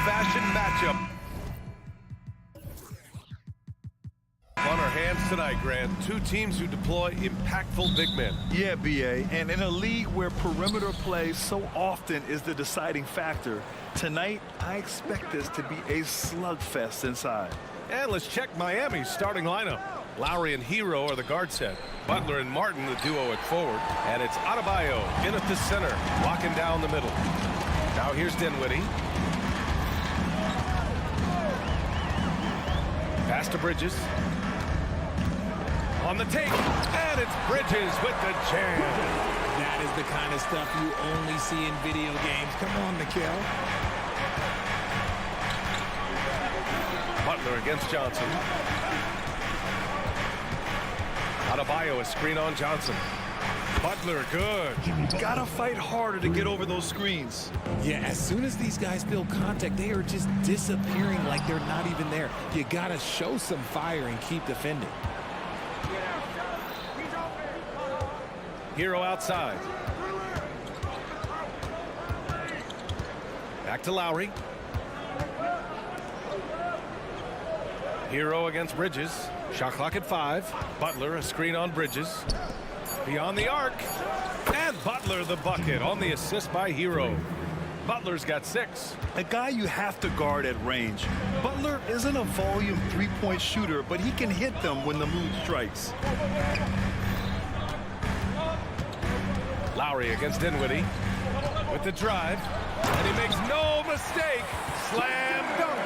old-fashioned matchup. On our hands tonight, Grant. Two teams who deploy impactful big men. Yeah, B.A. And in a league where perimeter play so often is the deciding factor, tonight I expect this to be a slugfest inside. And let's check Miami's starting lineup. Lowry and Hero are the guard set. Butler and Martin the duo at forward. And it's Adebayo in at the center, locking down the middle. Now here's Dinwiddie. Pass to Bridges. On the take, and it's Bridges with the jam. That is the kind of stuff you only see in video games. Come on, Mikal. Butler against Johnson. Adebayo, a screen on Johnson. Butler, good. Gotta fight harder to get over those screens. Yeah, as soon as these guys feel contact, they are just disappearing like they're not even there. You gotta show some fire and keep defending. Hero outside. Back to Lowry. Hero against Bridges. Shot clock at 5. Butler, a screen on Bridges. Beyond the arc. And Butler the bucket on the assist by Hero. Butler's got 6. A guy you have to guard at range. Butler isn't a volume three-point shooter, but he can hit them when the mood strikes. Lowry against Dinwiddie with the drive, and he makes no mistake. Slam dunk.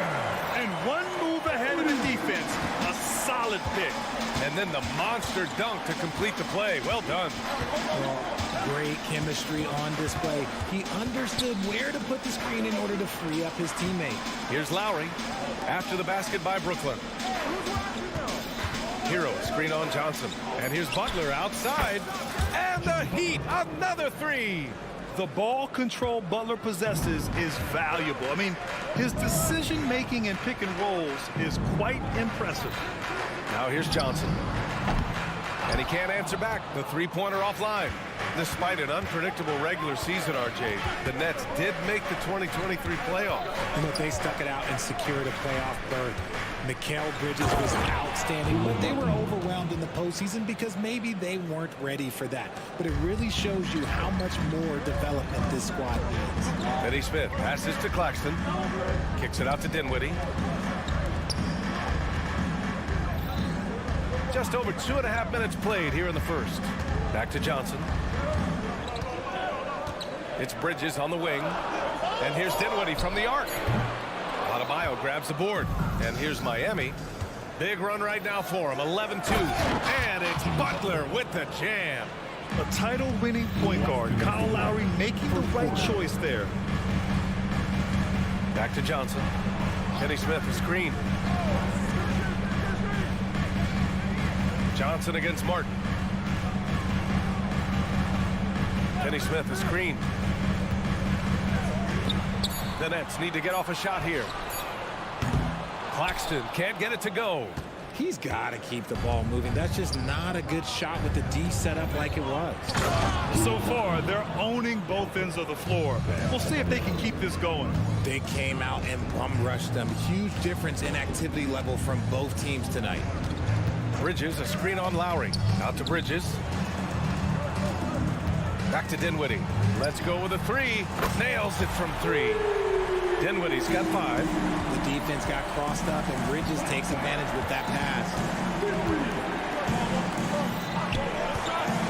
And one move ahead of the defense. A solid pick. And then the monster dunk to complete the play. Well done. Well, great chemistry on display. He understood where to put the screen in order to free up his teammate. Here's Lowry after the basket by Brooklyn. Hero, screen on Johnson. And here's Butler outside. And the Heat, another 3. The ball control Butler possesses is valuable. I mean, his decision-making in pick and rolls is quite impressive. Now here's Johnson. And he can't answer back. The three-pointer offline. Despite an unpredictable regular season, RJ, the Nets did make the 2023 playoffs. You know, they stuck it out and secured a playoff berth. Mikal Bridges was outstanding, but they were overwhelmed in the postseason because maybe they weren't ready for that. But it really shows you how much more development this squad needs. Finney Smith passes to Claxton. Kicks it out to Dinwiddie. Just over 2.5 minutes played here in the first. Back to Johnson. It's Bridges on the wing. And here's Dinwiddie from the arc. Adebayo grabs the board. And here's Miami. Big run right now for him. 11-2. And it's Butler with the jam. A title-winning point guard. Kyle Lowry making the right choice there. Back to Johnson. Finney Smith, the screen. Johnson against Martin. Finney Smith, the screen. The Nets need to get off a shot here. Claxton can't get it to go. He's got to keep the ball moving. That's just not a good shot with the D set up like it was. So far, they're owning both ends of the floor. We'll see if they can keep this going. They came out and bum rushed them. Huge difference in activity level from both teams tonight. Bridges, a screen on Lowry. Out to Bridges. Back to Dinwiddie. Let's go with a 3. Nails it from 3. Dinwiddie's got 5. The defense got crossed up, and Bridges takes advantage with that pass.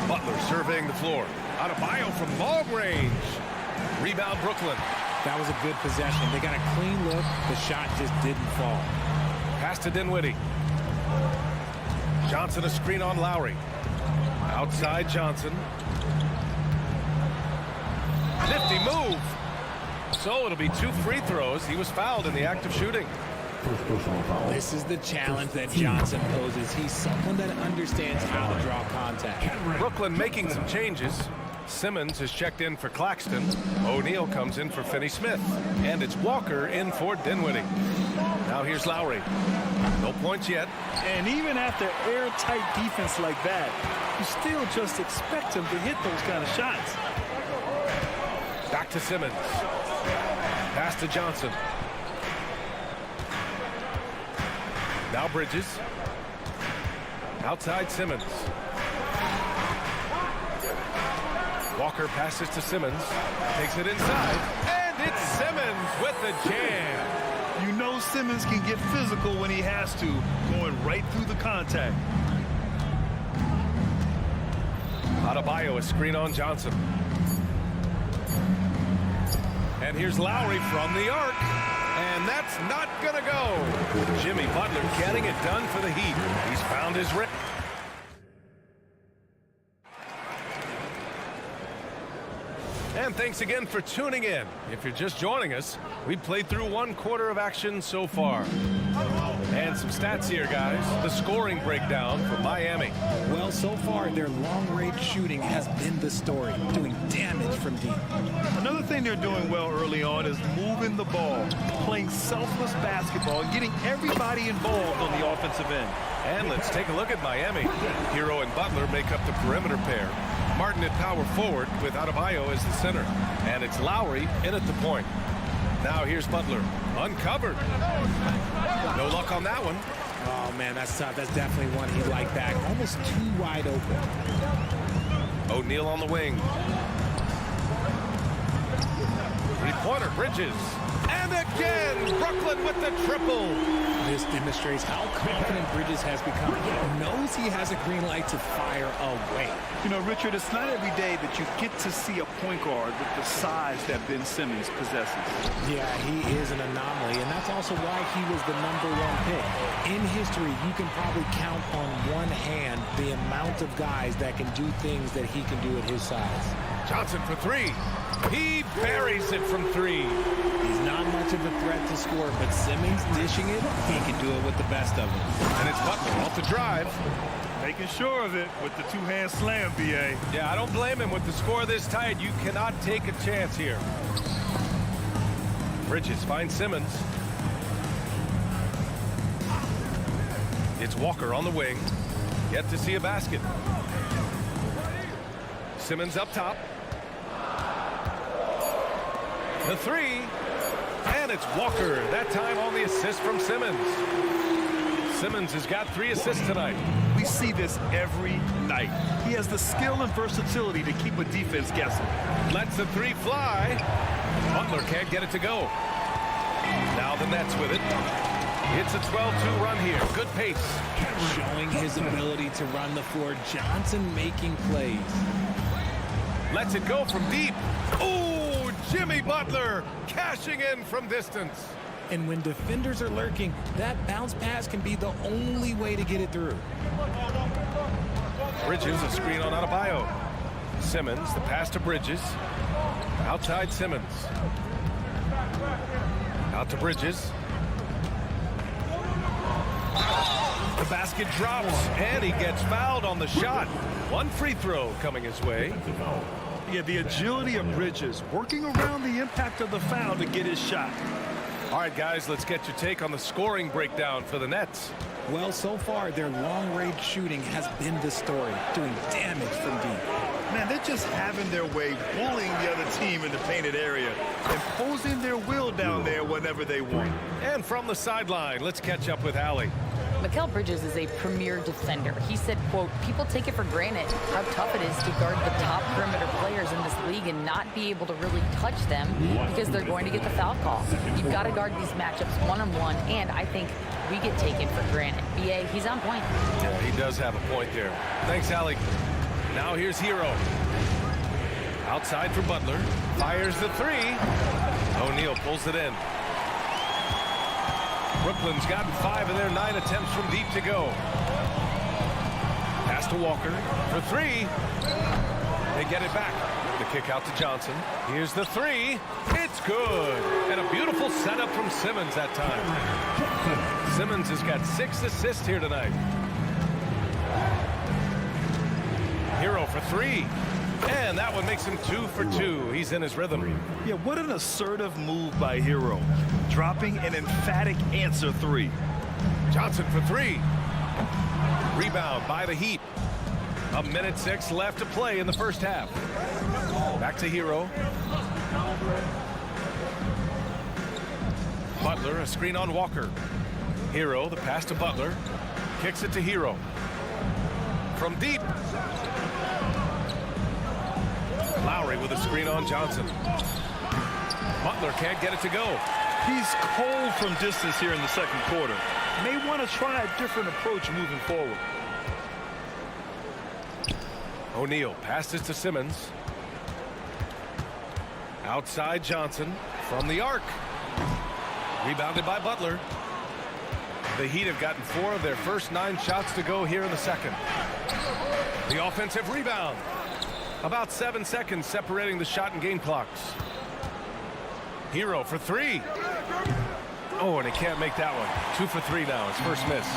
Butler surveying the floor. Adebayo from long range. Rebound Brooklyn. That was a good possession. They got a clean look. The shot just didn't fall. Pass to Dinwiddie. Johnson, a screen on Lowry. Outside Johnson. Nifty move. So it'll be 2 free throws. He was fouled in the act of shooting. This is the challenge that Johnson poses. He's someone that understands how to draw contact. Brooklyn making some changes. Simmons is checked in for Claxton. O'Neal comes in for Finney Smith. And it's Walker in for Dinwiddie. Now here's Lowry. No points yet. And even after airtight defense like that, you still just expect him to hit those kind of shots. Back to Simmons. Pass to Johnson. Now Bridges. Outside Simmons. Walker passes to Simmons. Takes it inside. And it's Simmons with the jam. You know Simmons can get physical when he has to, going right through the contact. Adebayo, a screen on Johnson. And here's Lowry from the arc. And that's not going to go. Jimmy Butler getting it done for the Heat. He's found his rim. And thanks again for tuning in. If you're just joining us, we've played through 1 quarter of action so far. And some stats here, guys. The scoring breakdown for Miami. Well, so far, their long-range shooting has been the story, doing damage from deep. Another thing they're doing well early on is moving the ball, playing selfless basketball, and getting everybody involved on the offensive end. And let's take a look at Miami. Hero and Butler make up the perimeter pair. Martin at power forward with Adebayo as the center. And it's Lowry in at the point. Now here's Butler. Uncovered. No luck on that one. Oh, man, that's tough. That's definitely one he liked back. Almost too wide open. O'Neal on the wing. Three-pointer, Bridges. And again, Brooklyn with the triple. This demonstrates how confident Bridges has become. He knows he has a green light to fire away. You know, Richard, it's not every day that you get to see a point guard with the size that Ben Simmons possesses. Yeah, he is an anomaly, and that's also why he was the #1 pick. In history, you can probably count on one hand the amount of guys that can do things that he can do at his size. Johnson for three. He buries it from three. He's not much of a threat to score, but Simmons dishing it, he can do it with the best of them. And it's Butler off the drive. Making sure of it with the two-hand slam, B.A. Yeah, I don't blame him. With the score this tight, you cannot take a chance here. Bridges finds Simmons. It's Walker on the wing. Yet to see a basket. Simmons up top. The three. And it's Walker. That time on the assist from Simmons. Simmons has got 3 assists tonight. We see this every night. He has the skill and versatility to keep a defense guessing. Lets the three fly. Butler can't get it to go. Now the Nets with it. It's a 12-2 run here. Good pace. Showing his ability to run the floor. Johnson making plays. Lets it go from deep. Ooh, Jimmy Butler cashing in from distance. And when defenders are lurking, that bounce pass can be the only way to get it through. Bridges, a screen on Adebayo. Simmons, the pass to Bridges. Outside Simmons. Out to Bridges. The basket drops, and he gets fouled on the shot. 1 free throw coming his way. Yeah, the agility of Bridges, working around the impact of the foul to get his shot. All right, guys, let's get your take on the scoring breakdown for the Nets. Well, so far, their long-range shooting has been the story, doing damage from deep. Man, they're just having their way, bullying the other team in the painted area, imposing their will down there whenever they want. And from the sideline, let's catch up with Allie. Mikal Bridges is a premier defender. He said, quote, people take it for granted how tough it is to guard the top perimeter players in this league and not be able to really touch them because they're going to get the foul call. You've got to guard these matchups one-on-one, and I think we get taken for granted. B.A., he's on point. Yeah, he does have a point there. Thanks, Allie. Now here's Hero. Outside for Butler. Fires the three. O'Neal pulls it in. Brooklyn's gotten 5 of their 9 attempts from deep to go. Pass to Walker for 3. They get it back. The kick out to Johnson. Here's the 3. It's good. And a beautiful setup from Simmons that time. Simmons has got 6 assists here tonight. Hero for 3. And that one makes him 2 for 2. He's in his rhythm. Yeah, what an assertive move by Hero. Dropping an emphatic answer 3. Johnson for 3. Rebound by the Heat. 1:06 left to play in the first half. Back to Hero. Butler, a screen on Walker. Hero, the pass to Butler. Kicks it to Hero. From deep. Lowry with a screen on Johnson. Butler can't get it to go. He's cold from distance here in the second quarter. May want to try a different approach moving forward. O'Neal passes to Simmons. Outside Johnson from the arc. Rebounded by Butler. The Heat have gotten 4 of their first 9 shots to go here in the second. The offensive rebound. About 7 seconds separating the shot and game clocks. Hero for 3. Oh, and he can't make that one. 2 for 3 now. His first miss.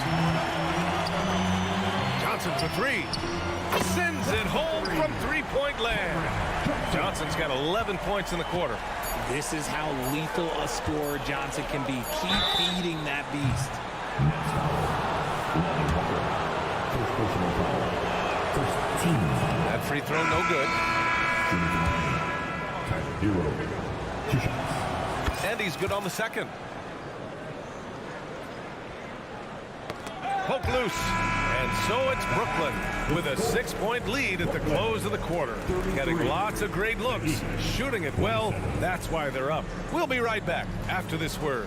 Johnson for 3. Sends it home from three-point land. Johnson's got 11 points in the quarter. This is how lethal a scorer Johnson can be. Keep feeding that beast. That free throw no good. And he's good on the second. Poke loose. And so it's Brooklyn with a 6-point lead at the close of the quarter. Getting lots of great looks. Shooting it well. That's why they're up. We'll be right back after this word.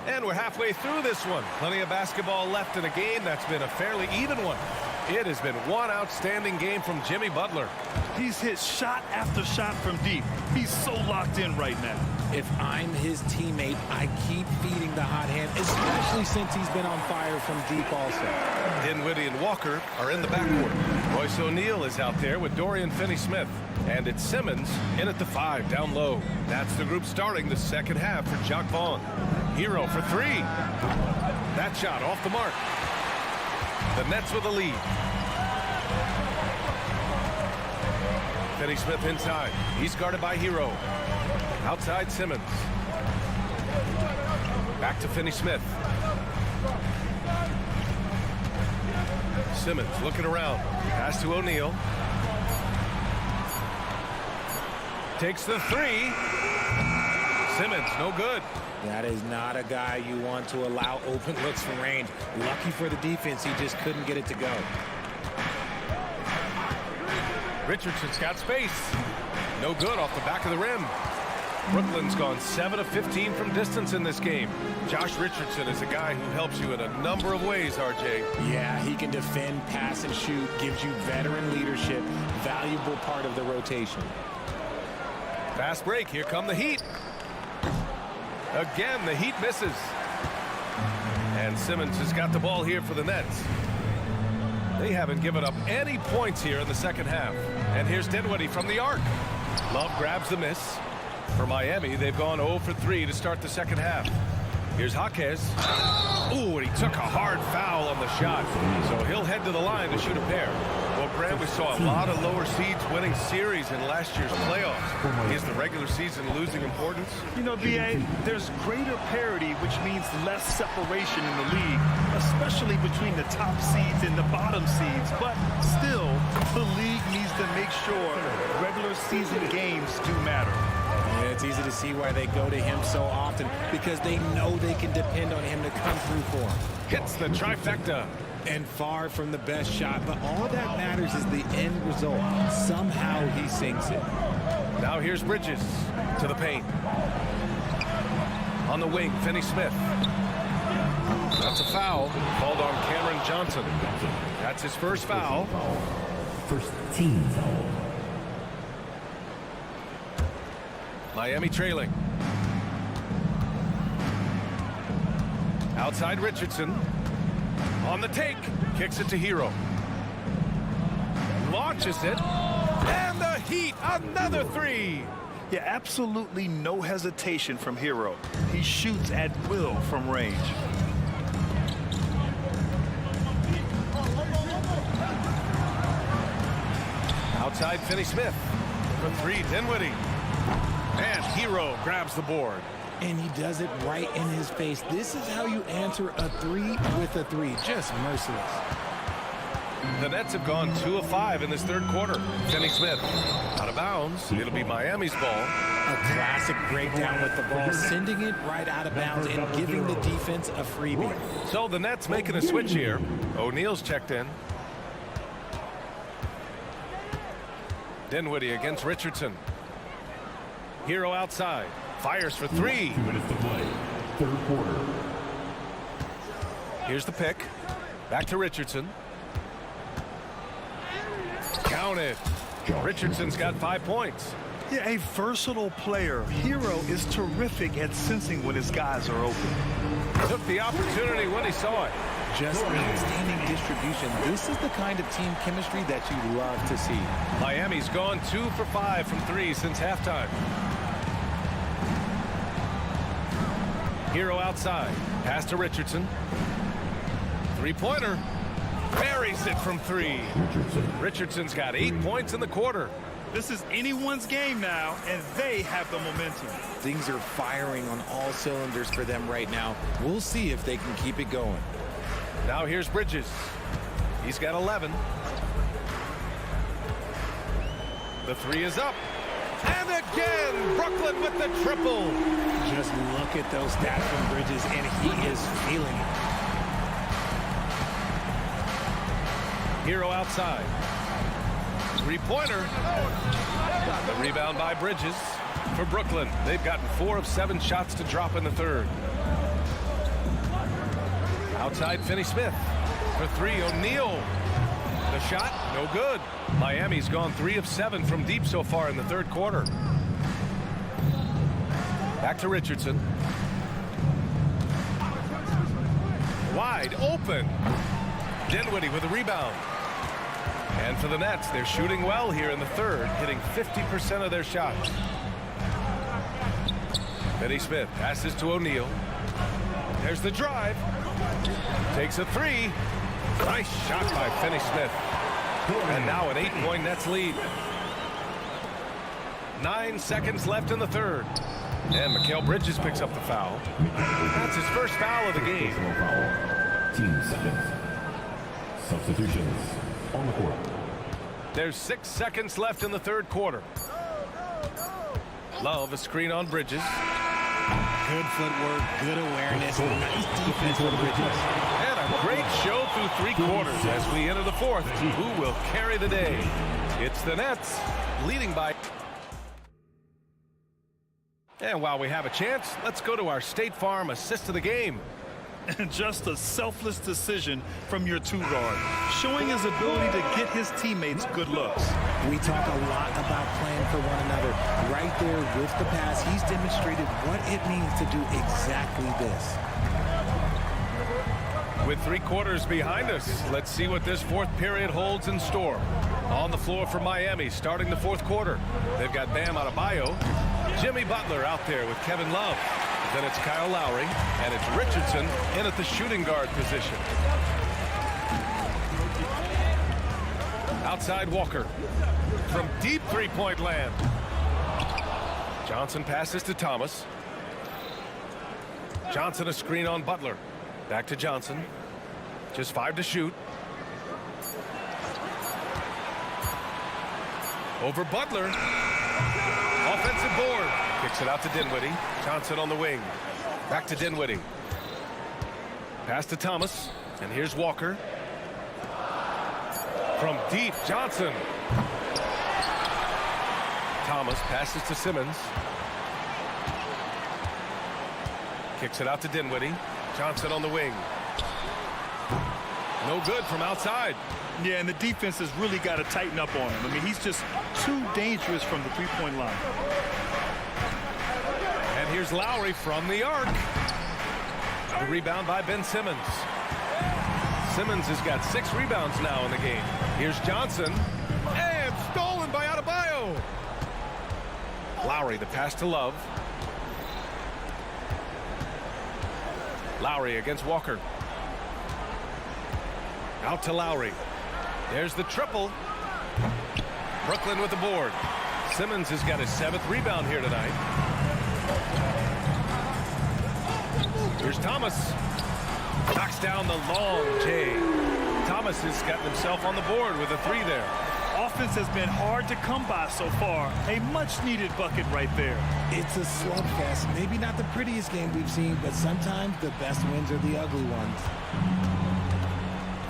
And we're halfway through this one. Plenty of basketball left in a game that's been a fairly even one. It has been one outstanding game from Jimmy Butler. He's hit shot after shot from deep. He's so locked in right now. If I'm his teammate, I keep feeding the hot hand, especially since he's been on fire from deep also. Dinwiddie and Walker are in the backcourt. Royce O'Neal is out there with Dorian Finney-Smith. And it's Simmons in at the 5 down low. That's the group starting the second half for Jacque Vaughn. Hero for 3. That shot off the mark. The Nets with a lead. Finney-Smith inside. He's guarded by Hero. Outside Simmons. Back to Finney-Smith. Simmons looking around. Pass to O'Neal. Takes the 3. Simmons, no good. That is not a guy you want to allow open looks from range. Lucky for the defense, he just couldn't get it to go. Richardson's got space. No good off the back of the rim. Brooklyn's gone 7 of 15 from distance in this game. Josh Richardson is a guy who helps you in a number of ways, RJ. Yeah, he can defend, pass, and shoot. Gives you veteran leadership. Valuable part of the rotation. Fast break. Here come the Heat. Again, the Heat misses. And Simmons has got the ball here for the Nets. They haven't given up any points here in the second half. And here's Dinwiddie from the arc. Love grabs the miss. For Miami, they've gone 0 for 3 to start the second half. Here's Jaquez. Ooh, and he took a hard foul on the shot. So he'll head to the line to shoot a pair. Well, Graham, we saw a lot of lower seeds winning series in last year's playoffs. Is the regular season losing importance? You know, B.A., there's greater parity, which means less separation in the league, especially between the top seeds and the bottom seeds. But still, the league needs to make sure regular season games do matter. Yeah, it's easy to see why they go to him so often, because they know they can depend on him to come through for them. Hits the trifecta. And far from the best shot, but all that matters is the end result. Somehow he sinks it. Now here's Bridges to the paint. On the wing, Finney-Smith. That's a foul called on Cameron Johnson. That's his first foul. First team foul. Miami trailing. Outside Richardson. On the take. Kicks it to Hero. Launches it. And the Heat, another 3. Yeah, absolutely no hesitation from Hero. He shoots at will from range. Outside Finney-Smith. For 3, Dinwiddie. And Hero grabs the board. And he does it right in his face. This is how you answer a three with a three. Just merciless. The Nets have gone 2 of 5 in this third quarter. Finney Smith out of bounds. It'll be Miami's ball. A classic breakdown with the ball, sending it right out of bounds and giving the defense a freebie. So the Nets making a switch here. O'Neal's checked in. Dinwiddie against Richardson. Hero outside. Fires for 3. 2 minutes to play. Third quarter. Here's the pick. Back to Richardson. Count it. Richardson's got 5 points. Yeah, a versatile player. Hero is terrific at sensing when his guys are open. Took the opportunity when he saw it. Just outstanding distribution. This is the kind of team chemistry that you love to see. Miami's gone 2 for 5 from 3 since halftime. Hero outside. Pass to Richardson. Three-pointer. Buries it from 3. Richardson's got 8 points in the quarter. This is anyone's game now, and they have the momentum. Things are firing on all cylinders for them right now. We'll see if they can keep it going. Now here's Bridges. He's got 11. The 3 is up. And again, Brooklyn with the triple. Just look at those stats from Bridges, and he is feeling it. Hero outside. Three-pointer. The rebound by Bridges for Brooklyn. They've gotten 4 of 7 shots to drop in the third. Outside Finney Smith for 3. O'Neal. The shot, no good. Miami's gone 3 of 7 from deep so far in the third quarter. Back to Richardson. Wide open. Dinwiddie with a rebound. And for the Nets, they're shooting well here in the third, hitting 50% of their shots. Finney Smith passes to O'Neal. There's the drive. Takes a 3. Nice shot by Finney Smith. And now an 8-point Nets lead. 9 seconds left in the third. And Mikal Bridges picks up the foul. That's his first foul of the game. Team seconds. Substitutions on the court. There's 6 seconds left in the third quarter. Love a screen on Bridges. Good footwork, good awareness, nice defense from Bridges. And a great show through 3 quarters as we enter the fourth. Who will carry the day? It's the Nets leading by. And while we have a chance, let's go to our State Farm assist of the game. And just a selfless decision from your 2-guard, showing his ability to get his teammates good looks. We talk a lot about playing for one another. Right there with the pass, he's demonstrated what it means to do exactly this. With 3 quarters behind us, let's see what this fourth period holds in store. On the floor for Miami, starting the fourth quarter. They've got Bam Adebayo, Jimmy Butler out there with Kevin Love. Then it's Kyle Lowry, and it's Richardson in at the shooting guard position. Outside Walker from deep three-point land. Johnson passes to Thomas. Johnson a screen on Butler. Back to Johnson. Just 5 to shoot. Over Butler. Offensive board. Kicks it out to Dinwiddie. Johnson on the wing. Back to Dinwiddie. Pass to Thomas. And here's Walker. From deep, Johnson. Thomas passes to Simmons. Kicks it out to Dinwiddie. Johnson on the wing. No good from outside. Yeah, and the defense has really got to tighten up on him. I mean, he's just too dangerous from the three-point line. And here's Lowry from the arc. The rebound by Ben Simmons. Simmons has got 6 rebounds now in the game. Here's Johnson. And stolen by Adebayo. Lowry, the pass to Love. Lowry against Walker. Out to Lowry. There's the triple. Brooklyn with the board. Simmons has got his 7th rebound here tonight. Here's Thomas. Knocks down the long J. Thomas has gotten himself on the board with a 3 there. Offense has been hard to come by so far. A much-needed bucket right there. It's a slugfest. Maybe not the prettiest game we've seen, but sometimes the best wins are the ugly ones.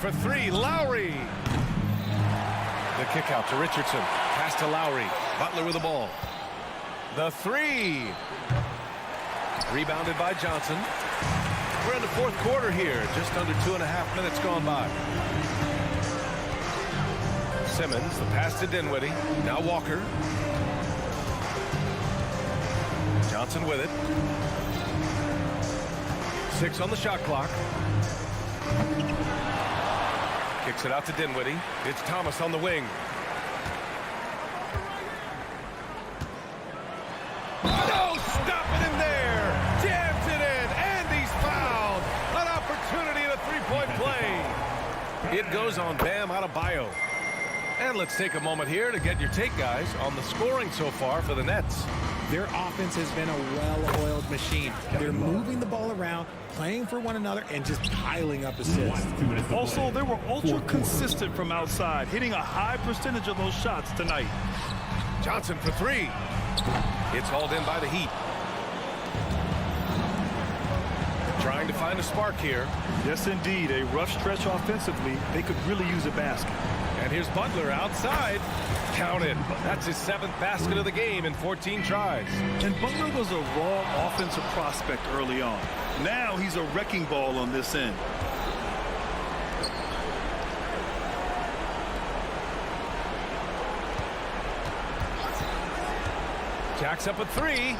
For 3, Lowry. The kick out to Richardson. Pass to Lowry. Butler with the ball. The 3. Rebounded by Johnson. We're in the 4th quarter here. Just under 2.5 minutes gone by. Simmons, the pass to Dinwiddie. Now Walker. Johnson with it. 6 on the shot clock. Kicks it out to Dinwiddie. It's Thomas on the wing. No, stop it in there. Jams it in, and he's fouled. An opportunity at a 3-point play. It goes on Bam Adebayo. And let's take a moment here to get your take, guys, on the scoring so far for the Nets. Their offense has been a well-oiled machine. They're moving the ball around, playing for one another, and just piling up assists. Also, they were ultra consistent from outside, hitting a high percentage of those shots tonight. Johnson for 3. It's hauled in by the Heat. Trying to find a spark here. Yes, indeed. A rough stretch offensively. They could really use a basket. And here's Butler outside. Counted. That's his 7th basket of the game in 14 tries. And Butler was a raw offensive prospect early on. Now he's a wrecking ball on this end. Jacks up a 3.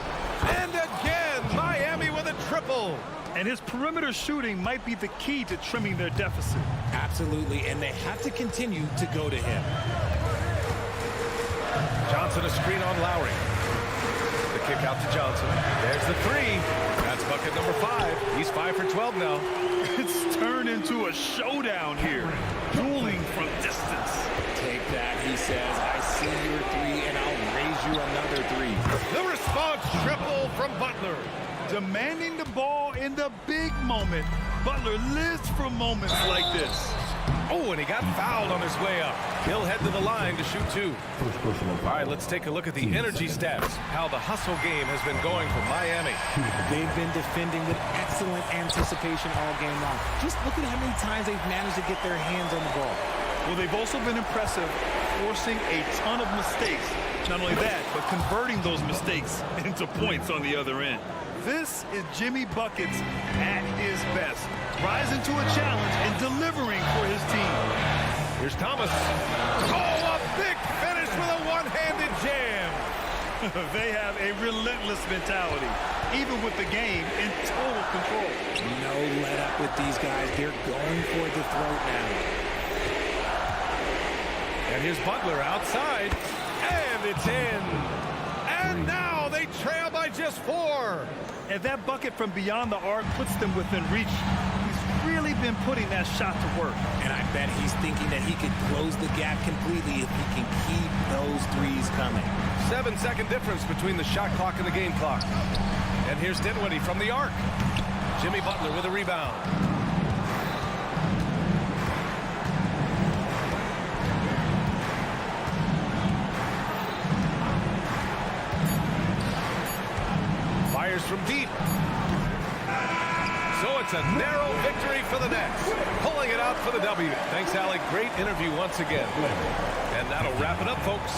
And again, Miami with a triple. And his perimeter shooting might be the key to trimming their deficit. Absolutely, and they have to continue to go to him. Johnson a screen on Lowry. The kick out to Johnson. There's the 3. That's bucket number 5. He's 5 for 12 now. It's turned into a showdown here. Dueling from distance. Take that, he says. I see your 3, and I'll raise you another 3. The response triple from Butler. Demanding the ball in the big moment. Butler lives for moments like this. Oh, and he got fouled on his way up. He'll head to the line to shoot 2. All right, let's take a look at the energy stats. How the hustle game has been going for Miami. They've been defending with excellent anticipation all game long. Just look at how many times they've managed to get their hands on the ball. Well, they've also been impressive, forcing a ton of mistakes. Not only that, but converting those mistakes into points on the other end. This is Jimmy Buckets at his best, rising to a challenge and delivering for his team. Here's Thomas. Oh, a big finish with a one-handed jam. They have a relentless mentality, even with the game in total control. No let up with these guys. They're going for the throat now. And here's Butler outside, and it's in. And now they trail by just 4. And that bucket from beyond the arc puts them within reach. He's really been putting that shot to work. And I bet he's thinking that he could close the gap completely if he can keep those 3s coming. 7-second difference between the shot clock and the game clock. And here's Dinwiddie from the arc. Jimmy Butler with a rebound. Fires from deep. So it's a narrow victory for the Nets. Pulling it out for the W. Thanks, Alec. Great interview once again. And that'll wrap it up, folks.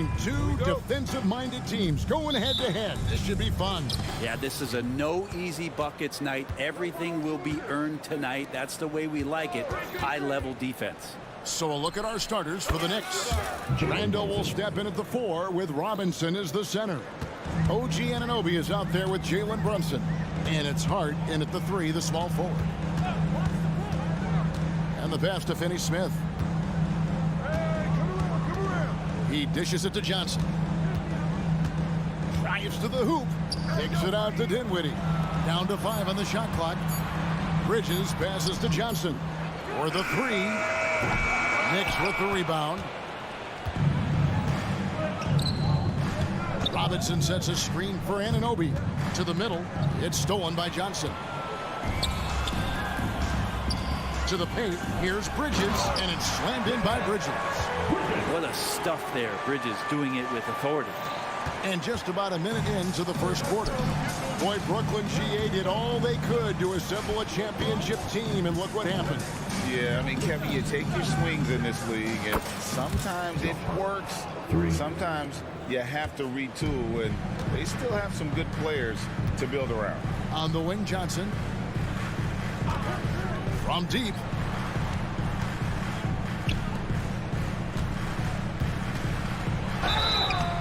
between two defensive-minded teams going head-to-head. This should be fun. Yeah, this is a no easy buckets night. Everything will be earned tonight. That's the way we like it. High-level defense. So a look at our starters for the Knicks. Randall will step in at the 4 with Robinson as the center. OG Anunoby is out there with Jalen Brunson. And it's Hart in at the 3, the small forward. And the pass to Finney Smith. He dishes it to Johnson. Drives to the hoop. Takes it out to Dinwiddie. Down to 5 on the shot clock. Bridges passes to Johnson. For the 3. Knicks with the rebound. Robinson sets a screen for Anunoby. To the middle. It's stolen by Johnson. To the paint. Here's Bridges. And it's slammed in by Bridges. What a stuff there. Bridges doing it with authority. And just about a minute into the first quarter. Boy, Brooklyn GA did all they could to assemble a championship team, and look what happened. Yeah, I mean, Kevin, you take your swings in this league, and sometimes it works. Sometimes you have to retool, and they still have some good players to build around. On the wing, Johnson. From deep.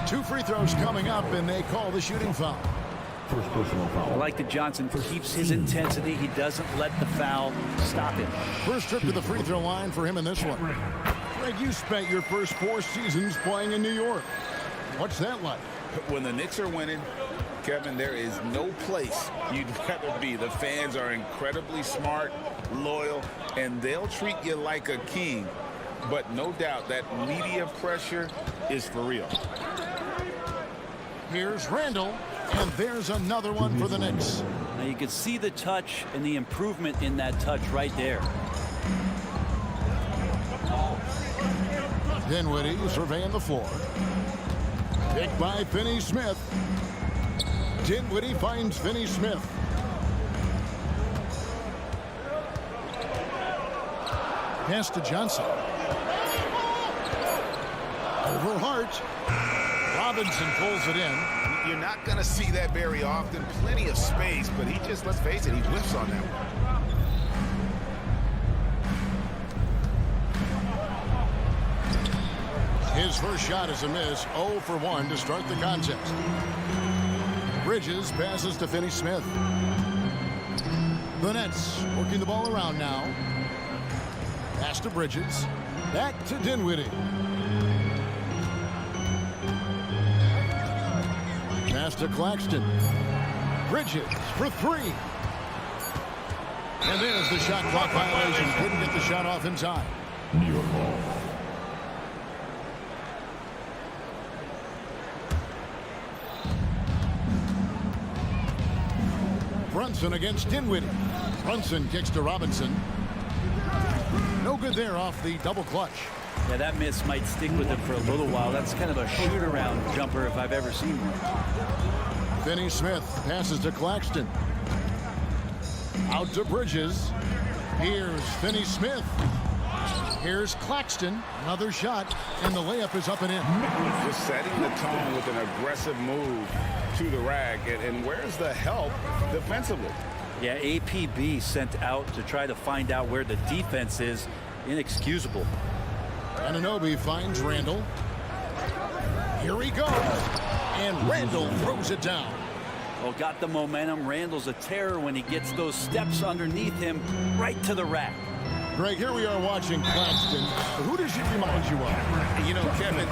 Two free throws coming up, and they call the shooting foul. First personal foul. I like that Johnson keeps his intensity. He doesn't let the foul stop him. First trip to the free throw line for him in this one. Greg, you spent your first 4 seasons playing in New York. What's that like? When the Knicks are winning, Kevin, there is no place you'd rather be. The fans are incredibly smart, loyal, and they'll treat you like a king. But no doubt that media pressure is for real. Here's Randall, and there's another one for the Knicks. Now you can see the touch and the improvement in that touch right there. Dinwiddie surveying the floor. Picked by Finney Smith. Dinwiddie finds Finney Smith. Pass to Johnson. Over Hart. Robinson pulls it in. You're not going to see that very often. Plenty of space, but he just, let's face it, he whiffs on that one. His first shot is a miss. 0 for 1 to start the contest. Bridges passes to Finney Smith. The Nets working the ball around now. Pass to Bridges. Back to Dinwiddie. Pass to Claxton. Bridges for 3. And there's the shot clock violation. Couldn't get the shot off in time. New York ball. Brunson against Dinwiddie. Brunson kicks to Robinson. No good there off the double clutch. Yeah, that miss might stick with him for a little while. That's kind of a shoot-around jumper if I've ever seen one. Finney Smith passes to Claxton. Out to Bridges. Here's Finney Smith. Here's Claxton. Another shot, and the layup is up and in. Just setting the tone with an aggressive move to the rack. And where's the help defensively? Yeah, APB sent out to try to find out where the defense is. Inexcusable. Anunoby finds Randall. Here he goes. And Randall throws it down. Well, got the momentum. Randall's a terror when he gets those steps underneath him right to the rack. Greg, here we are watching Claxton. Who does he remind you of? You know, Kevin,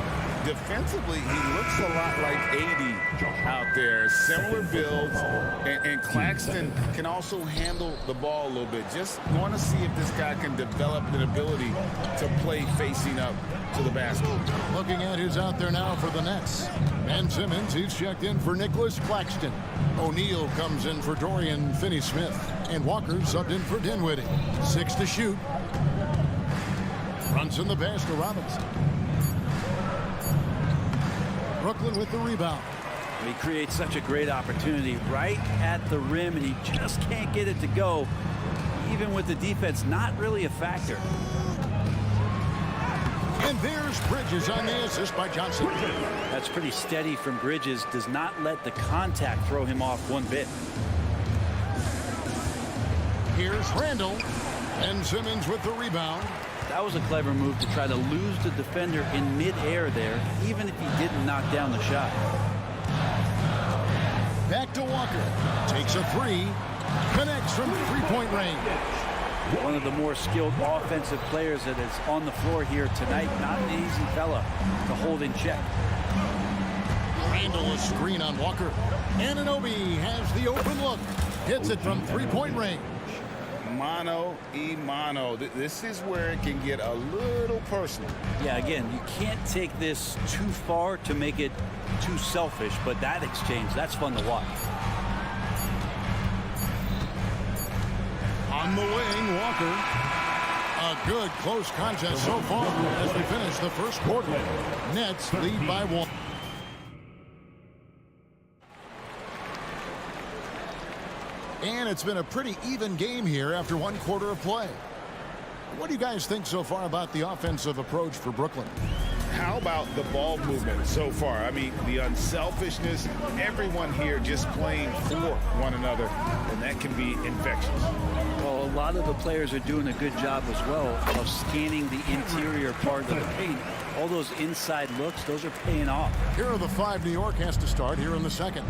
defensively, he looks a lot like 80 out there. Similar builds, and Claxton can also handle the ball a little bit. Just want to see if this guy can develop an ability to play facing up to the basket. Looking at who's out there now for the Nets. Ben Simmons, he's checked in for Nicholas Claxton. O'Neal comes in for Dorian Finney-Smith. And Walker subbed in for Dinwiddie. 6 to shoot. Runs in the pass to Robinson. Brooklyn with the rebound. He creates such a great opportunity right at the rim, and he just can't get it to go. Even with the defense not really a factor. And there's Bridges on the assist by Johnson. That's pretty steady from Bridges. Does not let the contact throw him off one bit. Here's Randall. And Simmons with the rebound. That was a clever move to try to lose the defender in midair there, even if he didn't knock down the shot. Back to Walker. Takes a three. Connects from three-point range. One of the more skilled offensive players that is on the floor here tonight. Not an easy fella to hold in check. Randall a screen on Walker. Anunoby has the open look. Hits it from three-point range. Mano y mano. This is where it can get a little personal. Yeah, again, you can't take this too far to make it too selfish, but that exchange, that's fun to watch. On the wing, Walker. A good close contest so far as we finish the first quarter. Nets lead by 1. And it's been a pretty even game here after one quarter of play. What do you guys think so far about the offensive approach for Brooklyn? How about the ball movement so far? I mean, the unselfishness, everyone here just playing for one another, and that can be infectious. Well, a lot of the players are doing a good job as well of scanning the interior part of the paint. All those inside looks, those are paying off. Here are the 5 New York has to start here in the second.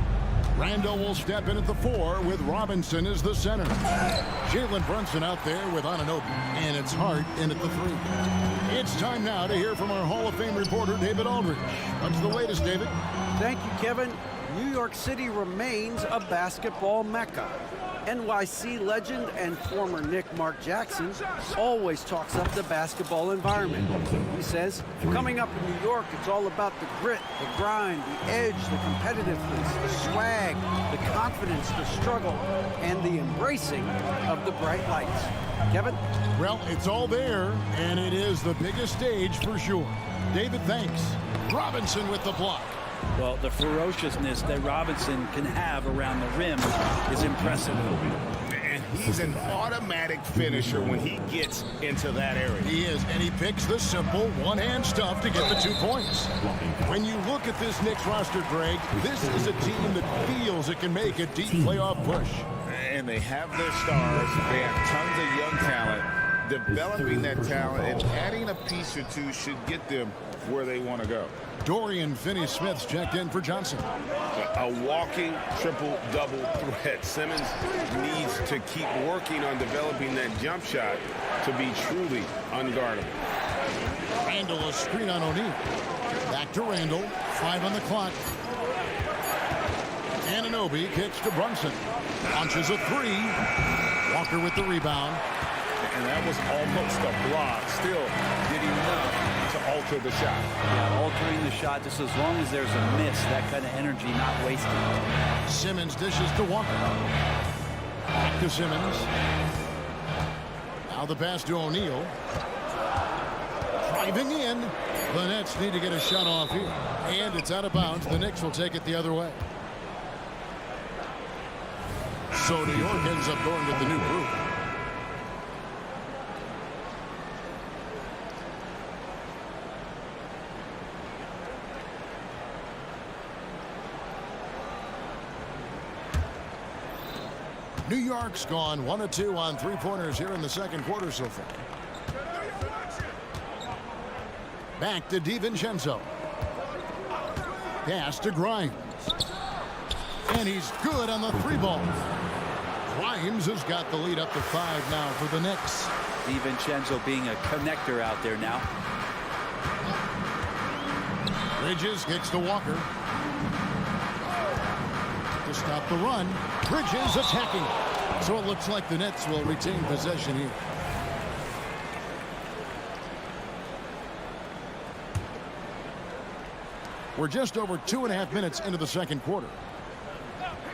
Randall will step in at the 4 with Robinson as the center. Jalen Brunson out there with Anunoby. And it's Hart in at the 3. It's time now to hear from our Hall of Fame reporter, David Aldridge. What's the latest, David? Thank you, Kevin. New York City remains a basketball mecca. NYC legend and former Knick Mark Jackson always talks up the basketball environment. He says, coming up in New York, it's all about the grit, the grind, the edge, the competitiveness, the swag, the confidence, the struggle, and the embracing of the bright lights. Kevin? Well, it's all there, and it is the biggest stage for sure. David, thanks. Robinson with the block. Well, the ferociousness that Robinson can have around the rim is impressive. And he's an automatic finisher when he gets into that area. He is, and he picks the simple one-hand stuff to get the 2 points. When you look at this Knicks roster, Greg, this is a team that feels it can make a deep playoff push. And they have their stars. They have tons of young talent. Developing that talent and adding a piece or two should get them where they want to go. Dorian Finney-Smith's checked in for Johnson. A walking triple-double threat. Simmons needs to keep working on developing that jump shot to be truly unguardable. Randall a screen on O'Neal. Back to Randall. 5 on the clock. Anunoby kicks to Brunson. Launches a 3. Walker with the rebound. And that was almost a block. Still did enough to alter the shot. Yeah, altering the shot, just as long as there's a miss, that kind of energy not wasted. Simmons dishes to Walker. Back to Simmons. Now the pass to O'Neal. Driving in. The Nets need to get a shot off here. And it's out of bounds. The Knicks will take it the other way. So New York ends up going with the new group. New York's gone 1 of 2 on 3-pointers here in the second quarter so far. Back to DiVincenzo. Pass to Grimes. And he's good on the 3-ball. Grimes has got the lead up to 5 now for the Knicks. DiVincenzo being a connector out there now. Bridges kicks to Walker. To stop the run. Bridges attacking. So it looks like the Nets will retain possession here. We're just over 2.5 minutes into the second quarter.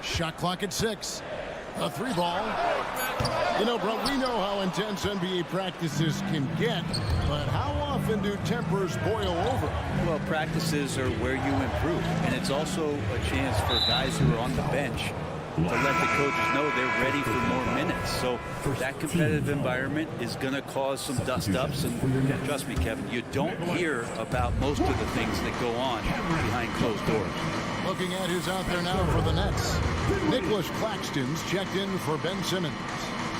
Shot clock at 6. A 3-ball. You know, bro, we know how intense NBA practices can get, but how often do tempers boil over? Well, practices are where you improve, and it's also a chance for guys who are on the bench to let the coaches know they're ready for more minutes. So that competitive environment is going to cause some dust-ups. And trust me, Kevin, you don't hear about most of the things that go on behind closed doors. Looking at who's out there now for the Nets. Nicholas Claxton's checked in for Ben Simmons.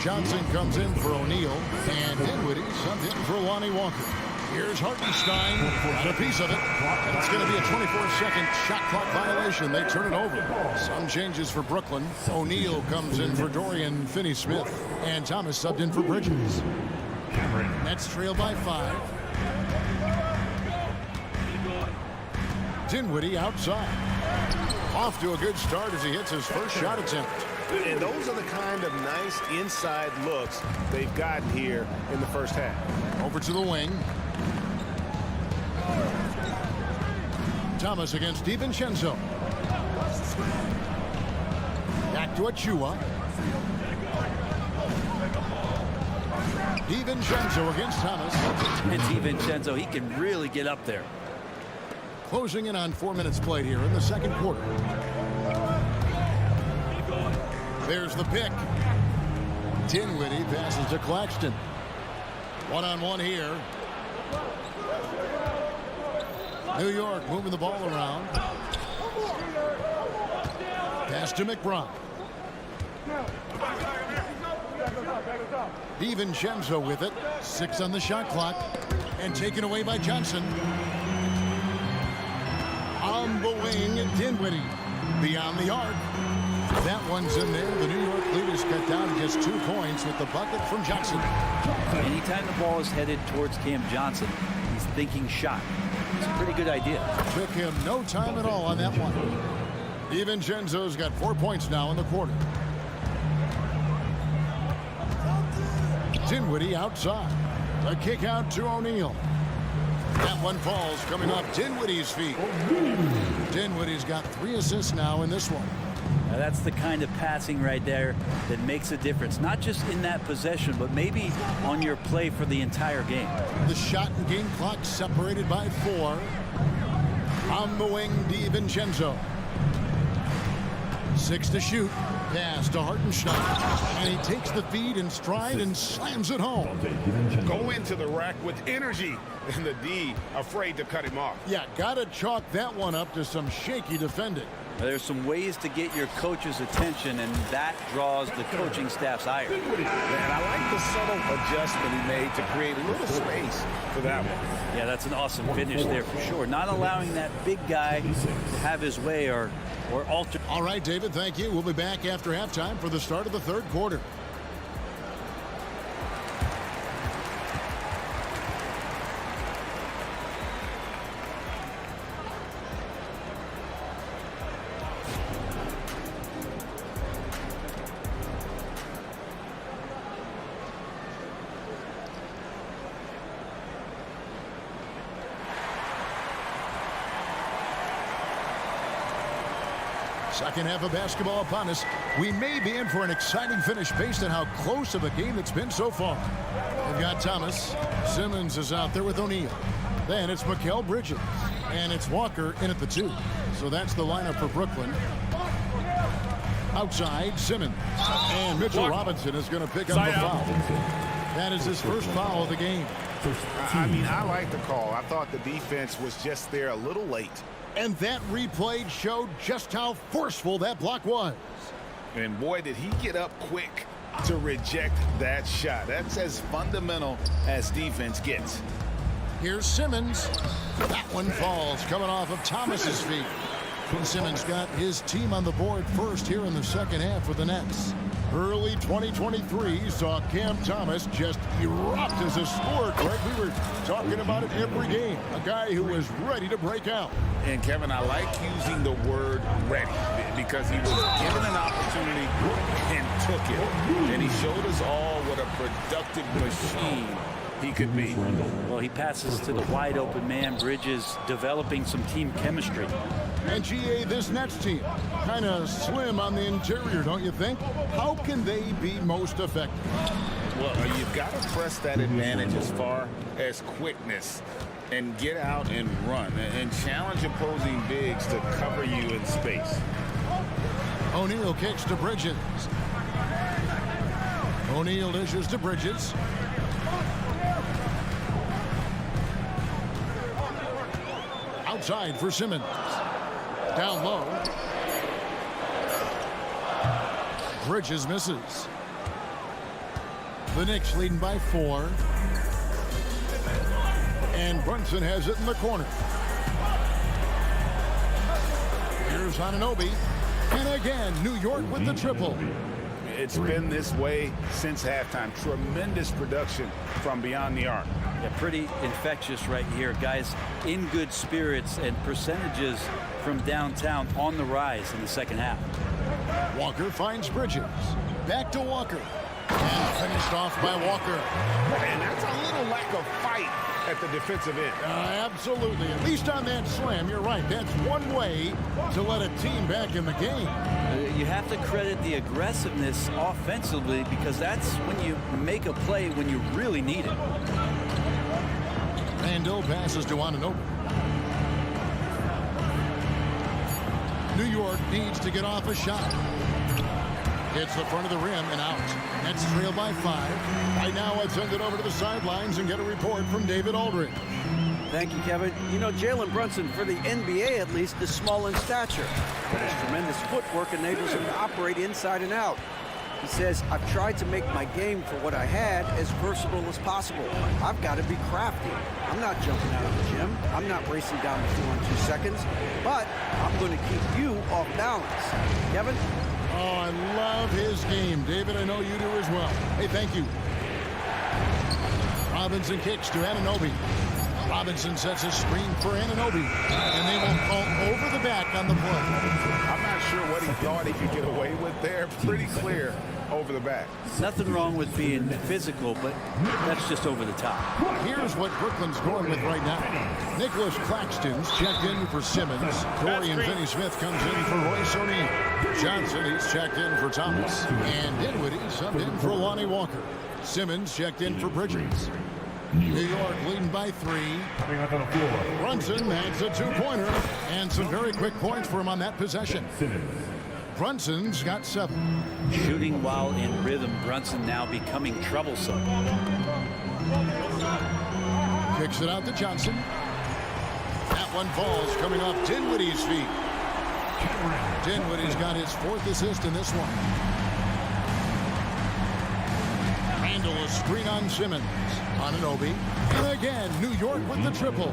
Johnson comes in for O'Neal. And Dinwiddie subbed in for Lonnie Walker. Here's Hartenstein. Got a piece of it. And it's going to be a 24-second shot clock violation. They turn it over. Some changes for Brooklyn. O'Neal comes in for Dorian Finney-Smith. And Thomas subbed in for Bridges. Nets trail by 5. Dinwiddie outside. Off to a good start as he hits his first shot attempt. And those are the kind of nice inside looks they've gotten here in the first half. Over to the wing. Thomas against DiVincenzo. Back to Achua. DiVincenzo against Thomas. And DiVincenzo, he can really get up there. Closing in on 4 minutes played here in the second quarter. There's the pick. Dinwiddie passes to Claxton. One-on-one here. New York moving the ball around. Pass to McBride. DiVincenzo with it. 6 on the shot clock. And taken away by Johnson. On the wing, Dinwiddie. Beyond the arc. That one's in there. The New York lead is cut down to just 2 points with the bucket from Johnson. Anytime the ball is headed towards Cam Johnson, he's thinking shot. It's a pretty good idea. Took him no time at all on that one. DiVincenzo's got 4 points now in the quarter. Dinwiddie outside. A kick out to O'Neal. That one falls coming off Dinwiddie's feet. Dinwiddie's got 3 assists now in this one. Now that's the kind of passing right there that makes a difference. Not just in that possession, but maybe on your play for the entire game. The shot and game clock separated by 4. On the wing, DiVincenzo. 6 to shoot. Pass to Hartenstein. And he takes the feed in stride and slams it home. Go into the rack with energy. And the D afraid to cut him off. Yeah, got to chalk that one up to some shaky defending. There's some ways to get your coach's attention, and that draws the coaching staff's ire. Man, I like the subtle adjustment he made to create a little space for that one. Yeah, that's an awesome finish there for sure. Not allowing that big guy to have his way or alter. All right, David, thank you. We'll be back after halftime for the start of the third quarter. Second half of basketball upon us. We may be in for an exciting finish based on how close of a game it's been so far. We've got Thomas. Simmons is out there with O'Neal. Then it's Mikal Bridges. And it's Walker in at the 2. So that's the lineup for Brooklyn. Outside, Simmons. And Mitchell Robinson is going to pick up the foul. That is his first foul of the game. I mean, I like the call. I thought the defense was just there a little late. And that replay showed just how forceful that block was. And boy, did he get up quick to reject that shot. That's as fundamental as defense gets. Here's Simmons. That one falls coming off of Thomas's feet. Simmons got his team on the board first here in the second half for the Nets. Early 2023 saw Cam Thomas just erupt as a scorer, Greg. We were talking about it every game. A guy who was ready to break out. And, Kevin, I like using the word ready because he was given an opportunity and took it. And he showed us all what a productive machine he could be. Well, he passes to the wide open man. Bridges developing some team chemistry. And GA, this Nets team, kind of slim on the interior, don't you think? How can they be most effective? Well, you've got to press that advantage as far as quickness and get out and run and challenge opposing bigs to cover you in space. O'Neal kicks to Bridges. O'Neal dishes to Bridges. Outside for Simmons. Down low. Bridges misses. The Knicks leading by 4. And Brunson has it in the corner. Here's Anunoby. And again, New York with the triple. It's been this way since halftime. Tremendous production from beyond the arc. Yeah, pretty infectious right here. Guys in good spirits, and percentages from downtown on the rise in the second half. Walker finds Bridges. Back to Walker. And finished off by Walker. And that's a little lack of fight at the defensive end. Absolutely. At least on that slam, you're right. That's one way to let a team back in the game. You have to credit the aggressiveness offensively, because that's when you make a play when you really need it. Randall passes to Anunoby. New York needs to get off a shot. Hits the front of the rim and out. Nets trail by 5. Right now, let's send it over to the sidelines and get a report from David Aldridge. Thank you, Kevin. You know, Jalen Brunson, for the NBA at least, is small in stature, but his tremendous footwork enables him to operate inside and out. He says, I've tried to make my game for what I had as versatile as possible. I've got to be crafty. I'm not jumping out of the gym. I'm not racing down the floor in 2 seconds, but I'm going to keep you off balance. Kevin? Oh, I love his game. David, I know you do as well. Hey, thank you. Robinson kicks to Anunoby. Robinson sets a screen for Anunoby, and they will call over the back on the play. I'm not sure what he thought he could get away with there. Pretty clear over the back. Nothing wrong with being physical, but that's just over the top. Here's what Brooklyn's going with right now. Nicholas Claxton's checked in for Simmons. Dorian Finney-Smith comes in for Royce O'Neal. Johnson, he's checked in for Thomas. And Dinwiddie subbed in for Lonnie Walker. Simmons checked in for Bridges. New York leading by 3. Brunson makes a 2-pointer. And some very quick points for him on that possession. Brunson's got 7. Shooting while in rhythm, Brunson now becoming troublesome. Kicks it out to Johnson. That one falls, coming off Dinwiddie's feet. Dinwiddie's got his 4th assist in this one. Randall, a screen on Simmons. Anunoby. And again, New York with the triple.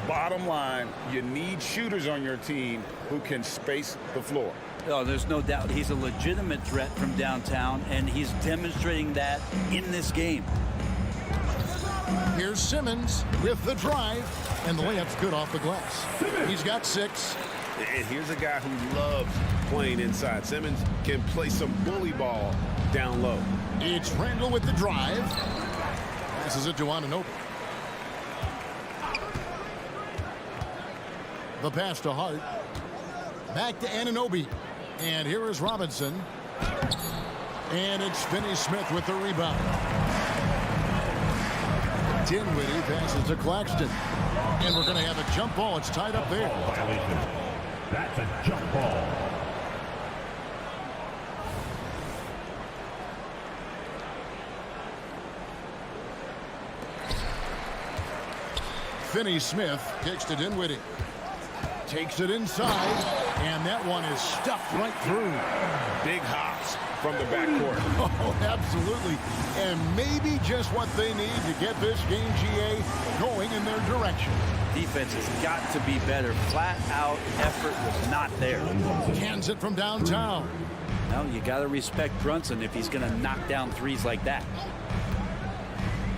Bottom line, you need shooters on your team who can space the floor. Oh, there's no doubt he's a legitimate threat from downtown, and he's demonstrating that in this game. Here's Simmons with the drive, and the layup's good off the glass. He's got 6. And here's a guy who loves playing inside. Simmons can play some bully ball down low. It's Randall with the drive. Passes it to Anunoby. The pass to Hart. Back to Anunoby. And here is Robinson. And it's Finney-Smith with the rebound. Dinwiddie passes to Claxton. And we're going to have a jump ball. It's tied up there. That's a jump ball. Finney-Smith kicks to Dinwiddie. Takes it inside, and that one is stuffed right through. Big hops from the backcourt. Oh, absolutely. And maybe just what they need to get this game, GA, going in their direction. Defense has got to be better. Flat out effort was not there. Cans it from downtown. Well, you got to respect Brunson if he's going to knock down threes like that.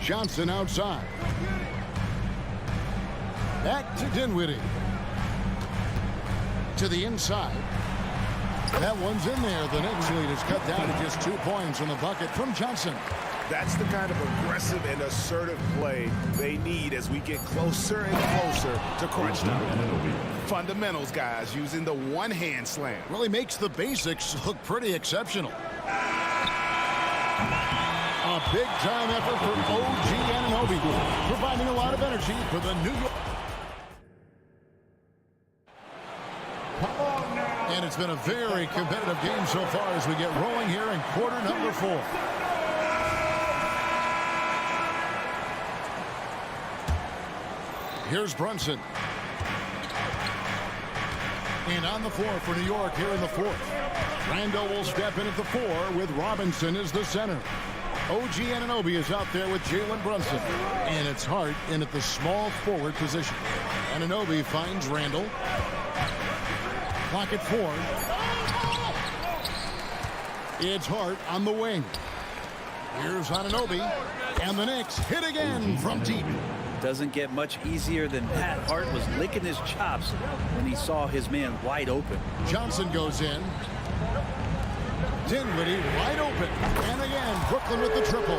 Johnson outside. Back to Dinwiddie. To the inside. That one's in there. The Knicks lead is cut down to just 2 points from the bucket from Johnson. That's the kind of aggressive and assertive play they need as we get closer and closer to crunch time. Fundamentals, guys, using the one-hand slam. Really makes the basics look pretty exceptional. A big-time effort for OG Anunoby, providing a lot of energy for the New York. And it's been a very competitive game so far as we get rolling here in quarter number 4. Here's Brunson. And on the floor for New York here in the 4th. Randall will step in at the 4 with Robinson as the center. OG Anunoby is out there with Jalen Brunson. And it's Hart in at the small forward position. Anunoby finds Randall. Clock at 4. It's Hart on the wing. Here's Anunoby. And the Knicks hit again from deep. Doesn't get much easier than that. Hart was licking his chops when he saw his man wide open. Johnson goes in. Dinwiddie wide open. And again, Brooklyn with the triple.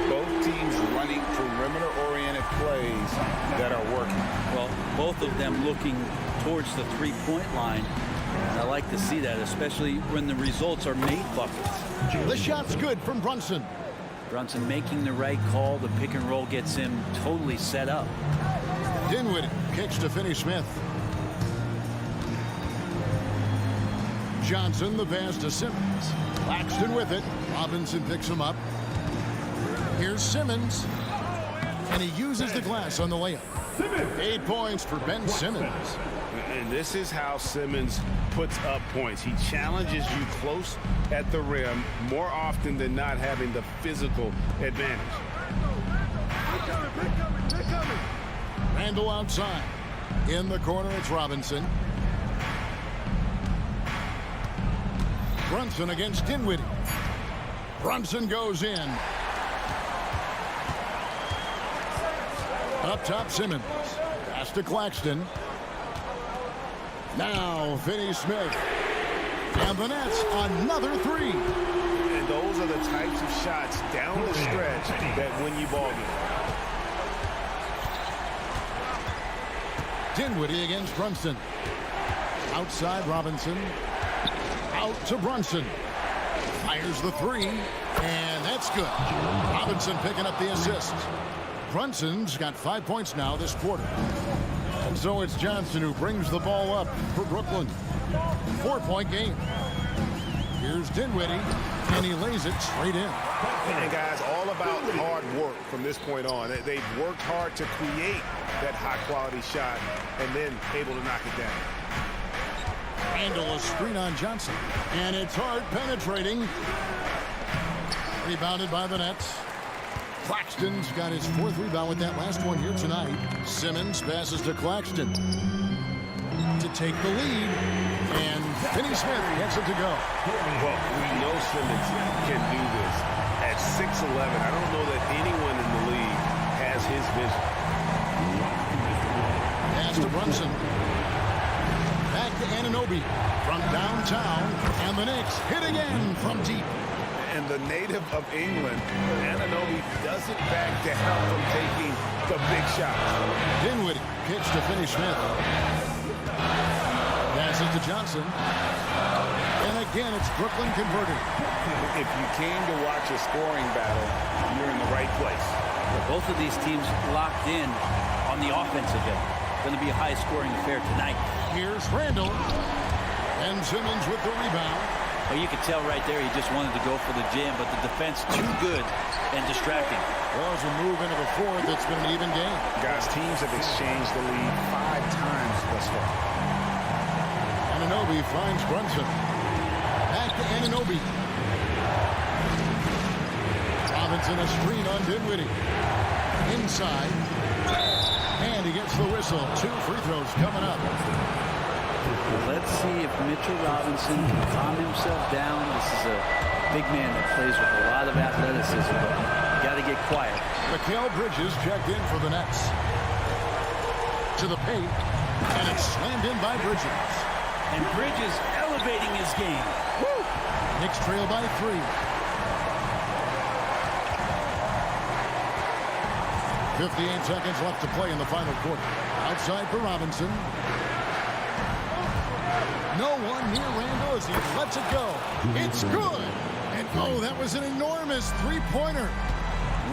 Both teams running perimeter-oriented plays that are working. Well, both of them looking towards the three-point line. And I like to see that, especially when the results are made buckets. The shot's good from Brunson. Brunson making the right call. The pick and roll gets him totally set up. Dinwiddie kicks to Finney-Smith. Johnson, the pass to Simmons. Claxton with it. Robinson picks him up. Here's Simmons. And he uses the glass on the layup. 8 points for Ben Simmons. And this is how Simmons puts up points. He challenges you close at the rim more often than not, having the physical advantage. Randall outside. In the corner, it's Robinson. Brunson against Dinwiddie. Brunson goes in. Up top, Simmons. Pass to Claxton. Now, Finney-Smith. And the Nets, another 3. And those are the types of shots down the stretch that win you ball games. Dinwiddie against Brunson. Outside, Robinson. Out to Brunson. Fires the 3. And that's good. Robinson picking up the assist. Brunson's got 5 points now this quarter. And so it's Johnson who brings the ball up for Brooklyn. 4-point game. Here's Dinwiddie, and he lays it straight in. And guys, all about hard work from this point on. They've worked hard to create that high-quality shot and then able to knock it down. Randall, a screen on Johnson. And it's Hart penetrating. Rebounded by the Nets. Claxton's got his 4th rebound with that last one here tonight. Simmons passes to Claxton to take the lead. And Finney-Smith gets it to go. Well, we know Simmons can do this. At 6'11", I don't know that anyone in the league has his vision. Pass to Brunson. Back to Anunoby from downtown. And the Knicks hit again from deep. And the native of England, Anunoby doesn't back down from taking the big shots. Dinwiddie kicks to Finney-Smith. Passes to Johnson. And again, it's Brooklyn converting. If you came to watch a scoring battle, you're in the right place. Well, both of these teams locked in on the offensive end. Going to be a high-scoring affair tonight. Here's Randall. And Simmons with the rebound. Well, you could tell right there he just wanted to go for the jam, but the defense too good and distracting. Well, as we move into the 4th, it's been an even game. Guys, teams have exchanged the lead 5 times thus far. Anunoby finds Brunson. Back to Anunoby. Robinson a screen on Dinwiddie. Inside. And he gets the whistle. 2 free throws coming up. Let's see if Mitchell Robinson can calm himself down. This is a big man that plays with a lot of athleticism, but you got to get quiet. Mikal Bridges checked in for the Nets. To the paint, and it's slammed in by Bridges. And Bridges elevating his game. Woo! Knicks trail by 3. 58 seconds left to play in the final quarter. Outside for Robinson. No one near Randall as he lets it go. It's good. And oh, that was an enormous 3-pointer.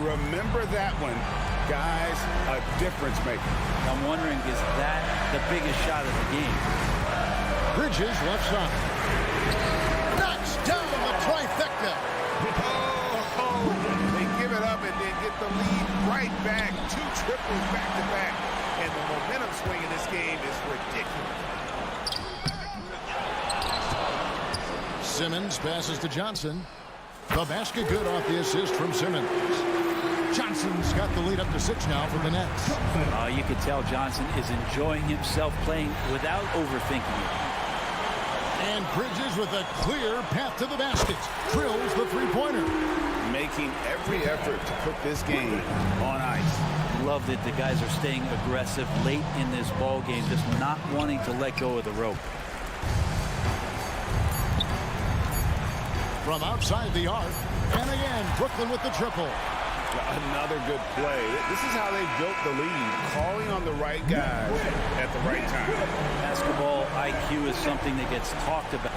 Remember that one, guys, a difference maker. I'm wondering, is that the biggest shot of the game? Bridges left side. Knocks down the trifecta. They give it up and then get the lead right back. 2 triples back-to-back. And the momentum swing in this game is ridiculous. Simmons passes to Johnson. The basket good off the assist from Simmons. Johnson's got the lead up to 6 now for the Nets. You can tell Johnson is enjoying himself playing without overthinking it. And Bridges with a clear path to the basket. Drills the three-pointer. Making every effort to put this game on ice. Love that the guys are staying aggressive late in this ball game, just not wanting to let go of the rope. From outside the arc. And again, Brooklyn with the triple. Another good play. This is how they built the lead, calling on the right guys at the right time. Basketball IQ is something that gets talked about.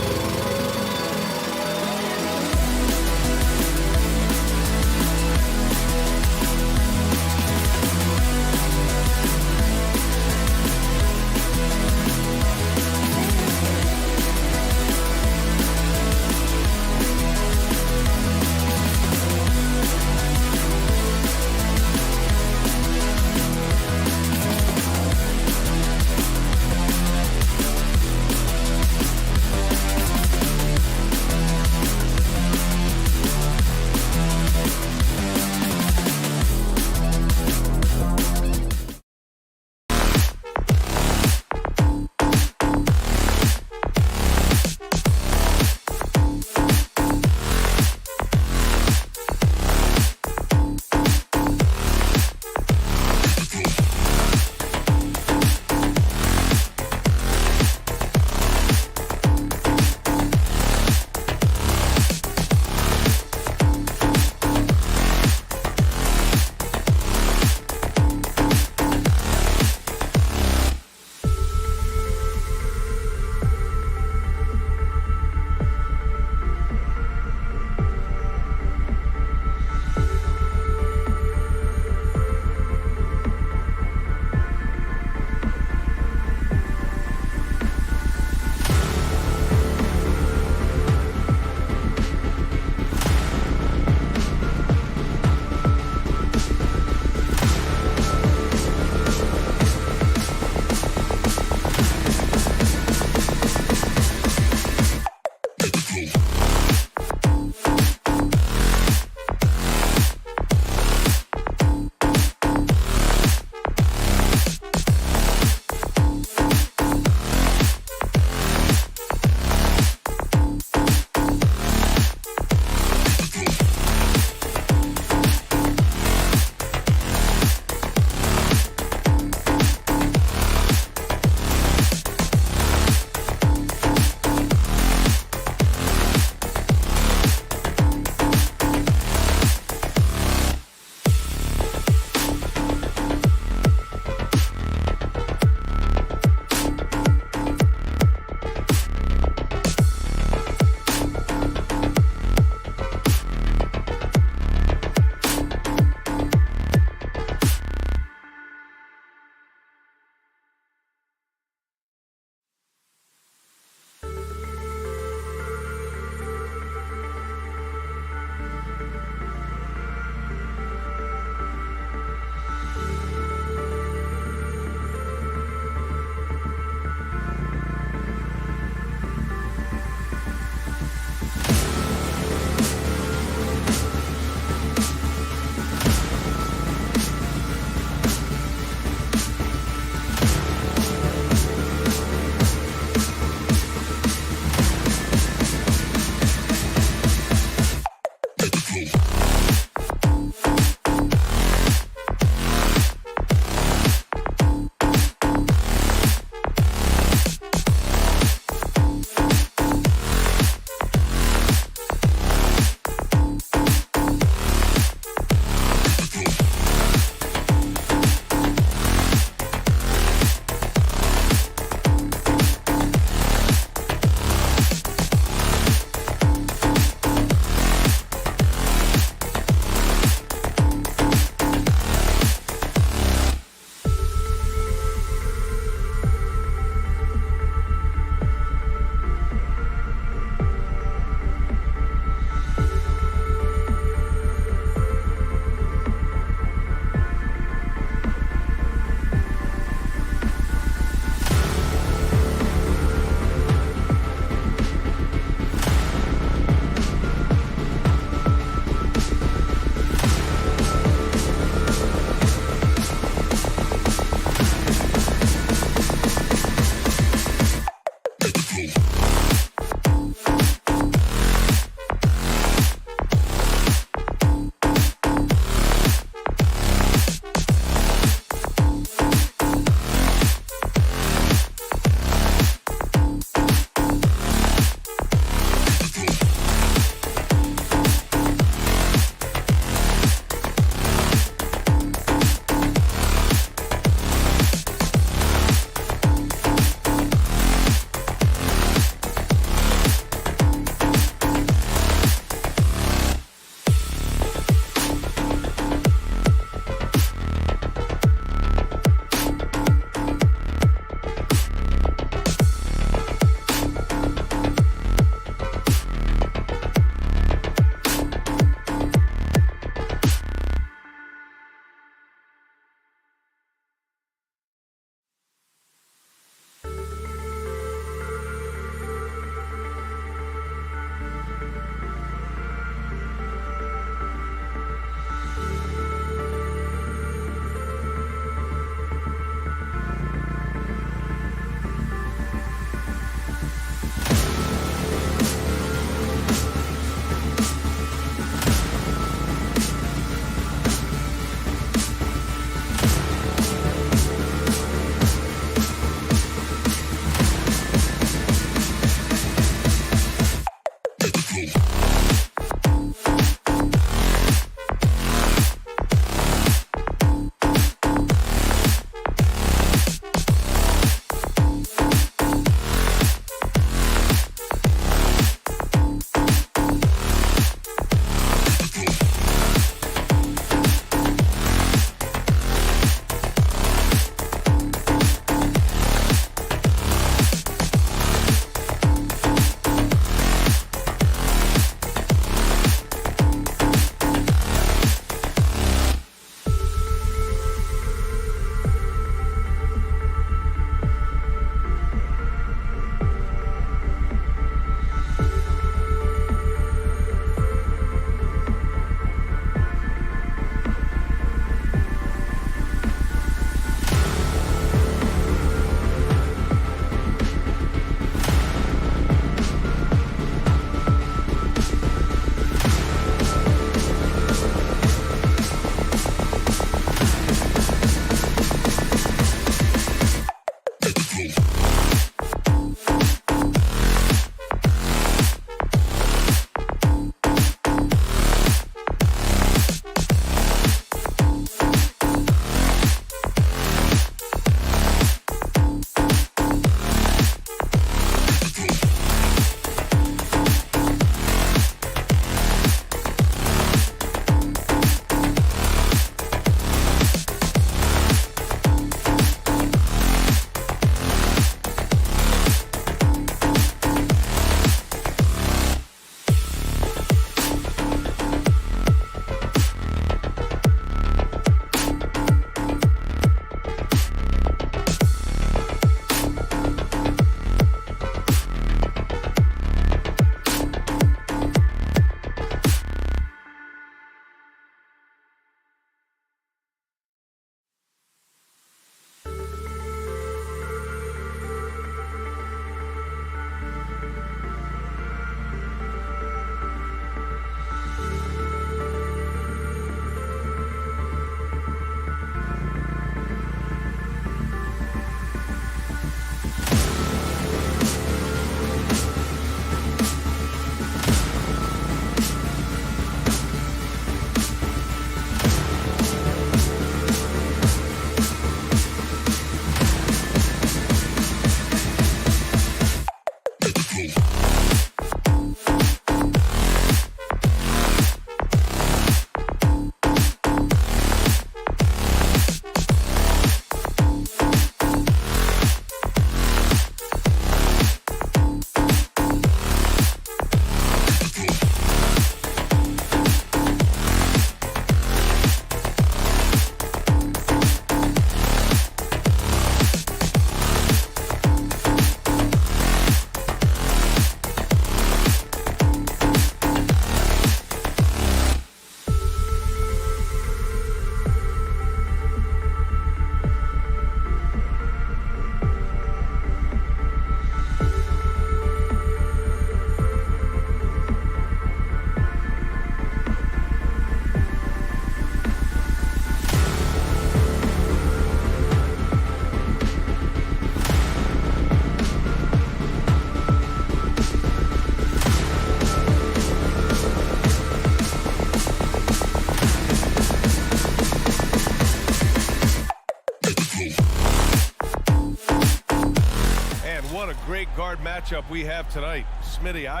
great guard matchup we have tonight. Smitty, I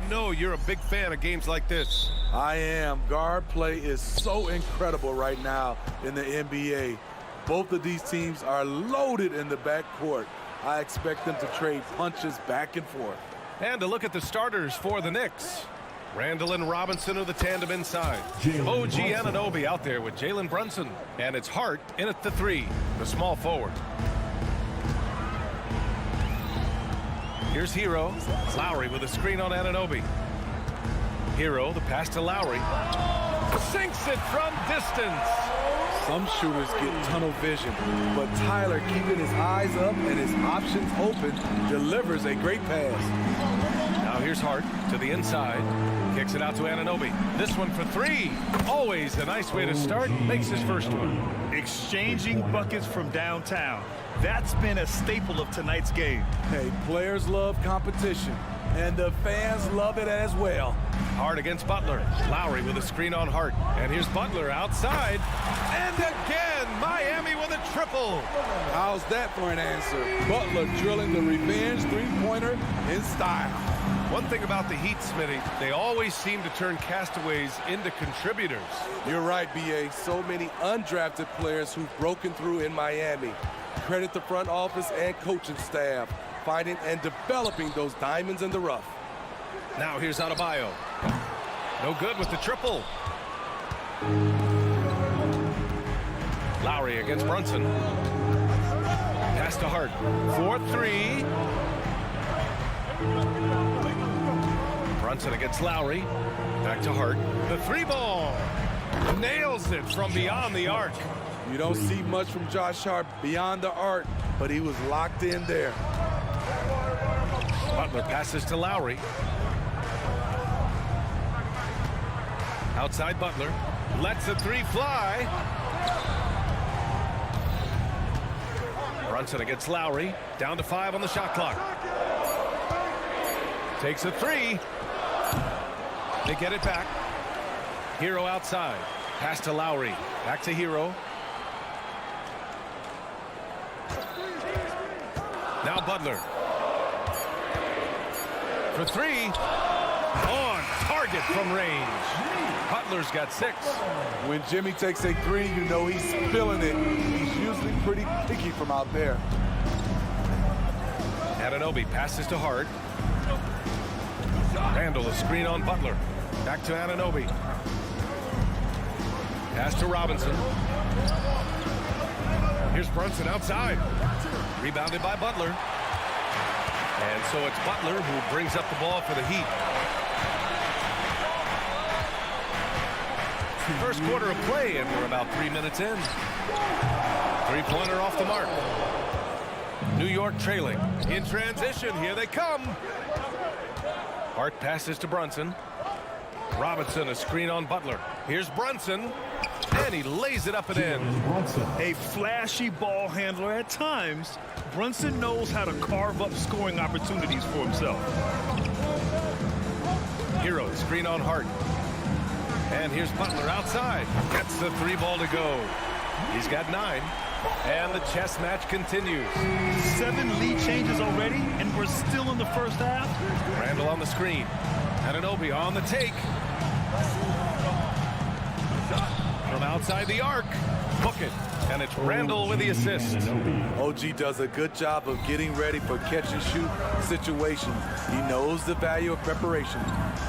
know you're a big fan of games like this. I am. Guard play is so incredible right now in the NBA. Both of these teams are loaded in the backcourt. I expect them to trade punches back and forth. And to look at the starters for the Knicks. Randall and Robinson are the tandem inside. OG Anunoby out there with Jalen Brunson. And it's Hart in at the 3, the small forward. Here's Hero. Lowry with a screen on Anunoby. Hero, the pass to Lowry. Sinks it from distance. Some shooters get tunnel vision, but Tyler, keeping his eyes up and his options open, delivers a great pass. Now here's Hart to the inside. Kicks it out to Anunoby. This one for 3. Always a nice way to start. Makes his first one. Exchanging buckets from downtown. That's been a staple of tonight's game. Hey, players love competition, and the fans love it as well. Hart against Butler. Lowry with a screen on Hart. And here's Butler outside. And again, Miami with a triple. How's that for an answer? Butler drilling the revenge three-pointer in style. One thing about the Heat, Smitty, they always seem to turn castaways into contributors. You're right, B.A. So many undrafted players who've broken through in Miami. Credit the front office and coaching staff, finding and developing those diamonds in the rough. Now here's Adebayo. No good with the triple. Lowry against Brunson. Pass to Hart. 4-3. Brunson against Lowry. Back to Hart. The 3-ball. Nails it from beyond the arc. You don't see much from Josh Hart beyond the arc, but he was locked in there. Butler passes to Lowry. Outside Butler. Lets a 3 fly. Brunson against Lowry. Down to 5 on the shot clock. Takes a 3. They get it back. Hero outside. Pass to Lowry. Back to Hero. Now Butler. For 3. On target from range. Butler's got 6. When Jimmy takes a 3, you know he's feeling it. He's usually pretty picky from out there. Anunoby passes to Hart. Randall, a screen on Butler. Back to Anunoby. Pass to Robinson. Here's Brunson outside. Rebounded by Butler. And so it's Butler who brings up the ball for the Heat. First quarter of play, and we're about 3 minutes in. 3-pointer off the mark. New York trailing. In transition, here they come. Hart passes to Brunson. Robinson, a screen on Butler. Here's Brunson, and he lays it up and in. A flashy ball handler at times. Brunson knows how to carve up scoring opportunities for himself. Hero, screen on Hart. And here's Butler outside. Gets the 3-ball to go. He's got 9. And the chess match continues. 7 lead changes already, and we're still in the first half. Randall on the screen. Anunoby on the take. From outside the arc. Book it. And it's Randall with the assist. OG does a good job of getting ready for catch-and-shoot situations. He knows the value of preparation.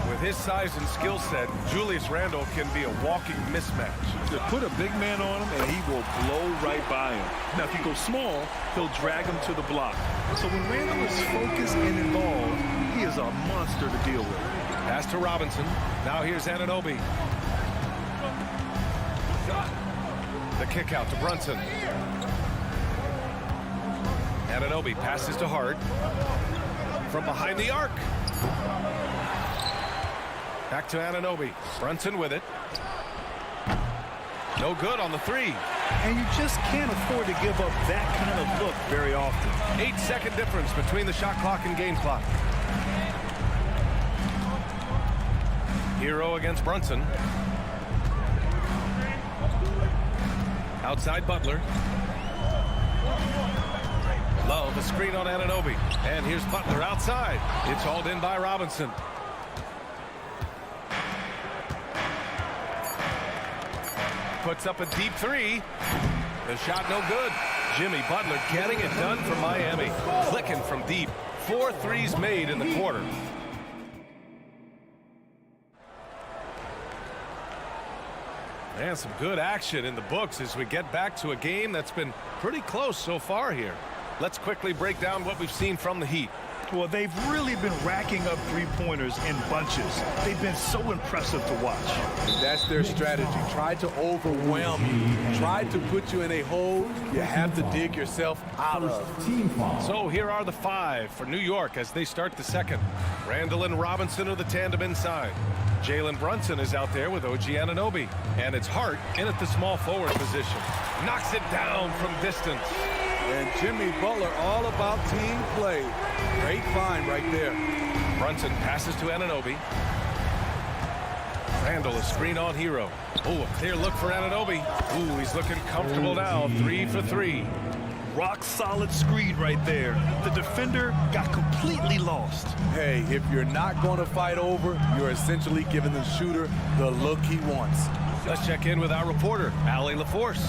With his size and skill set, Julius Randle can be a walking mismatch. To put a big man on him, and he will blow right by him. Now, if you go small, he'll drag him to the block. So when Randle is focused and involved, he is a monster to deal with. Pass to Robinson. Now here's Anunoby. The kick out to Brunson. Anunoby passes to Hart. From behind the arc. Back to Anunoby. Brunson with it. No good on the 3. And you just can't afford to give up that kind of look very often. 8-second difference between the shot clock and game clock. Hero against Brunson. Outside Butler. Love a screen on Anunoby. And here's Butler outside. It's hauled in by Robinson. Puts up a deep three. The shot no good. Jimmy Butler getting it done for Miami. Clicking from deep. 4 threes made in the quarter. And some good action in the books as we get back to a game that's been pretty close so far here. Let's quickly break down what we've seen from the Heat. Well, they've really been racking up three-pointers in bunches. They've been so impressive to watch. That's their strategy. Try to overwhelm you. Try to put you in a hole you have to dig yourself out of. So here are the 5 for New York as they start the second. Randall and Robinson are the tandem inside. Jalen Brunson is out there with OG Anunoby. And it's Hart in at the small forward position. Knocks it down from distance. And Jimmy Butler all about team play. Great find right there. Brunson passes to Anunoby. Randall a screen on Hero. Oh, a clear look for Anunoby. Ooh, he's looking comfortable now. 3 for 3. Rock solid screen right there. The defender got completely lost. Hey, if you're not going to fight over, you're essentially giving the shooter the look he wants. Let's check in with our reporter, Allie LaForce.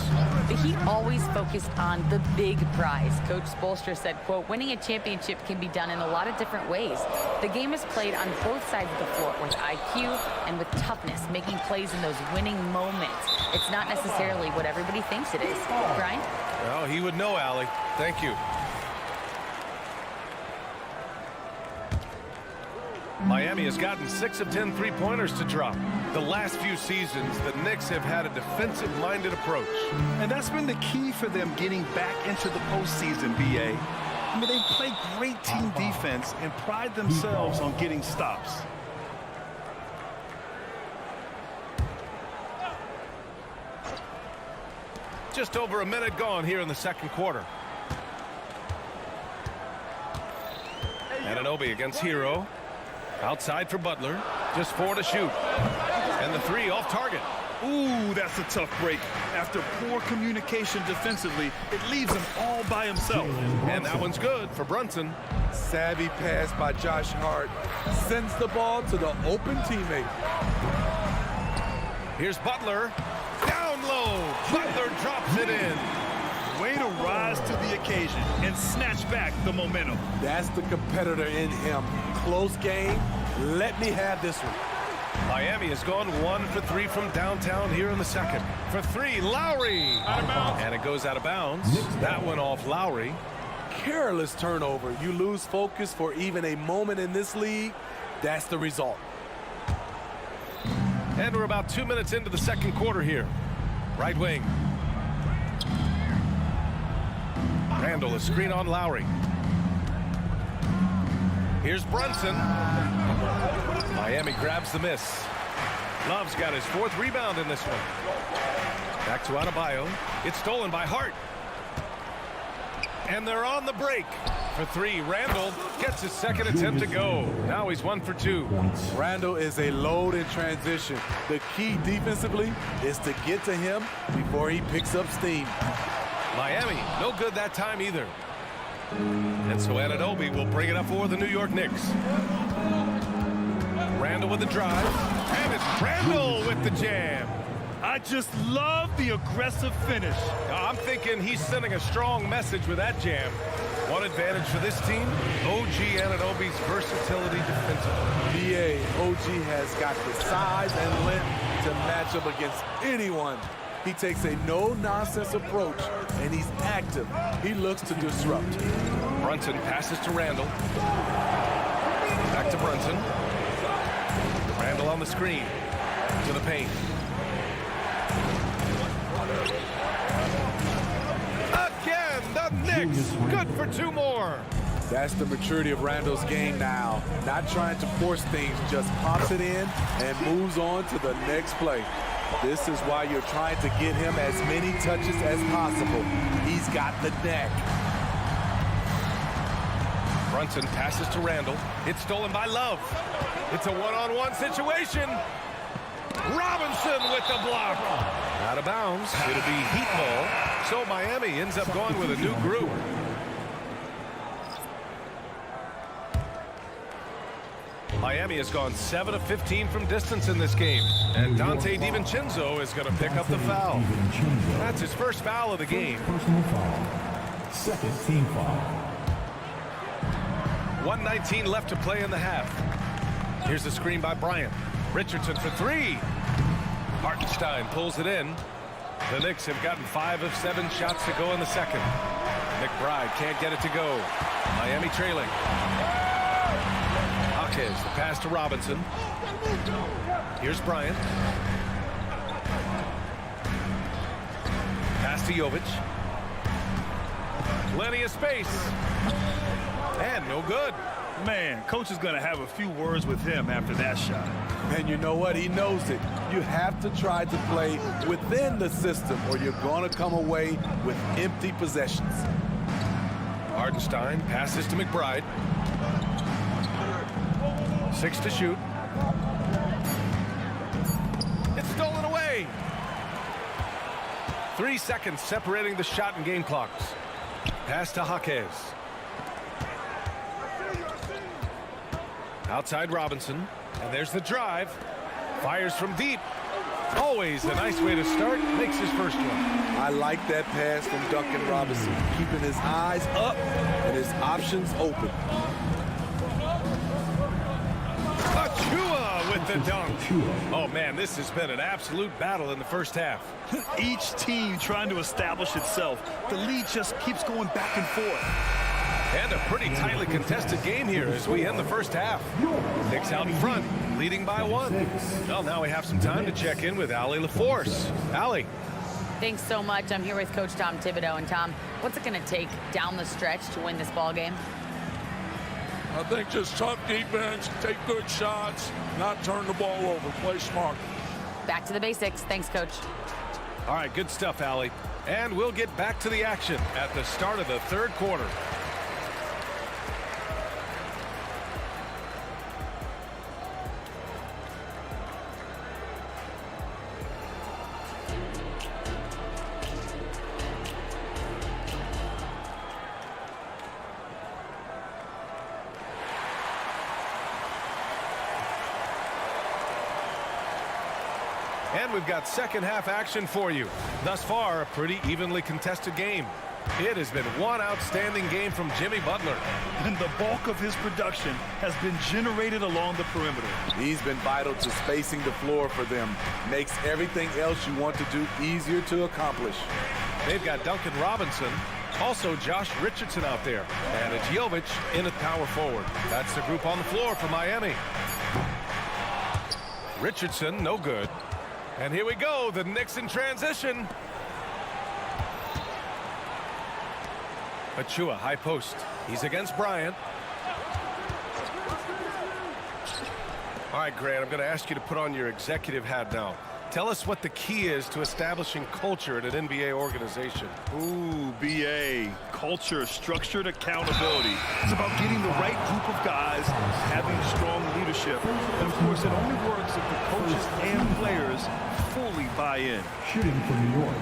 The Heat always focused on the big prize. Coach Spoelstra said, quote, winning a championship can be done in a lot of different ways. The game is played on both sides of the floor with IQ and with toughness, making plays in those winning moments. It's not necessarily what everybody thinks it is. Brian? Well, he would know, Allie. Thank you. Miami has gotten 6 of 10 three-pointers to drop. The last few seasons, the Knicks have had a defensive-minded approach. And that's been the key for them getting back into the postseason, B.A. I mean, they play great team defense and pride themselves on getting stops. Just over a minute gone here in the second quarter. Anunoby against Hero. Outside for Butler. Just 4 to shoot. And the 3 off target. Ooh, that's a tough break. After poor communication defensively, it leaves him all by himself. And that one's good for Brunson. Savvy pass by Josh Hart. Sends the ball to the open teammate. Here's Butler. Down low. Butler drops it in. Way to rise to the occasion and snatch back the momentum. That's the competitor in him. Close game. Let me have this one. Miami has gone 1 for 3 from downtown here in the second. For 3, Lowry. Out of bounds. And it goes out of bounds. That one off Lowry. Careless turnover. You lose focus for even a moment in this league. That's the result. And we're about 2 minutes into the second quarter here. Right wing. Randall, a screen on Lowry. Here's Brunson. Miami grabs the miss. Love's got his 4th rebound in this one. Back to Adebayo. It's stolen by Hart. And they're on the break. For 3, Randall gets his 2nd attempt to go. Now he's 1 for 2. Randall is a load in transition. The key defensively is to get to him before he picks up steam. Miami, no good that time either. And so Anunoby will bring it up for the New York Knicks. Randall with the drive. And it's Randall with the jam. I just love the aggressive finish. I'm thinking he's sending a strong message with that jam. One advantage for this team, OG Anunoby's versatility defensively. BA, OG has got the size and length to match up against anyone. He takes a no-nonsense approach, and he's active. He looks to disrupt. Brunson passes to Randall. Back to Brunson. Randall on the screen. To the paint. Again, the Knicks. Good for 2 more. That's the maturity of Randall's game now. Not trying to force things, just pops it in and moves on to the next play. This is why you're trying to get him as many touches as possible. He's got the neck. Brunson passes to Randall. It's stolen by Love. It's a one-on-one situation. Robinson with the block. Out of bounds. It'll be Heat ball. So Miami ends up going with a new group. Miami has gone 7 of 15 from distance in this game. And Dante DiVincenzo is going to pick up the foul. That's his first foul of the game. Personal foul. Second team foul. 1:19 left to play in the half. Here's the screen by Bryant. Richardson for three. Hartenstein pulls it in. The Knicks have gotten 5 of 7 shots to go in the second. McBride can't get it to go. Miami trailing. Hawkins, the pass to Robinson. Here's Bryant. Pass to Jovic. Plenty of space. And no good. Man, coach is going to have a few words with him after that shot. And you know what? He knows it. You have to try to play within the system or you're going to come away with empty possessions. Hartenstein passes to McBride. 6 to shoot. It's stolen away. 3 seconds separating the shot and game clocks. Pass to Jaquez. Outside Robinson. And there's the drive. Fires from deep. Always a nice way to start. Makes his first one. I like that pass from Duncan Robinson. Keeping his eyes up and his options open. Achua with the dunk. Oh, man, this has been an absolute battle in the first half. Each team trying to establish itself. The lead just keeps going back and forth. And a pretty tightly contested game here as we end the first half. Knicks out in front, leading by 1. Well, now we have some time to check in with Allie LaForce. Allie. Thanks so much. I'm here with Coach Tom Thibodeau. And Tom, what's it going to take down the stretch to win this ball game? I think just tough defense, take good shots, not turn the ball over, play smart. Back to the basics. Thanks, Coach. All right, good stuff, Allie. And we'll get back to the action at the start of the third quarter. And we've got second half action for you. Thus far, a pretty evenly contested game. It has been one outstanding game from Jimmy Butler. And the bulk of his production has been generated along the perimeter. He's been vital to spacing the floor for them. Makes everything else you want to do easier to accomplish. They've got Duncan Robinson, also Josh Richardson out there. And it's Jovic in at power forward. That's the group on the floor for Miami. Richardson, no good. And here we go, the Knicks in transition. Achua, high post. He's against Bryant. All right, Grant, I'm going to ask you to put on your executive hat now. Tell us what the key is to establishing culture at an NBA organization. Ooh, BA. Culture, structured accountability. It's about getting the right group of guys, having strong leadership. And, of course, it only works if the coaches and players fully buy in. Shooting from New York,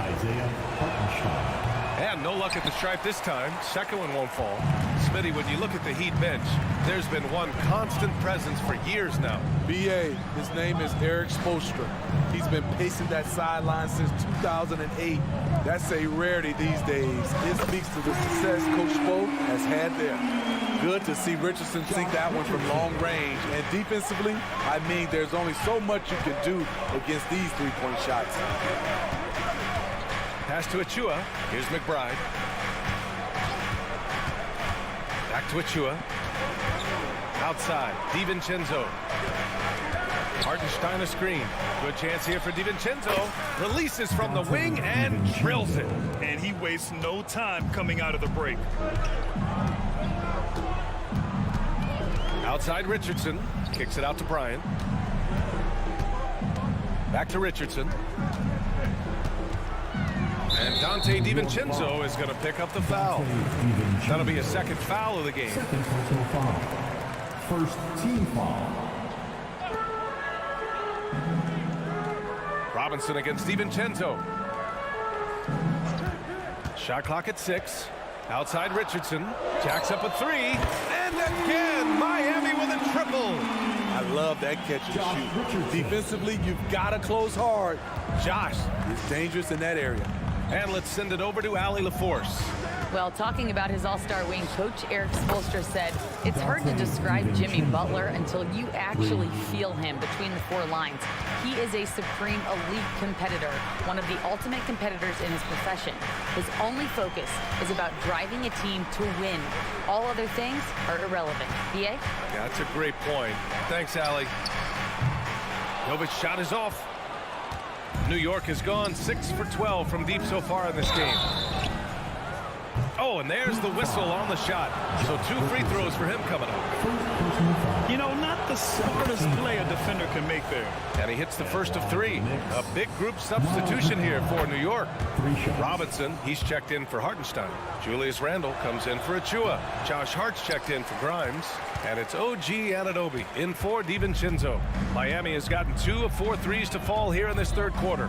Isaiah Hartenstein. And no luck at the stripe this time. Second one won't fall. Smitty, when you look at the Heat bench, there's been one constant presence for years now. BA, his name is Eric Spoelstra. He's been pacing that sideline since 2008. That's a rarity these days. It speaks to the success Coach Spo has had there. Good to see Richardson sink that one from long range. And defensively, I mean, there's only so much you can do against these three-point shots. Pass to Achua. Here's McBride. Back to Achua. Outside, DiVincenzo. Hartenstein a screen. Good chance here for DiVincenzo. Releases from the wing and drills it. And he wastes no time coming out of the break. Outside Richardson. Kicks it out to Bryant. Back to Richardson. And Dante DiVincenzo is going to pick up the foul. That'll be a second foul of the game. Second personal foul. First team foul. Robinson against DiVincenzo. Shot clock at 6. Outside Richardson. Jacks up a 3. And again, Miami with a triple dribble. I love that catch and shoot. Defensively, you've got to close hard. Josh is dangerous in that area. And let's send it over to Allie LaForce. Well, talking about his all-star wing, Coach Eric Spoelstra said, it's hard to describe Jimmy Butler until you actually feel him between the four lines. He is a supreme elite competitor, one of the ultimate competitors in his profession. His only focus is about driving a team to win. All other things are irrelevant. BA? Yeah, that's a great point. Thanks, Allie. Jovic's shot is off. New York has gone 6 for 12 from deep so far in this game. Oh, and there's the whistle on the shot. So 2 free throws for him coming up. You know, not the smartest play a defender can make there. And he hits the first of 3. A big group substitution here for New York. Robinson, he's checked in for Hartenstein. Julius Randle comes in for Achua. Josh Hart's checked in for Grimes. And it's OG Anunoby in for DiVincenzo. Miami has gotten 2 of 4 threes to fall here in this third quarter.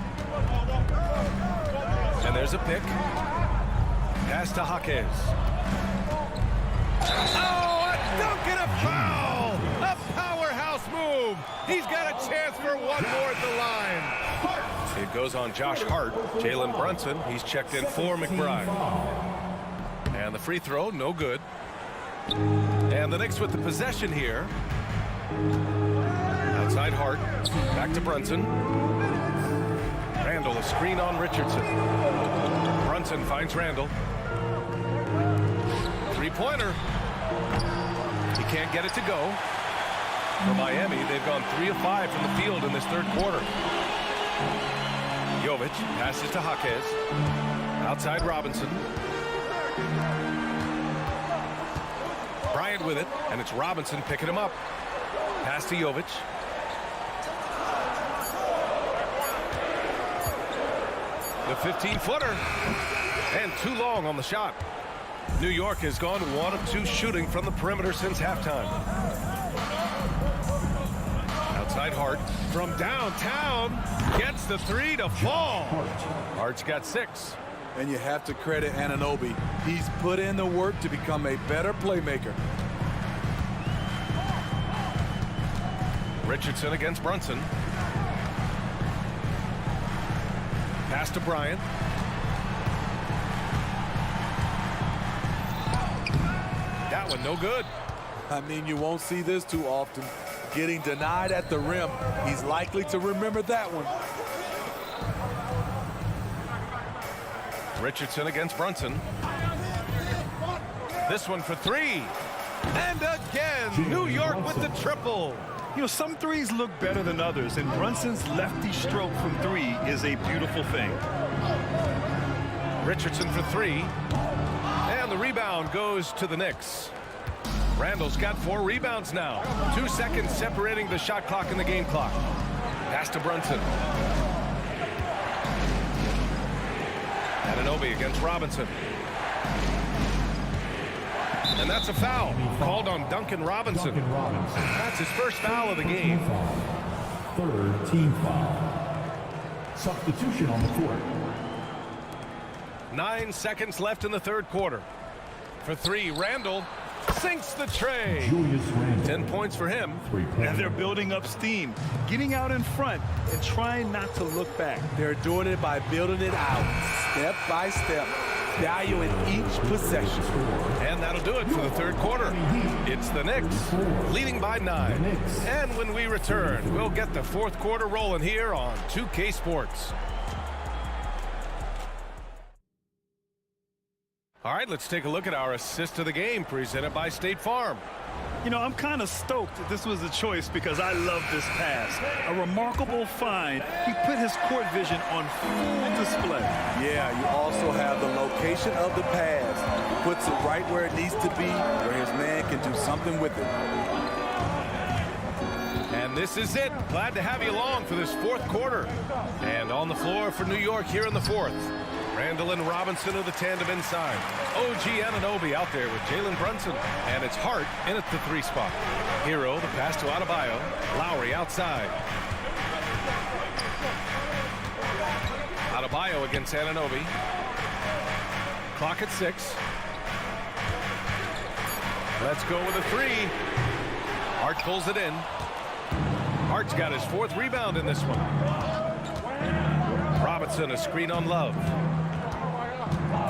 And there's a pick. Pass to Jaquez. Oh, a dunk and a foul! A powerhouse move! He's got a chance for one more at the line. It goes on Josh Hart. Jalen Brunson, he's checked in for McBride. And the free throw, no good. And the Knicks with the possession here. Outside Hart. Back to Brunson. Randle, a screen on Richardson. Brunson finds Randle. Three-pointer. He can't get it to go. For Miami, they've gone 3 of 5 from the field in this third quarter. Jovic passes to Jaquez. Outside Robinson. Bryant with it, and it's Robinson picking him up. Pass to Jovic. The 15-footer. And too long on the shot. New York has gone 1 of 2 shooting from the perimeter since halftime. Outside Hart from downtown. Gets the 3 to fall. Hart's got 6. And you have to credit Anunoby. He's put in the work to become a better playmaker. Richardson against Brunson. Pass to Bryant. That one no good. I mean, you won't see this too often. Getting denied at the rim. He's likely to remember that one. Richardson against Brunson. This one for 3. And again, New York with the triple. You know, some threes look better than others, and Brunson's lefty stroke from 3 is a beautiful thing. Richardson for 3. And the rebound goes to the Knicks. Randall's got 4 rebounds now. 2 seconds separating the shot clock and the game clock. Pass to Brunson. Anunoby against Robinson. And that's a foul called on Duncan Robinson. That's his first foul of the game. Third team foul. Substitution on the court. 9 seconds left in the third quarter. For 3, Randle sinks the tray. 10 points for him. And they're building up steam, getting out in front and trying not to look back. They're doing it by building it out, step by step, valuing each possession. And that'll do it for the third quarter. It's the Knicks leading by 9. And when we return, we'll get the fourth quarter rolling here on 2K Sports. All right, let's take a look at our assist of the game presented by State Farm. You know, I'm kind of stoked that this was a choice because I love this pass. A remarkable find. He put his court vision on full display. Yeah, you also have the location of the pass. Puts it right where it needs to be, where his man can do something with it. And this is it. Glad to have you along for this fourth quarter. And on the floor for New York here in the fourth. Randle and Robinson are the tandem inside. OG Anunoby out there with Jalen Brunson. And it's Hart in at the 3 spot. Hero, the pass to Adebayo. Lowry outside. Adebayo against Anunoby. Clock at 6. Let's go with a 3. Hart pulls it in. Hart's got his 4th rebound in this one. Robinson, a screen on Love.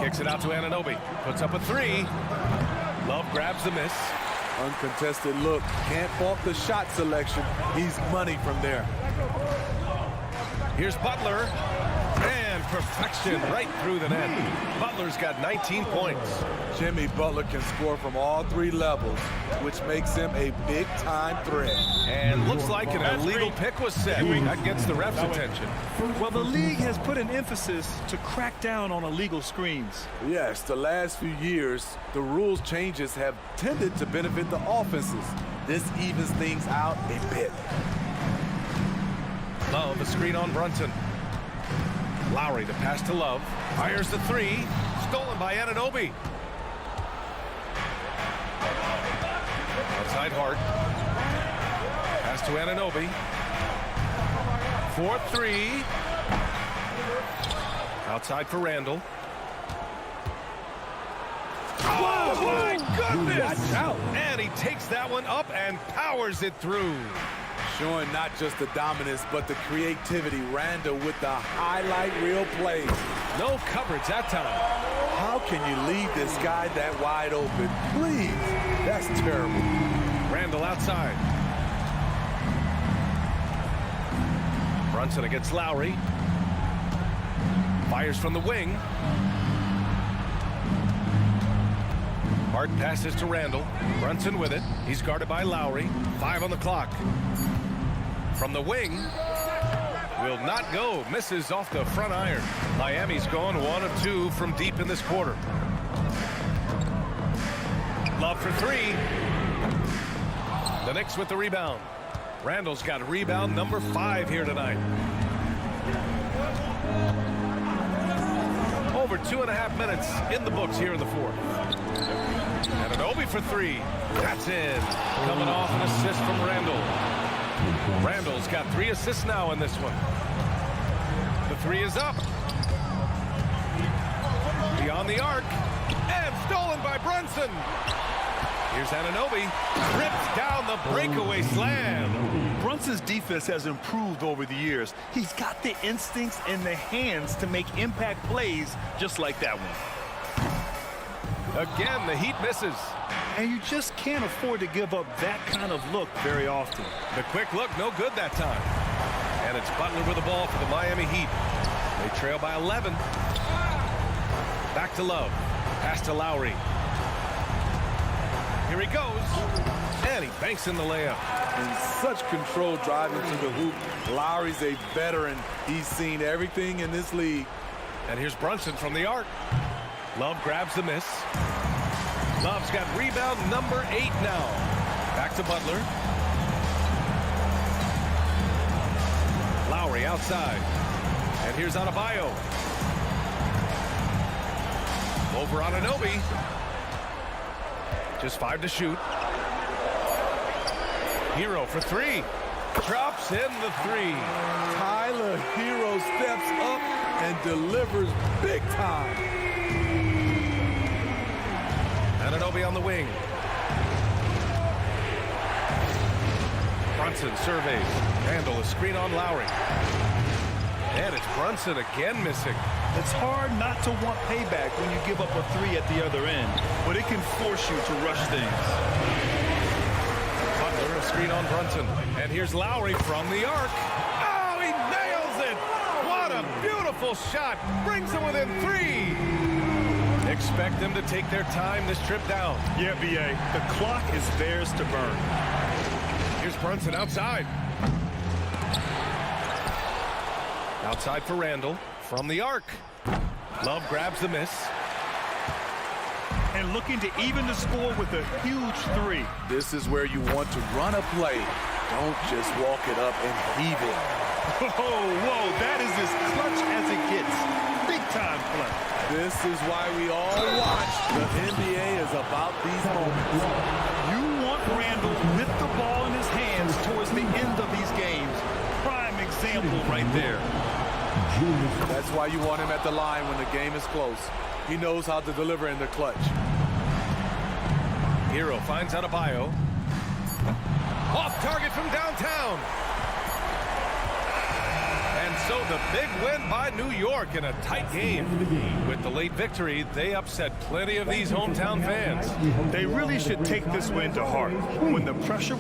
Kicks it out to Anunoby. Puts up a 3. Love grabs the miss. Uncontested look. Can't fault the shot selection. He's money from there. Here's Butler. And perfection right through the net. Butler's got 19 points. Jimmy Butler can score from all 3 levels, which makes him a big-time threat. And looks like an illegal pick was set. That gets the ref's attention. Well, the league has put an emphasis to crack down on illegal screens. Yes, the last few years, the rules changes have tended to benefit the offenses. This evens things out a bit. Love, a screen on Brunson. Lowry, the pass to Love. Fires the 3. Stolen by Anunoby. Outside Hart. Pass to Anunoby. 4-3. Outside for Randall. Oh, my goodness! Watch out. And he takes that one up and powers it through. Showing not just the dominance, but the creativity. Randall with the highlight reel plays. No coverage that time. How can you leave this guy that wide open? Please. That's terrible. Randall outside. Brunson against Lowry. Fires from the wing. Hart passes to Randall. Brunson with it. He's guarded by Lowry. 5 on the clock. From the wing. Will not go. Misses off the front iron. Miami's gone 1 of 2 from deep in this quarter. Love for 3. The Knicks with the rebound. Randall's got rebound number 5 here tonight. Over 2.5 minutes in the books here in the 4th. Anunoby for 3. That's in. Coming off an assist from Randall. Randall's got 3 assists now in this one. The 3 is up. Beyond the arc. And stolen by Brunson. Here's Anunoby. Rips down the breakaway slam. Brunson's defense has improved over the years. He's got the instincts and the hands to make impact plays just like that one. Again, the Heat misses. And you just can't afford to give up that kind of look very often. The quick look, no good that time. And it's Butler with the ball for the Miami Heat. They trail by 11. Back to Love. Pass to Lowry. Here he goes. And he banks in the layup. In such control driving to the hoop. Lowry's a veteran. He's seen everything in this league. And here's Brunson from the arc. Love grabs the miss. Love's got rebound number 8 now. Back to Butler. Lowry outside. And here's Adebayo. Over Anunoby. Just 5 to shoot. Hero for 3. Drops in the 3. Tyler Hero steps up and delivers big time. Anunoby on the wing. Brunson surveys. Randall, a screen on Lowry. And it's Brunson again missing. It's hard not to want payback when you give up a 3 at the other end, but it can force you to rush things. Butler, a screen on Brunson. And here's Lowry from the arc. Oh, he nails it! What a beautiful shot. Brings him within 3. Expect them to take their time this trip down. Yeah, B.A., the clock is theirs to burn. Here's Brunson outside. Outside for Randall. From the arc. Love grabs the miss. And looking to even the score with a huge 3. This is where you want to run a play. Don't just walk it up and heave it. Whoa, that is as clutch as it gets. Big time clutch. This is why we all watch. The NBA is about these moments. You want Randall with the ball in his hands towards the end of these games. Prime example right there. That's why you want him at the line when the game is close. He knows how to deliver in the clutch. Hero finds Adebayo. Off target from downtown. And so the big win by New York in a tight game. With the late victory, they upset plenty of these hometown fans. They really should take this win to heart. When the pressure...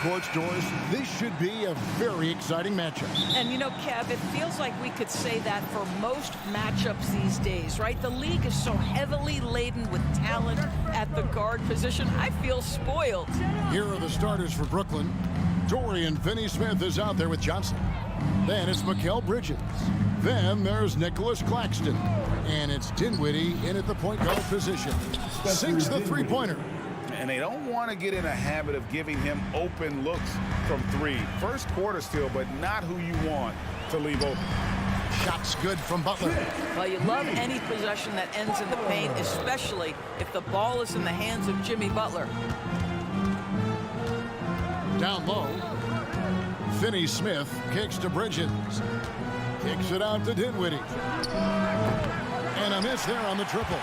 courts, Doris, this should be a very exciting matchup. And you know, Kev, it feels like we could say that for most matchups these days, right? The league is so heavily laden with talent at the guard position. I feel spoiled. Here are the starters for Brooklyn. Dorian Finney-Smith is out there with Johnson. Then it's Mikal Bridges. Then there's Nicholas Claxton. And it's Dinwiddie in at the point guard position. Sinks the three-pointer. And they don't want to get in a habit of giving him open looks from three. First quarter still, but not who you want to leave open. Shots good from Butler. Well, you love any possession that ends in the paint, especially if the ball is in the hands of Jimmy Butler. Down low. Finney-Smith kicks to Bridges. Kicks it out to Dinwiddie. And a miss there on the triple.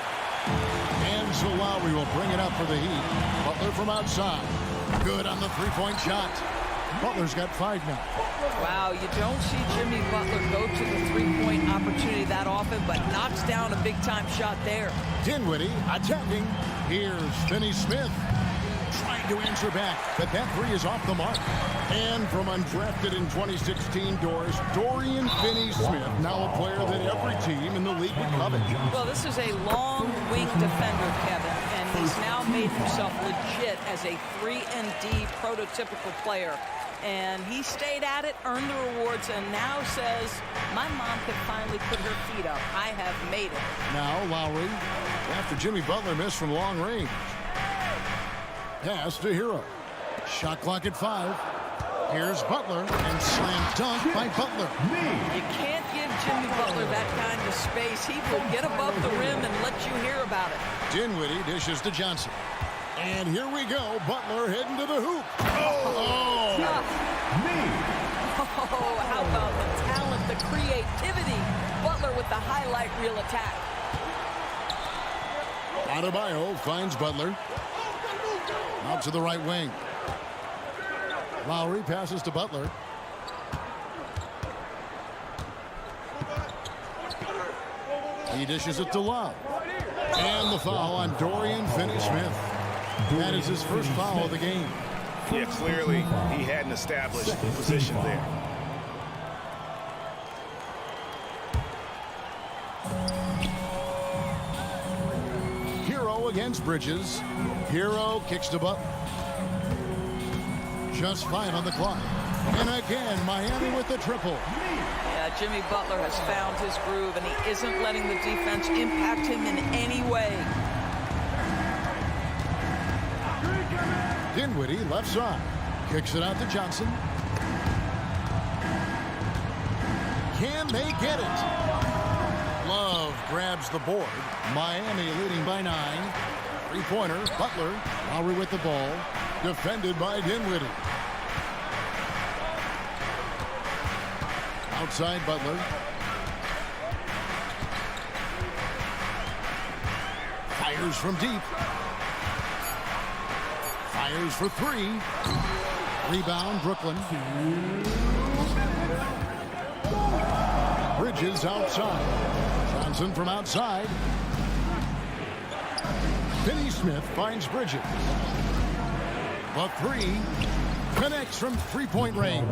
And so Lowry will bring it up for the Heat. Butler from outside. Good on the three-point shot. Butler's got 5 now. Wow, you don't see Jimmy Butler go to the three-point opportunity that often, but knocks down a big-time shot there. Dinwiddie attacking. Here's Finney-Smith. Trying to answer back, but that three is off the mark. And from undrafted in 2016, Doris, Dorian Finney-Smith, now a player that every team in the league would covet. Well, this is a long wing defender, Kevin, and he's now made himself legit as a 3-and-D prototypical player. And he stayed at it, earned the rewards, and now says, my mom can finally put her feet up. I have made it. Now Lowry, after Jimmy Butler missed from long range. Pass to Hero. Shot clock at 5. Here's Butler, and slam dunk by Butler. You can't give Jimmy Butler that kind of space. He will get above the rim and let you hear about it. Dinwiddie dishes to Johnson. And here we go. Butler heading to the hoop. Oh! Oh, how about the talent, the creativity. Butler with the highlight reel attack. Adebayo finds Butler. Out to the right wing. Lowry passes to Butler. He dishes it to Love. And the foul on Dorian Finney-Smith. That is his first foul of the game. Yeah, clearly he hadn't established position there. Hero against Bridges. Hero kicks to Butler. Just 5 on the clock. And again, Miami with the triple. Yeah, Jimmy Butler has found his groove, and he isn't letting the defense impact him in any way. Dinwiddie, left side. Kicks it out to Johnson. Can they get it? Love grabs the board. Miami leading by 9. Three-pointer, Butler. Lowry with the ball. Defended by Dinwiddie. Outside Butler. Fires from deep. Fires for 3. Rebound, Brooklyn. Bridges outside. Johnson from outside. Finney-Smith finds Bridges. The 3 connects from three-point range.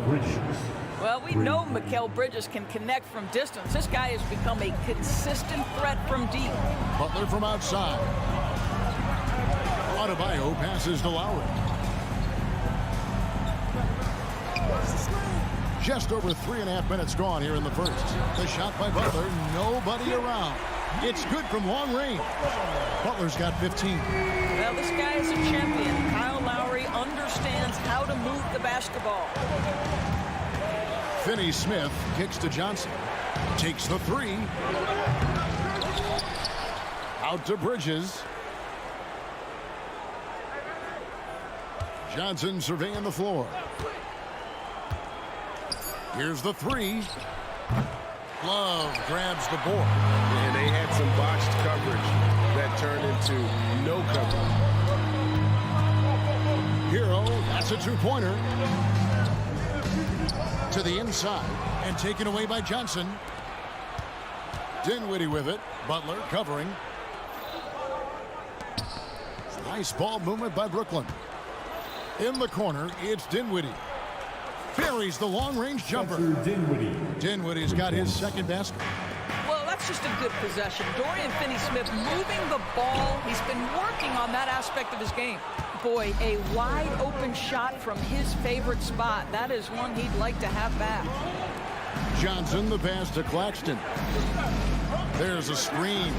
Well, we know Mikal Bridges can connect from distance. This guy has become a consistent threat from deep. Butler from outside. Adebayo passes to Lowry. Just over 3.5 minutes gone here in the first. The shot by Butler, nobody around. It's good from long range. Butler's got 15. Well, this guy is a champion. Kyle Lowry understands how to move the basketball. Finney-Smith kicks to Johnson. Takes the 3. Out to Bridges. Johnson surveying the floor. Here's the 3. Love grabs the board. And they had some botched coverage that turned into no coverage. Hero, that's a 2-pointer. To the inside and taken away by Johnson. Dinwiddie with it. Butler covering. Nice ball movement by Brooklyn. In the corner, it's Dinwiddie. Buries the long-range jumper. Dinwiddie's got his second basket. Well, that's just a good possession. Dorian Finney-Smith moving the ball. He's been working on that aspect of his game. Boy, a wide open shot from his favorite spot. That is one he'd like to have back. Johnson, the pass to Claxton. There's a screen.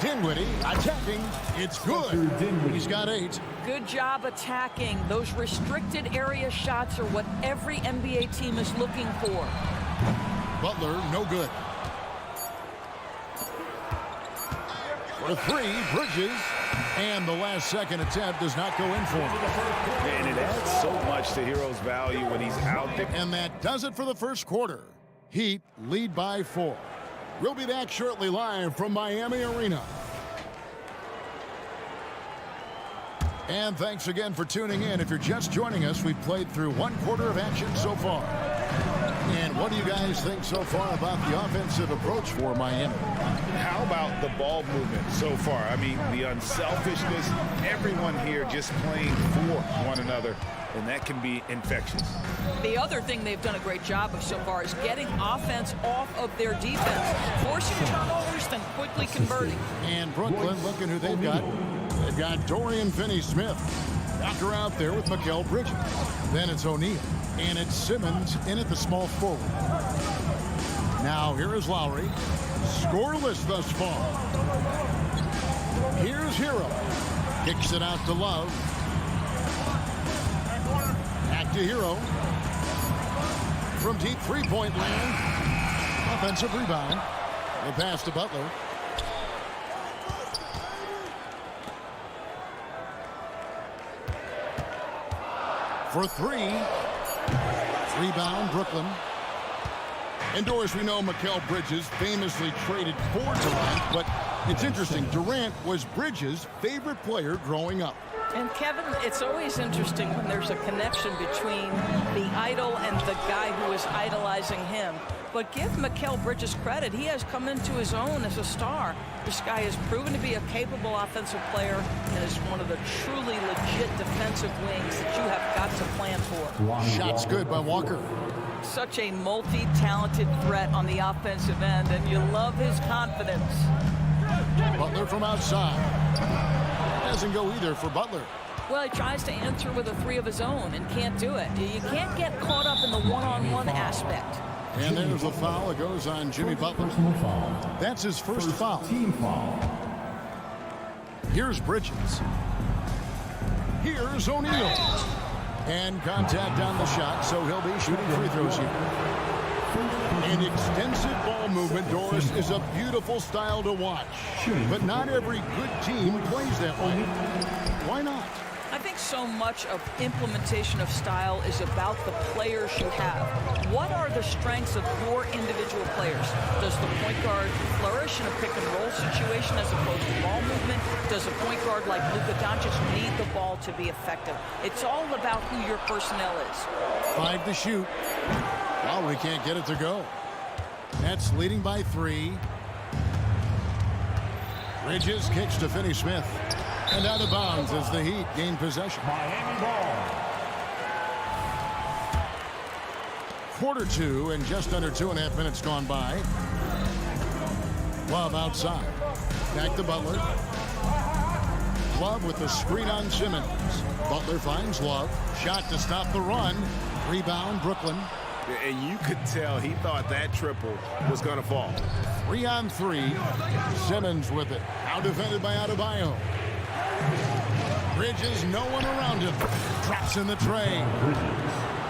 Dinwiddie attacking. It's good. He's got 8. Good job attacking. Those restricted area shots are what every NBA team is looking for. Butler, no good. For 3, Bridges. And the last second attempt does not go in for him. And it adds so much to Hero's value when he's out there. And that does it for the first quarter. Heat lead by 4. We'll be back shortly live from Miami Arena. And thanks again for tuning in. If you're just joining us, we've played through 1 quarter of action so far. And what do you guys think so far about the offensive approach for Miami? How about the ball movement so far? I mean, the unselfishness, everyone here just playing for one another, and that can be infectious. The other thing they've done a great job of so far is getting offense off of their defense, forcing turnovers, then quickly converting. And Brooklyn, looking who they've got. They've got Dorian Finney-Smith. Backer out there with Mikal Bridges. Then it's O'Neal. And it's Simmons in at the small forward. Now here is Lowry. Scoreless thus far. Here's Hero. Kicks it out to Love. Back to Hero. From deep three-point land. Offensive rebound. The pass to Butler. For 3. Rebound, Brooklyn. And Doris, we know Mikal Bridges famously traded for Durant, but it's interesting. Durant was Bridges' favorite player growing up. And Kevin, it's always interesting when there's a connection between the idol and the guy who is idolizing him. But give Mikal Bridges credit. He has come into his own as a star. This guy has proven to be a capable offensive player and is one of the truly legit defensive wings that you have got to plan for. Shot's good by Walker. Such a multi-talented threat on the offensive end, and you love his confidence. Butler from outside. Doesn't go either for Butler. Well, he tries to answer with a 3 of his own and can't do it. You can't get caught up in the one-on-one aspect. And there's the foul. It goes on Jimmy Butler. That's his first foul. Team foul. Here's Bridges. Here's O'Neal. And contact on the shot, so he'll be shooting free throws here. And extensive ball movement, Doris, is a beautiful style to watch. But not every good team plays that way. Why not? I think so much of implementation of style is about the players you have. What are the strengths of your individual players? Does the point guard flourish in a pick-and-roll situation as opposed to ball movement? Does a point guard like Luka Doncic need the ball to be effective? It's all about who your personnel is. 5 to shoot. Lowry can't get it to go. Nets leading by 3. Bridges kicks to Finney-Smith. And out of bounds as the Heat gain possession. Miami ball. Quarter 2 and just under 2.5 minutes gone by. Love outside. Back to Butler. Love with the screen on Simmons. Butler finds Love. Shot to stop the run. Rebound, Brooklyn. And you could tell he thought that triple was going to fall. 3 on 3. Simmons with it. Now defended by Adebayo. Bridges, no one around him. Drops in the tray.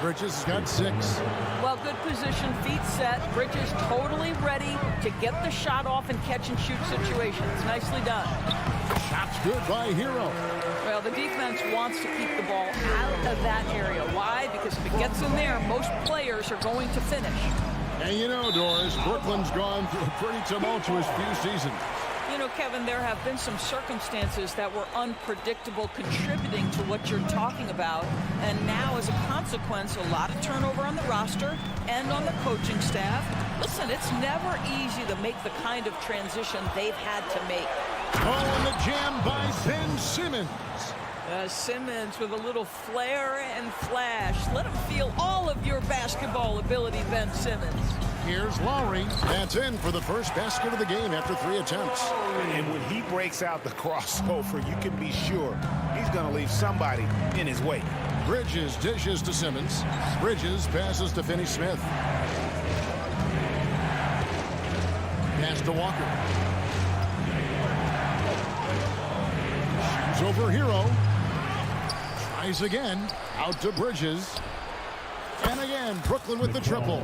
Bridges has got 6. Well, good position, feet set. Bridges totally ready to get the shot off in catch-and-shoot situations. Nicely done. Shot's good by Hero. Well, the defense wants to keep the ball out of that area. Why? Because if it gets in there, most players are going to finish. And you know, Doris, Brooklyn's gone through a pretty tumultuous few seasons. You know, Kevin, there have been some circumstances that were unpredictable contributing to what you're talking about. And now, as a consequence, a lot of turnover on the roster and on the coaching staff. Listen, it's never easy to make the kind of transition they've had to make. Oh, and the jam by Ben Simmons. Simmons with a little flair and flash. Let him feel all of your basketball ability, Ben Simmons. Here's Lowry. That's in for the first basket of the game after 3 attempts. And when he breaks out the crossover, you can be sure he's going to leave somebody in his way. Bridges dishes to Simmons. Bridges passes to Finney-Smith. Pass to Walker. Shoots over Hero. Tries again. Out to Bridges. And again, Brooklyn with the triple.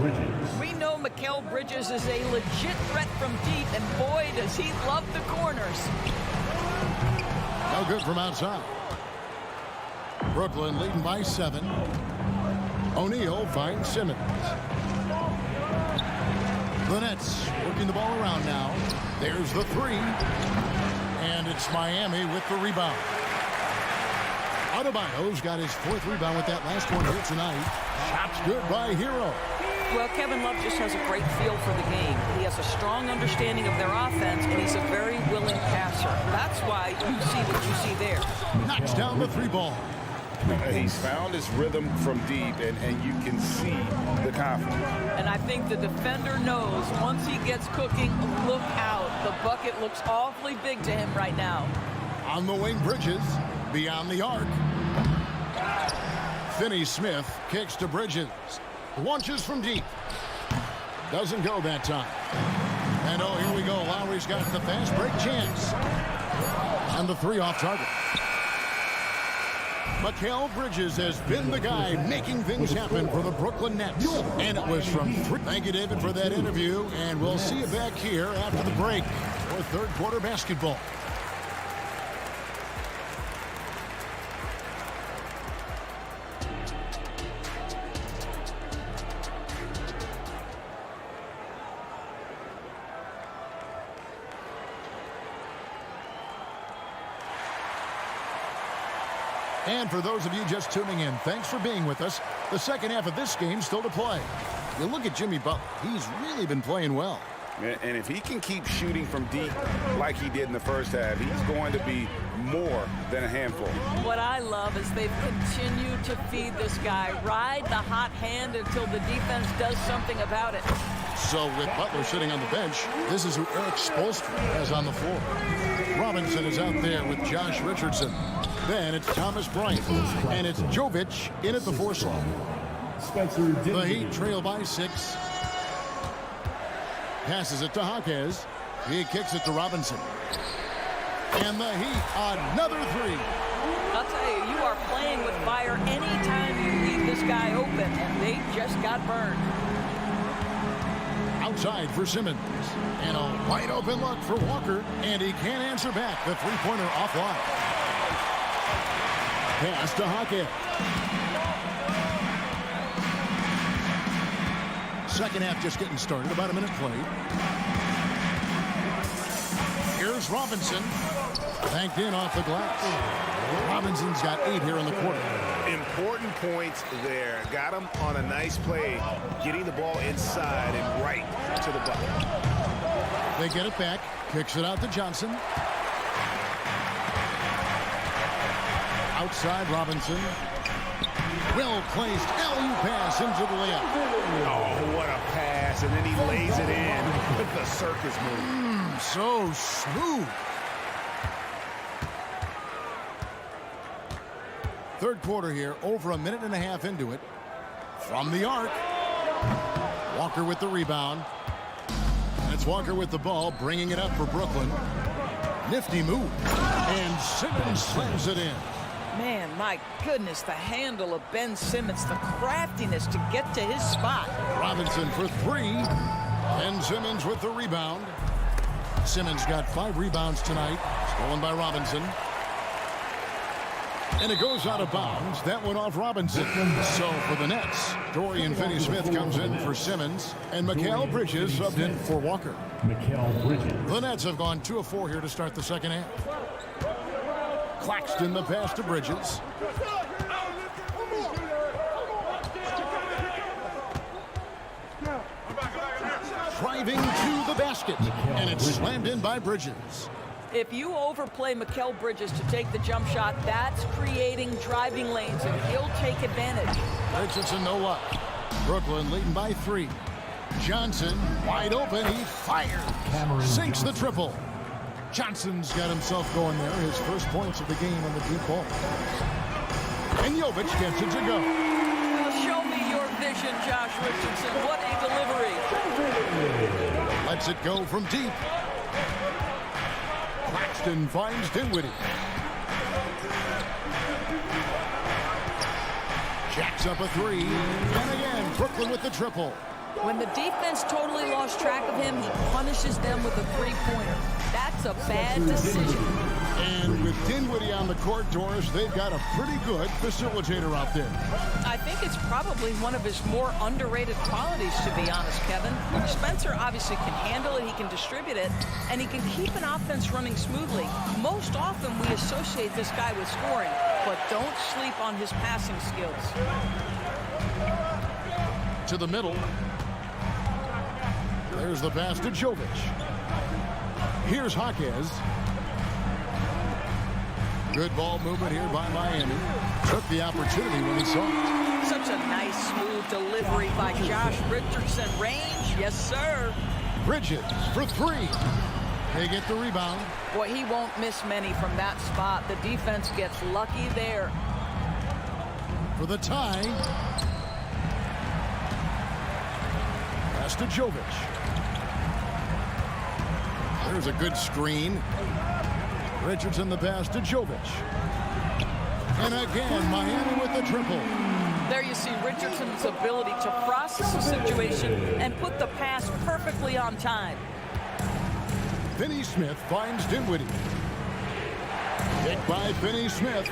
We know Mikal Bridges is a legit threat from deep, and boy, does he love the corners. No good from outside. Brooklyn leading by 7. O'Neal finds Simmons. The Nets working the ball around now. There's the 3. And it's Miami with the rebound. Adebayo's got his 4th rebound with that last one here tonight. Shots good by Hero. Well, Kevin Love just has a great feel for the game. He has a strong understanding of their offense, and he's a very willing passer. That's why you see what you see there. Knocks down the 3 ball. He's found his rhythm from deep, and you can see the confidence. And I think the defender knows once he gets cooking, look out. The bucket looks awfully big to him right now. On the wing, Bridges. Beyond the arc. Finney-Smith kicks to Bridges. Launches from deep. Doesn't go that time. And oh, here we go. Lowry's got the fast break chance. And the 3 off target. Mikal Bridges has been the guy making things happen for the Brooklyn Nets. And it was from 3. Thank you, David, for that interview. And we'll see you back here after the break for 3rd quarter basketball. And for those of you just tuning in, thanks for being with us. The second half of this game still to play. You look at Jimmy Butler. He's really been playing well. And if he can keep shooting from deep like he did in the first half, he's going to be more than a handful. What I love is they've continued to feed this guy. Ride the hot hand until the defense does something about it. So with Butler sitting on the bench, this is who Eric Spoelstra has on the floor. Robinson is out there with Josh Richardson. Then it's Thomas Bryant, and it's Jovic in at the 4 slot. The Heat trail by 6. Passes it to Jaquez. He kicks it to Robinson. And the Heat, another 3. I'll tell you, you are playing with fire anytime you leave this guy open, and they just got burned. Outside for Simmons. And a wide open look for Walker, and he can't answer back. The 3-pointer offline. Pass to Jaquez. Second half just getting started. About a minute played. Here's Robinson. Banked in off the glass. Robinson's got 8 here in the quarter. Important points there. Got him on a nice play, getting the ball inside and right to the bucket. They get it back. Kicks it out to Johnson. Outside Robinson. Well-placed alley pass into the layup. Oh, what a pass. And then he lays it in with the circus move. So smooth. Third quarter here, over a minute and a half into it. From the arc. Walker with the rebound. And it's Walker with the ball, bringing it up for Brooklyn. Nifty move. And Simmons slams it in. Man, my goodness, the handle of Ben Simmons, the craftiness to get to his spot. Robinson for 3. Ben Simmons with the rebound. Simmons got 5 rebounds tonight. Stolen by Robinson. And it goes out of bounds. That went off Robinson. So for the Nets, Dorian Finney-Smith comes in for Simmons. And Mikal Bridges subbed in for Walker. Mikal Bridges. The Nets have gone 2 of 4 here to start the second half. Claxton the pass to Bridges. Driving to the basket. And it's slammed in by Bridges. If you overplay Mikal Bridges to take the jump shot, that's creating driving lanes, and he'll take advantage. Richardson, no luck. Brooklyn leading by 3. Johnson, wide open. He fires. Sinks the triple. Johnson's got himself going there. His first points of the game on the deep ball. And Jovic gets it to go. Well, show me your vision, Josh Richardson. What a delivery. Lets it go from deep. Claxton finds Dinwiddie. Jacks up a 3. And again, Brooklyn with the triple. When the defense totally lost track of him, he punishes them with a three-pointer. That's a bad decision. And with Dinwiddie on the court, Doris, they've got a pretty good facilitator out there. I think it's probably one of his more underrated qualities, to be honest, Kevin. Spencer obviously can handle it, he can distribute it, and he can keep an offense running smoothly. Most often we associate this guy with scoring, but don't sleep on his passing skills. To the middle. There's the pass to Jovic. Here's Jaquez. Good ball movement here by Miami. Took the opportunity when he saw it. Such a nice, smooth delivery by Josh Richardson. Range, yes, sir. Bridges for 3. They get the rebound. Boy, he won't miss many from that spot. The defense gets lucky there. For the tie. Pass to Jovic. There's a good screen. Richardson the pass to Jovic. And again, Miami with the triple. There you see Richardson's ability to process a situation and put the pass perfectly on time. Finney-Smith finds Dinwiddie. Hit by Finney-Smith.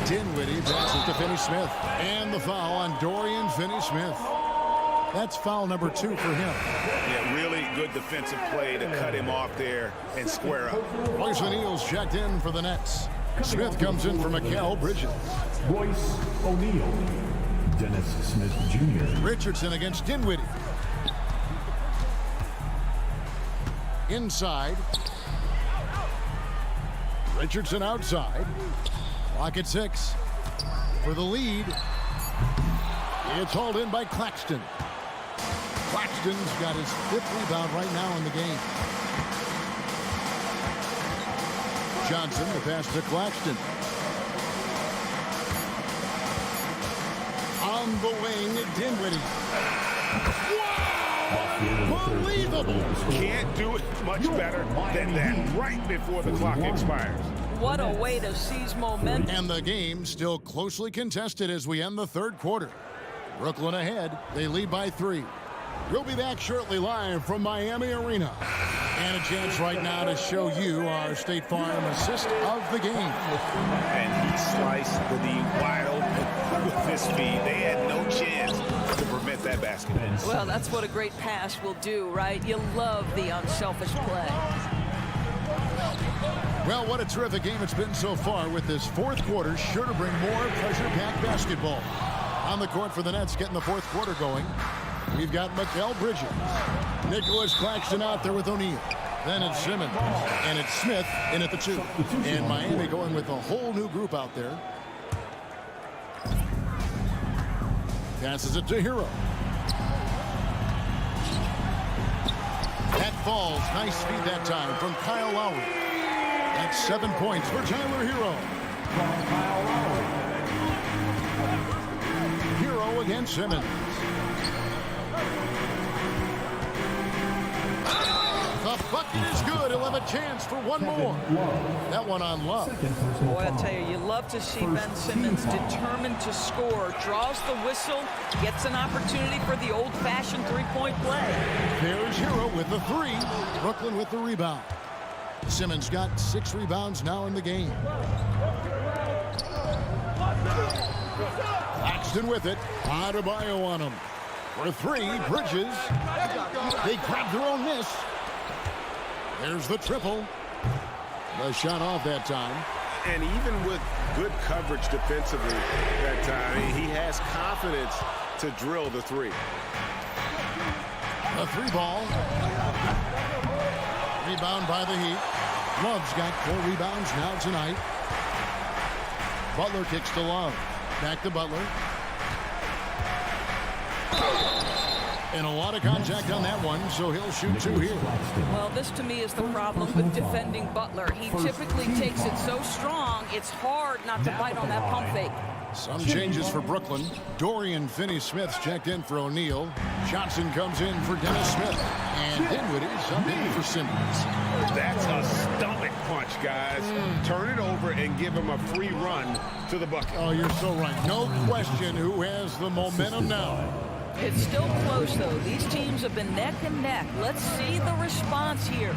Dinwiddie passes to Finney-Smith. And the foul on Dorian Finney-Smith. That's foul number 2 for him. Yeah, really good defensive play to cut him off there and square up. Royce O'Neal's checked in for the Nets. Smith comes in for Mikal Bridges. Royce O'Neal. Dennis Smith Jr. Richardson against Dinwiddie. Inside. Richardson outside. Clock at 6. For the lead. It's hauled in by Claxton. Claxton's got his 5th rebound right now in the game. Johnson, the pass to Claxton. On the wing, Dinwiddie. Wow! Unbelievable! Can't do it much better than that right before the clock expires. What a way to seize momentum. And the game still closely contested as we end the 3rd quarter. Brooklyn ahead. They lead by 3. We'll be back shortly live from Miami Arena. And a chance right now to show you our State Farm assist of the game. And he sliced the D wide open with his feet. They had no chance to prevent that basket. Well, that's what a great pass will do, right? You love the unselfish play. Well, what a terrific game it's been so far, with this 4th quarter sure to bring more pressure-packed basketball. On the court for the Nets, getting the 4th quarter going. We've got Mikal Bridges. Nicholas Claxton out there with O'Neal. Then it's Simmons. And it's Smith in at the 2. And Miami going with a whole new group out there. Passes it to Hero. That falls. Nice speed that time from Kyle Lowry. That's 7 points for Tyler Hero. Hero against Simmons. The bucket is good. He'll have a chance for one more. That one on Love. Boy, I tell you love to see Ben Simmons determined to score. Draws the whistle, gets an opportunity for the old-fashioned three-point play. There's Hero with the 3. Brooklyn with the rebound. Simmons got 6 rebounds now in the game. Claxton with it. Adebayo on him. For 3, Bridges. They grabbed their own miss. There's the triple. The shot off that time. And even with good coverage defensively that time, he has confidence to drill the 3. The 3 ball. Rebound by the Heat. Love's got 4 rebounds now tonight. Butler kicks to Love. Back to Butler. And a lot of contact on that one, so he'll shoot 2 here. Well, this to me is the problem with defending Butler. He typically takes it so strong, it's hard not to bite on that pump fake. Some changes for Brooklyn. Dorian Finney-Smith's checked in for O'Neal. Johnson comes in for Dennis Smith. And Dinwiddie subbed in for Simmons. That's a stomach punch, guys. Turn it over and give him a free run to the bucket. Oh, you're so right. No question who has the momentum now. It's still close, though. These teams have been neck and neck. Let's see the response here.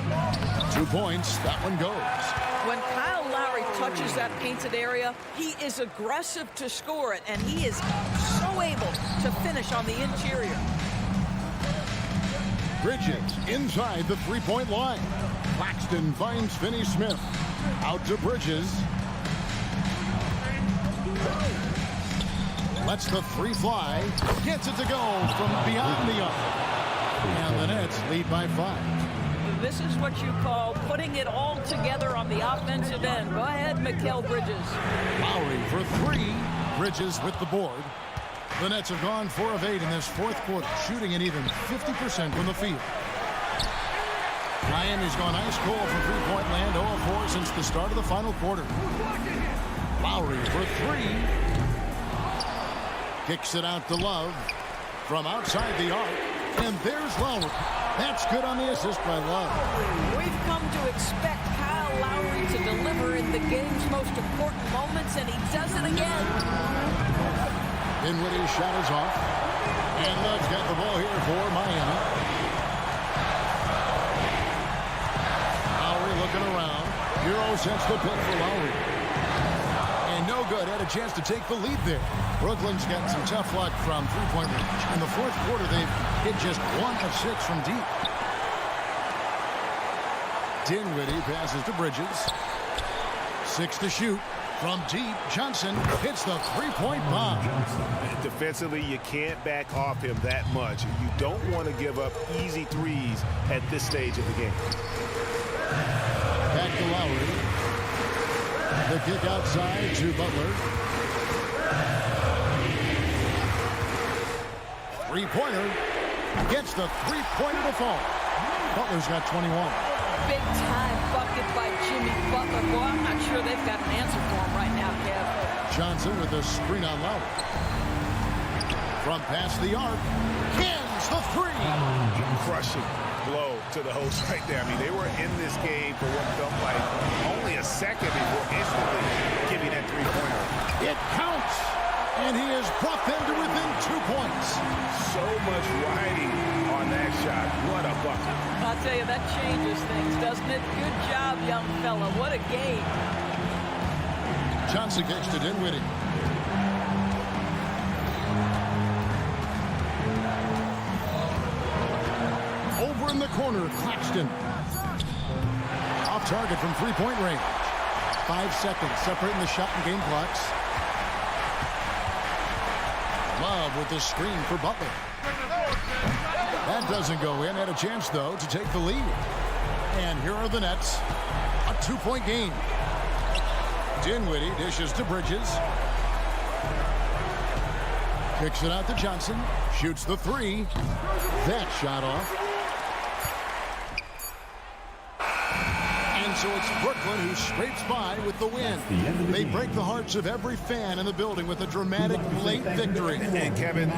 2 points. That one goes. When Kyle Lowry touches that painted area, he is aggressive to score it, and he is so able to finish on the interior. Bridges inside the 3-point line. Claxton finds Finney-Smith. Out to Bridges. Lets the 3 fly. Gets it to go from beyond the arc. And the Nets lead by 5. This is what you call putting it all together on the offensive end. Go ahead, Mikal Bridges. Lowry for 3. Bridges with the board. The Nets have gone 4 of 8 in this 4th quarter, shooting an even 50% from the field. Miami's gone ice cold from 3-point land, 0 of 4 since the start of the final quarter. Lowry for 3. Kicks it out to Love from outside the arc. And there's Lowry. That's good on the assist by Love. We've come to expect Kyle Lowry to deliver in the game's most important moments, and he does it again. Dinwiddie's shot is off. And Love's got the ball here for Miami. Lowry looking around. Euro sets the pick for Lowry. And no good. Had a chance to take the lead there. Brooklyn's gotten some tough luck from 3-point range. In the 4th quarter, they've hit just 1 of 6 from deep. Dinwiddie passes to Bridges. 6 to shoot. From deep, Johnson hits the 3-point bomb. Defensively, you can't back off him that much. You don't want to give up easy threes at this stage of the game. Back to Lowry. The kick outside to Butler. 3-pointer. Gets the 3-pointer to fall. Butler's got 21. Big time bucket by Jimmy Butler. Boy, I'm not sure they've got an answer for him right now, Kev. Johnson with a screen on Lowry. From past the arc. Cans the 3. Crushing blow to the host right there. I mean, they were in this game for what felt like only a second before instantly giving that 3-pointer. It counts. And he has brought them to within 2 points. So much riding on that shot. What a bucket. I'll tell you, that changes things, doesn't it? Good job, young fella. What a game. Johnson kicks to Dinwiddie. Over in the corner, Claxton. Off target from 3-point range. 5 seconds separating the shot and game clocks. Love with the screen for Butler. That doesn't go in. Had a chance, though, to take the lead. And here are the Nets. A 2-point game. Dinwiddie dishes to Bridges. Kicks it out to Johnson. Shoots the 3. That shot off. And so it's Brooklyn who scrapes by with the win. They break the hearts of every fan in the building with a dramatic late victory. And Kevin,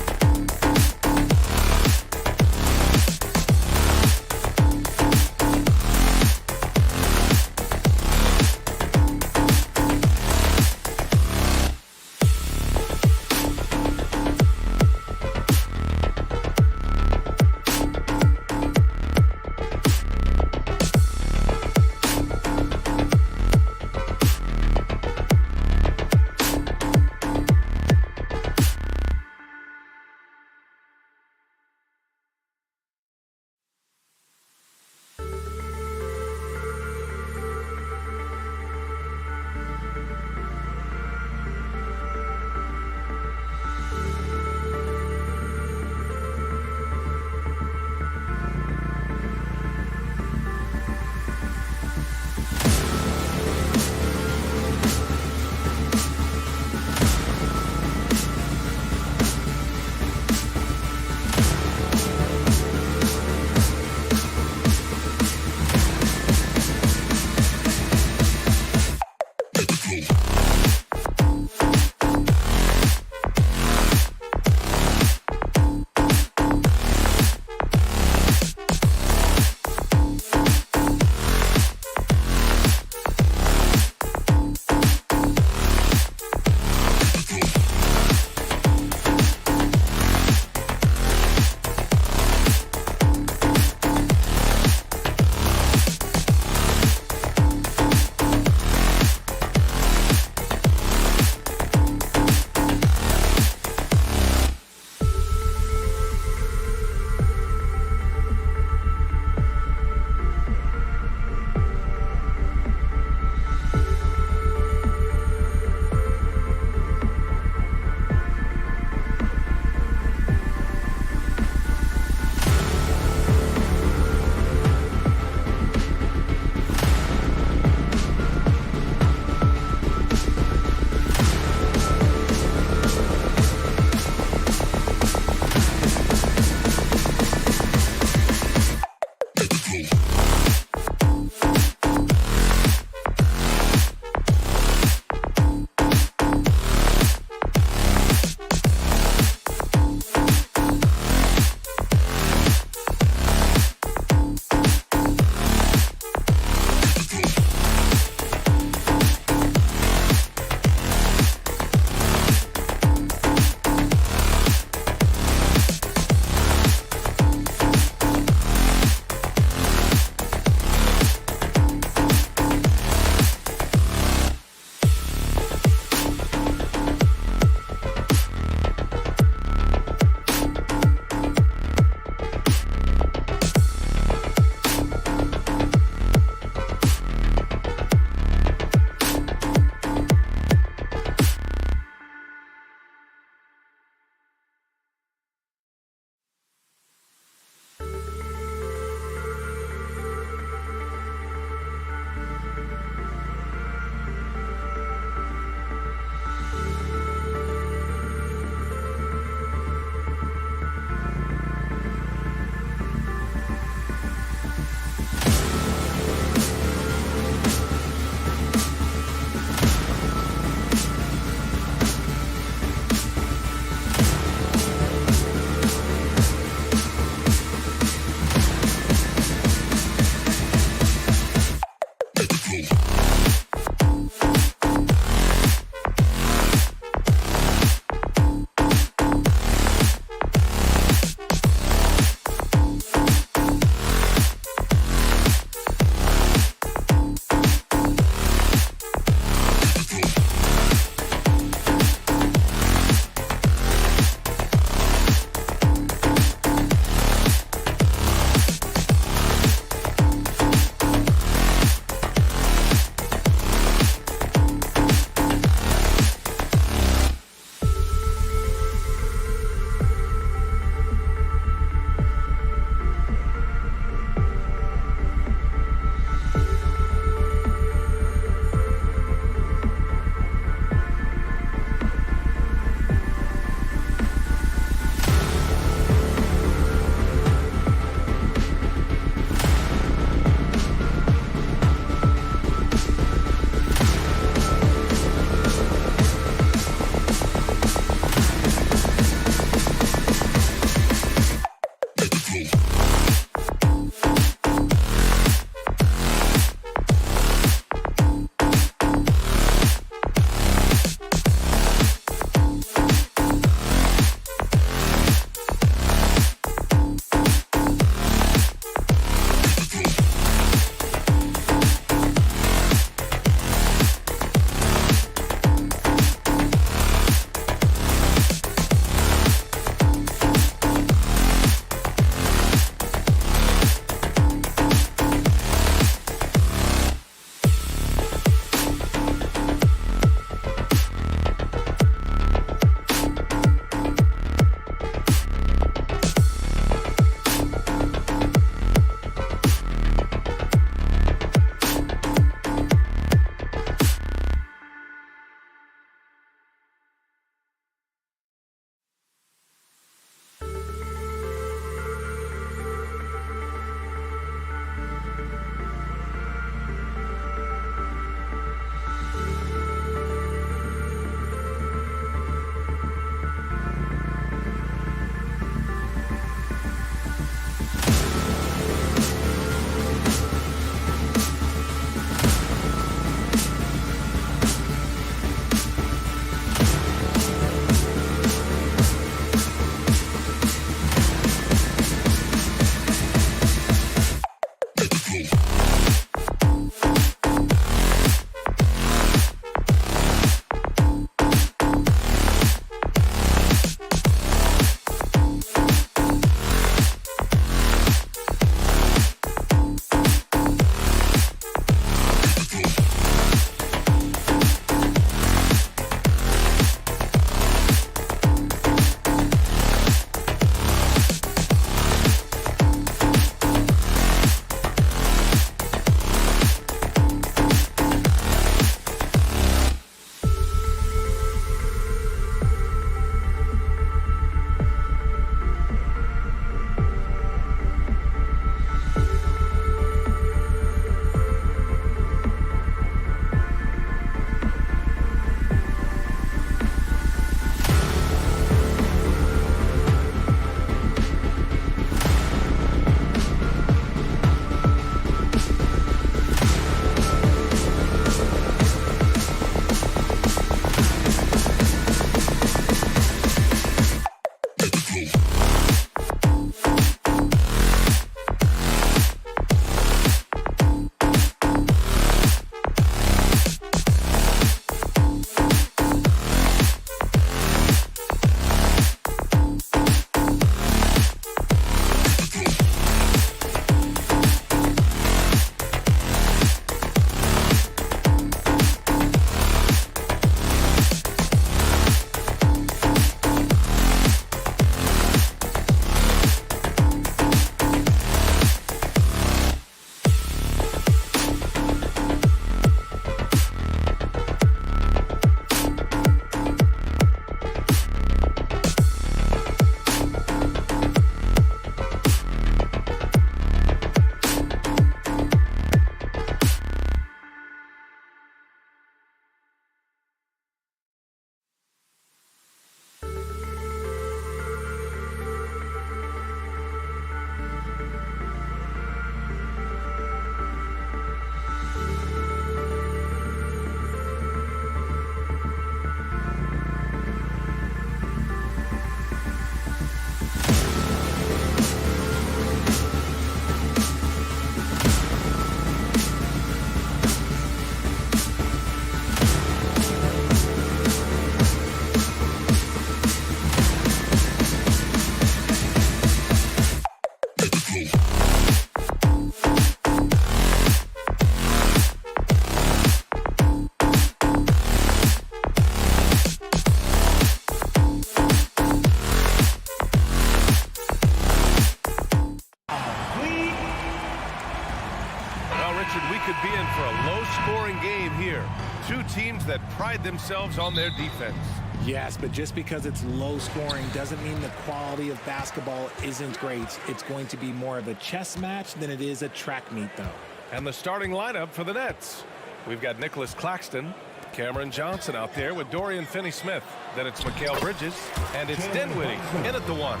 pride themselves on their defense. Yes, but just because it's low scoring doesn't mean the quality of basketball isn't great. It's going to be more of a chess match than it is a track meet, though. And the starting lineup for the Nets. We've got Nicholas Claxton, Cameron Johnson out there with Dorian Finney-Smith. Then it's Mikal Bridges, and it's Dinwiddie in at the 1.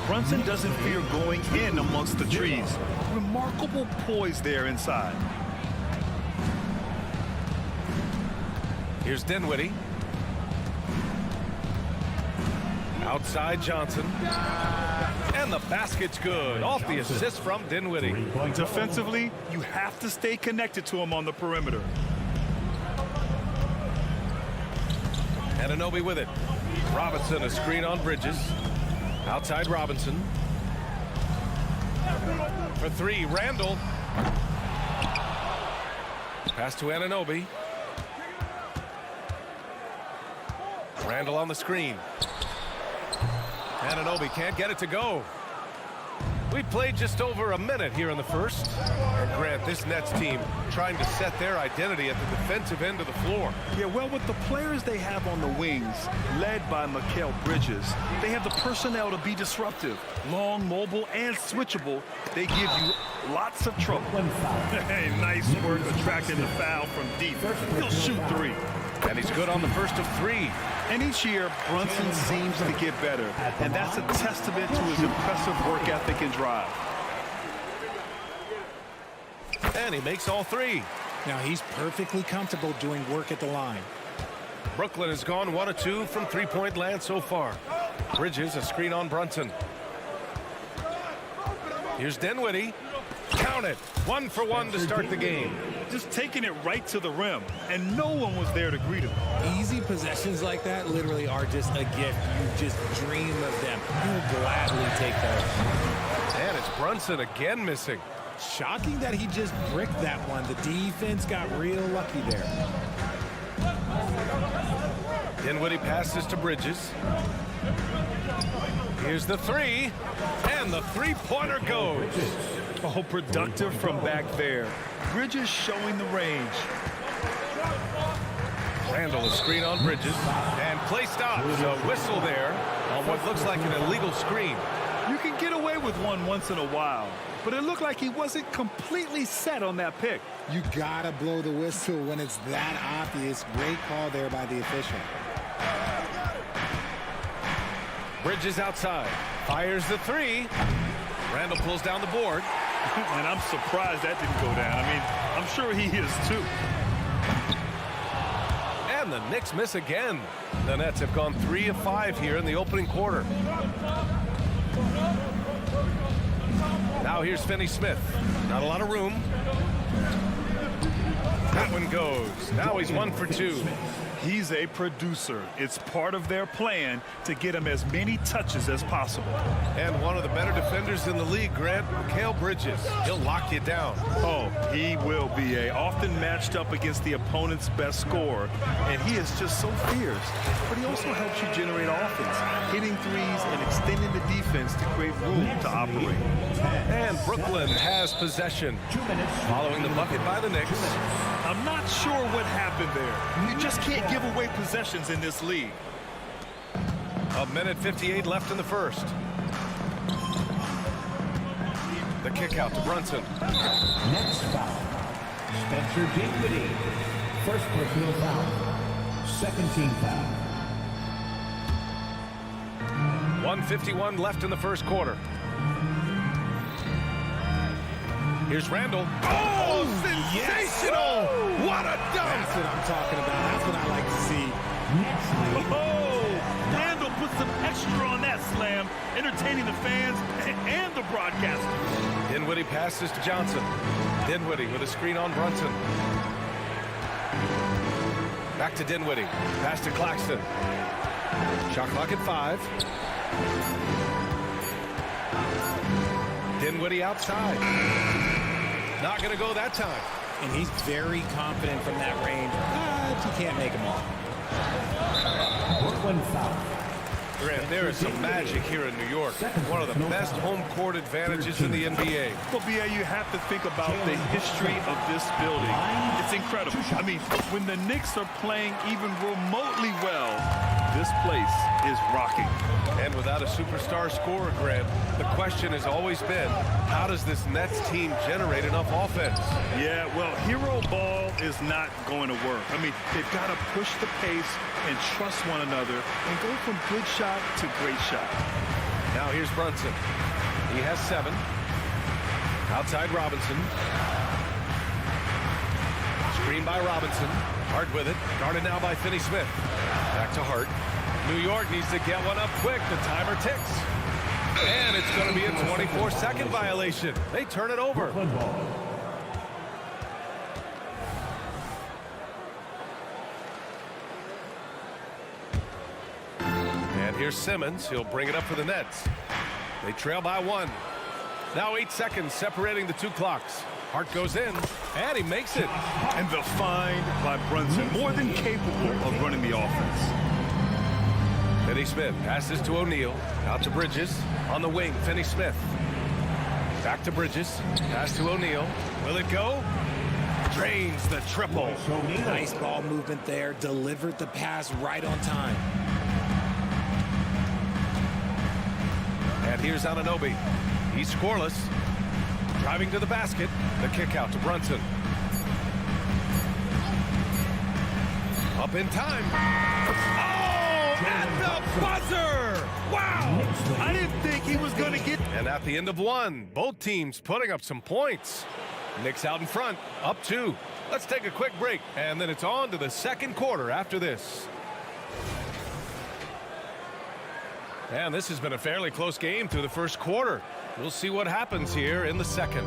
Brunson doesn't fear going in amongst the trees. Remarkable poise there inside. Here's Dinwiddie. Outside Johnson. And the basket's good. Off the assist from Dinwiddie. Defensively, you have to stay connected to him on the perimeter. Anunoby with it. Robinson, a screen on Bridges. Outside Robinson. For 3, Randall. Pass to Anunoby. Randall on the screen. Anunoby can't get it to go. We played just over a minute here in the first. And Grant, this Nets team trying to set their identity at the defensive end of the floor. Yeah, well, with the players they have on the wings, led by Mikal Bridges, they have the personnel to be disruptive. Long, mobile, and switchable. They give you lots of trouble. Hey, nice work attracting the foul from deep. He'll shoot 3. And he's good on the first of 3. And each year, Brunson seems to get better. And that's a testament to his impressive work ethic and drive. And he makes all 3. Now he's perfectly comfortable doing work at the line. Brooklyn has gone 1 of 2 from three-point land so far. Bridges, a screen on Brunson. Here's Dinwiddie. Count it. 1 for 1 to start the game. Just taking it right to the rim, and no one was there to greet him. Easy possessions like that literally are just a gift. You just dream of them. You'll gladly take those. And it's Brunson again missing. Shocking that he just bricked that one. The defense got real lucky there. Dinwiddie passes to Bridges. Here's the 3, and the three-pointer goes. Oh, productive from back there. Bridges showing the range. Randall, a screen on Bridges, and play stops. A whistle there on what looks like an illegal screen. You can get away with one once in a while, but it looked like he wasn't completely set on that pick. You gotta blow the whistle when it's that obvious. Great call there by the official. Bridges outside, fires the 3. Randall pulls down the board. And I'm surprised that didn't go down. I mean, I'm sure he is too. And the Knicks miss again. The Nets have gone 3 of 5 here in the opening quarter. Now here's Finney-Smith. Not a lot of room. That one goes. Now he's 1 for 2. He's a producer. It's part of their plan to get him as many touches as possible. And one of the better defenders in the league, Grant, Mikal Bridges. He'll lock you down. Oh, he will be often matched up against the opponent's best scorer. And he is just so fierce. But he also helps you generate offense, hitting threes and extending the defense to create room to operate. And Brooklyn has possession. Following the bucket by the Knicks. I'm not sure what happened there. You just can't give away possessions in this league. A minute 58 left in the first. The kick out to Brunson. Next foul. Spencer Dinwiddie. First personal foul. Second team foul. 1:51 left in the first quarter. Here's Randall. Oh, sensational! Yes. What a dunk! That's what I'm talking about. That's what I like to see. Oh, Randall put some extra on that slam, entertaining the fans and the broadcasters. Dinwiddie passes to Johnson. Dinwiddie with a screen on Brunson. Back to Dinwiddie. Pass to Claxton. Shot clock at 5. Dinwiddie outside. Not going to go that time. And he's very confident from that range, but he can't make them all. Brooklyn foul. Grant, there is some magic here in New York. One of the best home court advantages in the NBA. Well, BA, you have to think about the history of this building. It's incredible. I mean, when the Knicks are playing even remotely well, this place is rocking. And without a superstar scorer, Grant, the question has always been, how does this Nets team generate enough offense? Yeah, well, hero ball is not going to work. I mean, they've got to push the pace and trust one another and go from good shot to great shot. Now here's Brunson. He has 7. Outside Robinson. Screen by Robinson. Hart with it. Guarded now by Finney-Smith. Back to Hart. New York needs to get one up quick. The timer ticks. And it's going to be a 24-second violation. They turn it over. And here's Simmons. He'll bring it up for the Nets. They trail by 1. Now 8 seconds separating the 2 clocks. Hart goes in, and he makes it. And the find by Brunson, more than capable of running the offense. Finney-Smith passes to O'Neal. Out to Bridges. On the wing, Finney-Smith. Back to Bridges. Pass to O'Neal. Will it go? Drains the triple. Nice ball movement there. Delivered the pass right on time. And here's Anunoby. He's scoreless. Driving to the basket. The kick out to Brunson. Up in time. Oh, at the buzzer! Wow! I didn't think he was going to get... And at the end of 1, both teams putting up some points. Knicks out in front, up 2. Let's take a quick break, and then it's on to the second quarter after this. And this has been a fairly close game through the first quarter. We'll see what happens here in the second.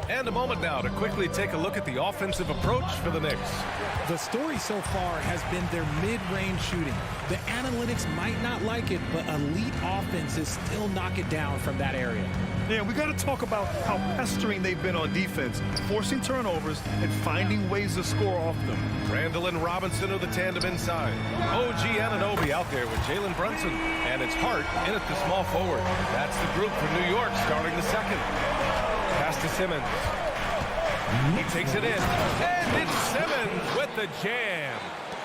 And a moment now to quickly take a look at the offensive approach for the Knicks. The story so far has been their mid-range shooting. The analytics might not like it, but elite offenses still knock it down from that area. Yeah, we got to talk about how pestering they've been on defense, forcing turnovers and finding ways to score off them. Randall and Robinson are the tandem inside. OG Anunoby out there with Jalen Brunson. And it's Hart in at the small forward. That's the group for New York starting the second. Pass to Simmons. He takes it in. And it's Simmons with the jam.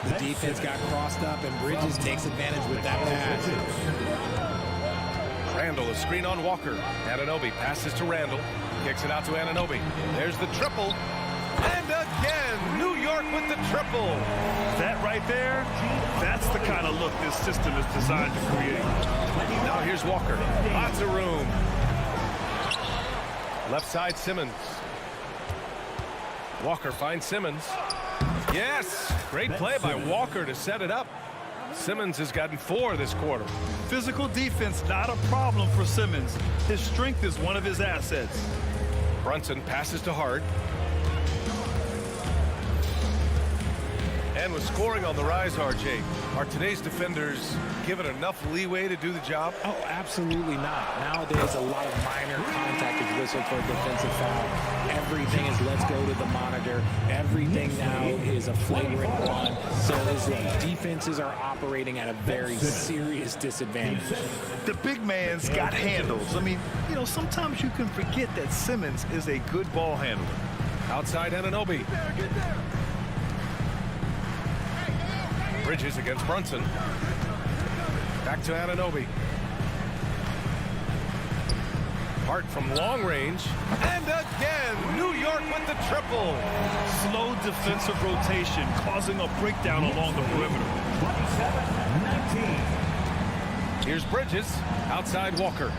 The defense got crossed up, and Bridges takes advantage with that pass. Randall, a screen on Walker. Anunoby passes to Randall. Kicks it out to Anunoby. There's the triple. And again, New York with the triple. That right there, that's the kind of look this system is designed to create. Now here's Walker. Lots of room. Left side, Simmons. Walker finds Simmons. Yes! Great play by Walker to set it up. Simmons has gotten 4 this quarter. Physical defense, not a problem for Simmons. His strength is one of his assets. Brunson passes to Hart. And with scoring on the rise, RJ, are today's defenders given enough leeway to do the job? Oh, absolutely not. Nowadays, a lot of minor contact is whistled for a defensive foul. Everything is let's go to the monitor. Everything now is a flagrant run. So defenses are operating at a very serious disadvantage. The big man's got handles. I mean, you know, sometimes you can forget that Simmons is a good ball handler. Outside Anunoby. Bridges against Brunson. Back to Anunoby. Hart from long range. And again, New York with the triple. Slow defensive rotation causing a breakdown along the perimeter. 27-19. Here's Bridges. Outside Walker.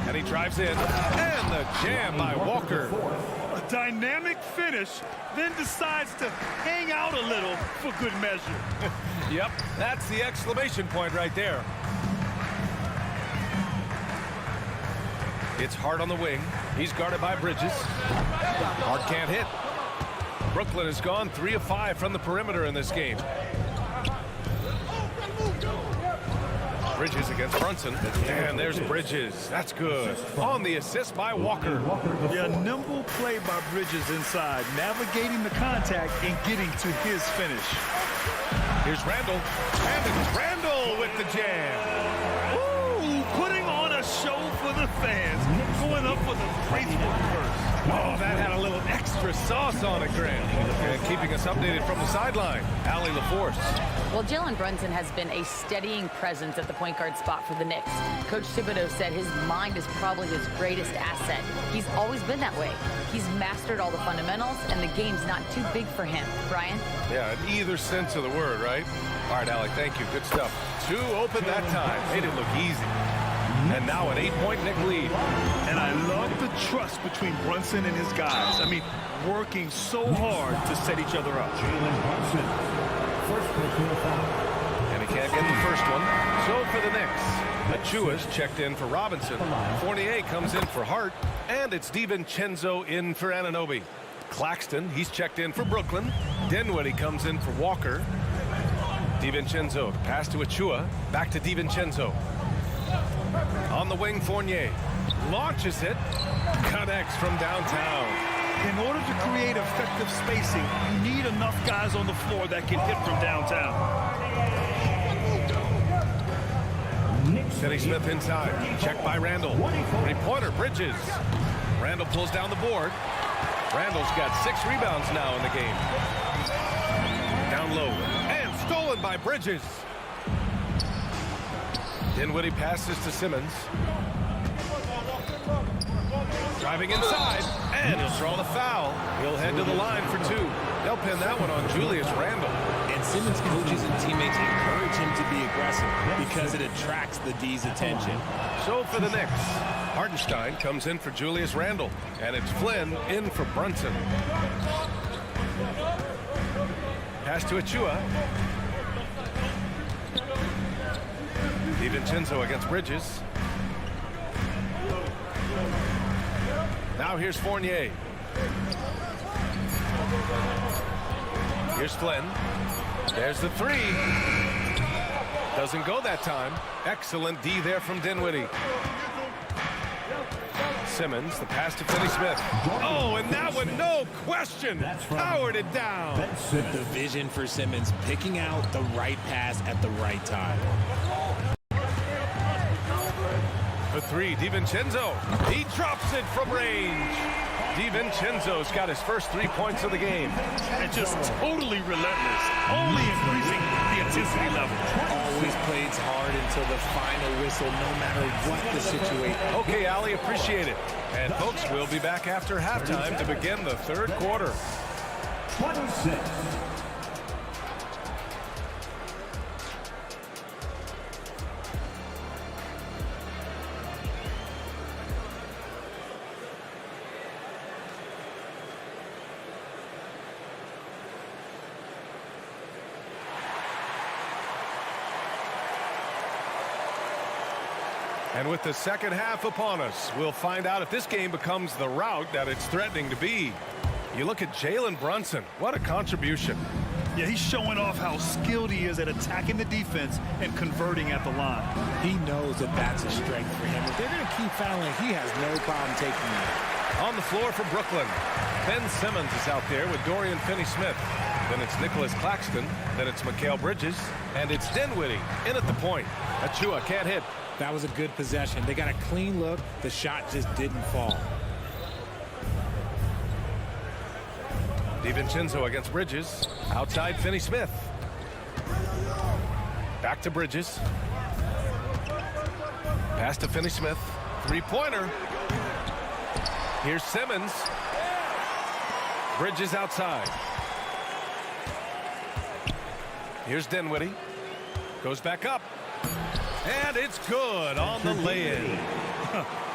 And he drives in. And the jam by Walker. A dynamic finish, then decides to hang out a little for good measure. Yep, that's the exclamation point right there. It's Hart on the wing. He's guarded by Bridges. Hart can't hit. Brooklyn has gone 3 of 5 from the perimeter in this game. Bridges against Brunson. And there's Bridges. That's good. On the assist by Walker. Yeah, nimble play by Bridges inside, navigating the contact and getting to his finish. Here's Randall. And it's Randall with the jam. Ooh, putting on a show for the fans. Going up for the graceful first. Oh, that had a little extra sauce on it, Grant. And keeping us updated from the sideline, Allie LaForce. Well, Jalen Brunson has been a steadying presence at the point guard spot for the Knicks. Coach Thibodeau said his mind is probably his greatest asset. He's always been that way. He's mastered all the fundamentals, and the game's not too big for him. Brian? Yeah, in either sense of the word, right? All right, Allie, thank you. Good stuff. 2 open that time. Made it look easy. And now an 8-point Knick lead. And I love the trust between Brunson and his guys. I mean, working so hard to set each other up. Jalen Brunson, first personal foul. And he can't get the first one. So for the Knicks, Achua's checked in for Robinson. Fournier comes in for Hart. And it's DiVincenzo in for Anunoby. Claxton, he's checked in for Brooklyn. Dinwiddie comes in for Walker. DiVincenzo, pass to Achua. Back to DiVincenzo. On the wing, Fournier launches it, connects from downtown. In order to create effective spacing, you need enough guys on the floor that can hit from downtown. Finney Smith inside, checked by Randall. 3-pointer, Bridges. Randall pulls down the board. Randall's got 6 rebounds now in the game. Down low, and stolen by Bridges. Dinwiddie passes to Simmons. Driving inside, and he'll draw the foul. He'll head to the line for 2. They'll pin that one on Julius Randle. And Simmons' coaches and teammates encourage him to be aggressive because it attracts the D's attention. So for the Knicks, Hartenstein comes in for Julius Randle, and it's Flynn in for Brunson. Pass to Achua. DiVincenzo against Bridges. Now here's Fournier. Here's Flynn. There's the 3. Doesn't go that time. Excellent D there from Dinwiddie. Simmons, the pass to Finney Smith. Oh, and that one, no question, powered it down. The vision for Simmons, picking out the right pass at the right time. The 3, DiVincenzo. He drops it from range. DiVincenzo's got his first 3 points of the game. And just totally relentless, only increasing the intensity level. Always plays hard until the final whistle, no matter what the situation. Okay, Allie, appreciate it. And folks, we'll be back after halftime to begin the 3rd quarter. 26. And with the second half upon us, we'll find out if this game becomes the rout that it's threatening to be. You look at Jalen Brunson. What a contribution. Yeah, he's showing off how skilled he is at attacking the defense and converting at the line. He knows that that's a strength for him. If they're going to keep fouling, he has no problem taking it. On the floor for Brooklyn, Ben Simmons is out there with Dorian Finney-Smith. Then it's Nicholas Claxton. Then it's Mikal Bridges. And it's Dinwiddie in at the point. Achua can't hit. That was a good possession. They got a clean look. The shot just didn't fall. DiVincenzo against Bridges. Outside Finney-Smith. Back to Bridges. Pass to Finney-Smith. 3-pointer. Here's Simmons. Bridges outside. Here's Dinwiddie. Goes back up. And it's good on the lay-in.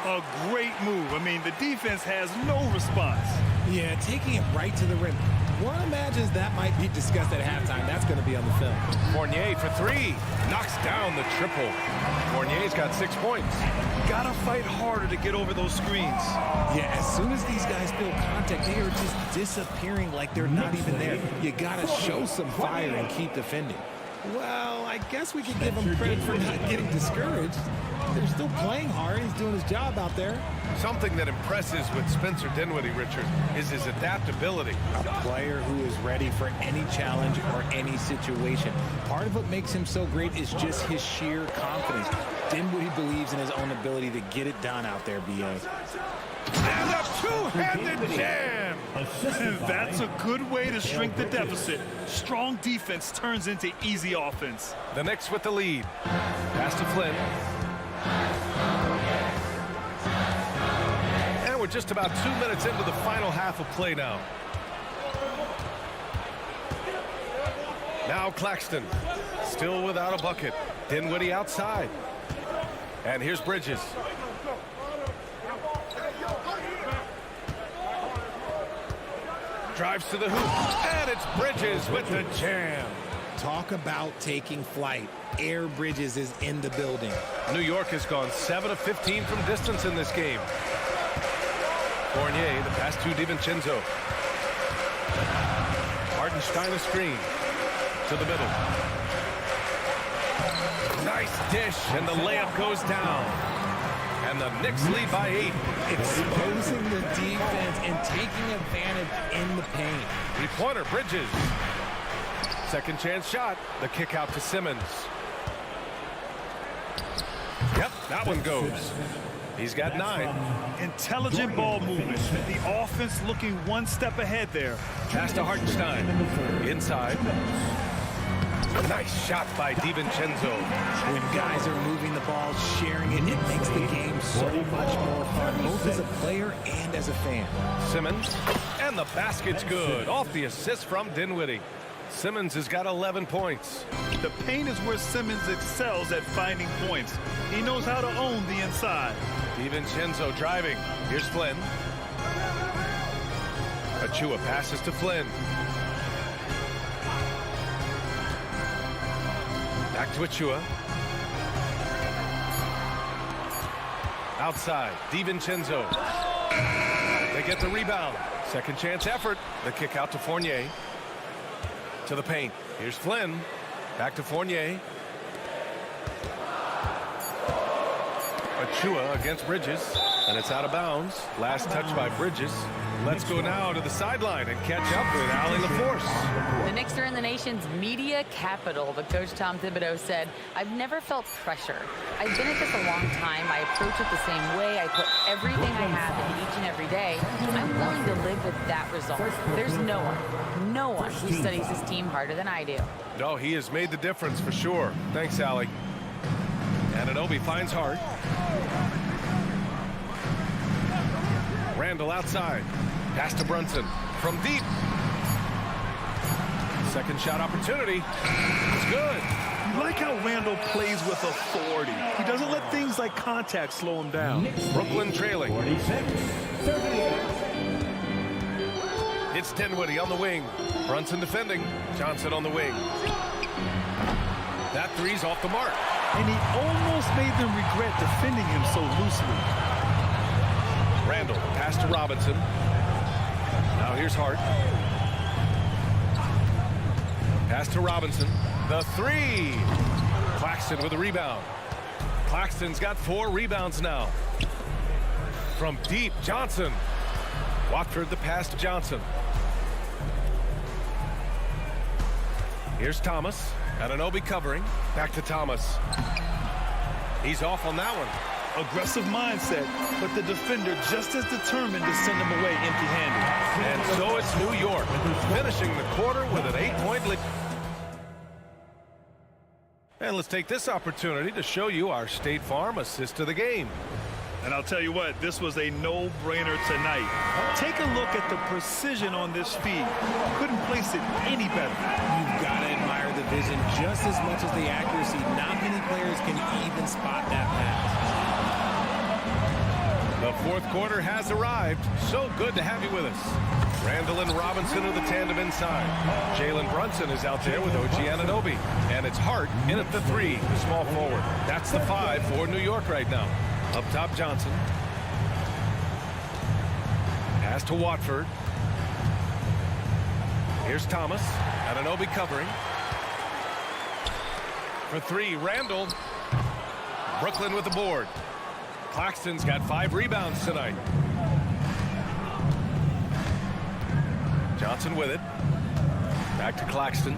A great move. I mean, the defense has no response. Yeah, taking it right to the rim. One imagines that might be discussed at halftime. That's going to be on the film. Fournier for 3. Knocks down the triple. Fournier's got 6 points. Gotta fight harder to get over those screens. Yeah, as soon as these guys feel contact, they are just disappearing like they're not even there. You got to show some fire and keep defending. Well, I guess we could give him credit for not getting discouraged. They're still playing hard. He's doing his job out there. Something that impresses with Spencer Dinwiddie, Richard, is his adaptability. A player who is ready for any challenge or any situation. Part of what makes him so great is just his sheer confidence. Dinwiddie believes in his own ability to get it done out there, B.A. And a two-handed jam! And that's a good way to shrink the deficit. Strong defense turns into easy offense. The Knicks with the lead. Pass to Flynn. And we're just about 2 minutes into the final half of play now. Now Claxton, still without a bucket. Dinwiddie outside. And here's Bridges. Drives to the hoop, and it's Bridges with the jam. Talk about taking flight. Air Bridges is in the building. New York has gone 7 of 15 from distance in this game. Fournier, the pass to DiVincenzo. Hartenstein a screen to the middle. Nice dish, and the layup goes down. And the Knicks lead by 8. Exposing the defense and taking advantage in the paint. Three-pointer, Bridges. Second chance shot. The kick out to Simmons. Yep, that one goes. He's got 9. Intelligent ball movement. The offense looking one step ahead there. Pass to Hartenstein. Inside. Nice shot by DiVincenzo. When guys are moving the ball, sharing it, it makes the game so much more fun, both as a player and as a fan. Simmons, and the basket's good. Off the assist from Dinwiddie. Simmons has got 11 points. The paint is where Simmons excels at finding points. He knows how to own the inside. DiVincenzo driving. Here's Flynn. Achua passes to Flynn. Back to Achua. Outside, DiVincenzo. They get the rebound. Second chance effort. The kick out to Fournier. To the paint. Here's Flynn. Back to Fournier. Achua against Bridges. And it's out of bounds. Last touch by Bridges. Let's go now to the sideline and catch up with Allie LaForce. The Knicks are in the nation's media capital, but Coach Tom Thibodeau said, I've never felt pressure. I've been at this a long time. I approach it the same way. I put everything I have into each and every day. I'm willing to live with that result. There's no one who studies his team harder than I do. No, he has made the difference for sure. Thanks, Allie. Anunoby finds Hart. Randall outside. Pass to Brunson from deep. Second shot opportunity. It's good. You like how Randall plays with authority. He doesn't let things like contact slow him down. Brooklyn trailing. It's Dinwiddie on the wing. Brunson defending. Johnson on the wing. That three's off the mark. And he almost made them regret defending him so loosely. Randall, pass to Robinson. Now here's Hart. Pass to Robinson. The three. Claxton with a rebound. Claxton's got 4 rebounds now. From deep, Johnson. Watford the pass to Johnson. Here's Thomas. Anunoby covering. Back to Thomas. He's off on that one. Aggressive mindset, but the defender just as determined to send him away empty-handed. And so it's New York, finishing the quarter with an 8-point lead. And let's take this opportunity to show you our State Farm assist of the game. And I'll tell you what, this was a no-brainer tonight. Take a look at the precision on this feed. Couldn't place it any better. You've got to admire the vision just as much as the accuracy. Not many players can even spot that pass. The fourth quarter has arrived. So good to have you with us. Randall and Robinson are the tandem inside. Jalen Brunson is out there with OG Anunoby. And it's Hart in at the 3, the small forward. That's the 5 for New York right now. Up top, Johnson. Pass to Watford. Here's Thomas. Anunoby covering. For three, Randall. Brooklyn with the board. Claxton's got 5 rebounds tonight. Johnson with it. Back to Claxton.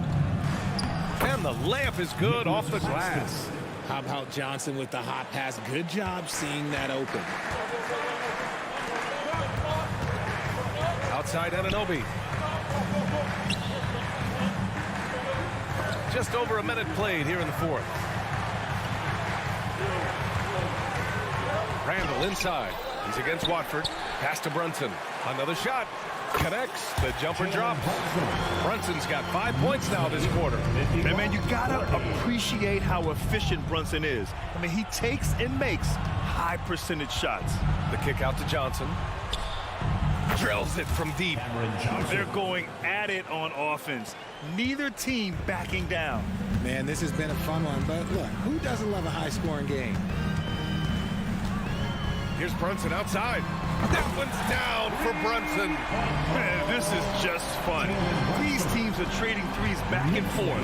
And the layup is good off the glass. How about Johnson with the hot pass? Good job seeing that open. Outside Anunoby. Just over a minute played here in the fourth. Randall inside. He's against Watford. Pass to Brunson. Another shot. Connects. The jumper drops. Brunson's got 5 points now this quarter. And man, you gotta appreciate how efficient Brunson is. I mean, he takes and makes high percentage shots. The kick out to Johnson. Drills it from deep. They're going at it on offense. Neither team backing down. Man, this has been a fun one, but look, who doesn't love a high-scoring game? Here's Brunson outside. That one's down for Brunson. Man, this is just fun. These teams are trading threes back and forth.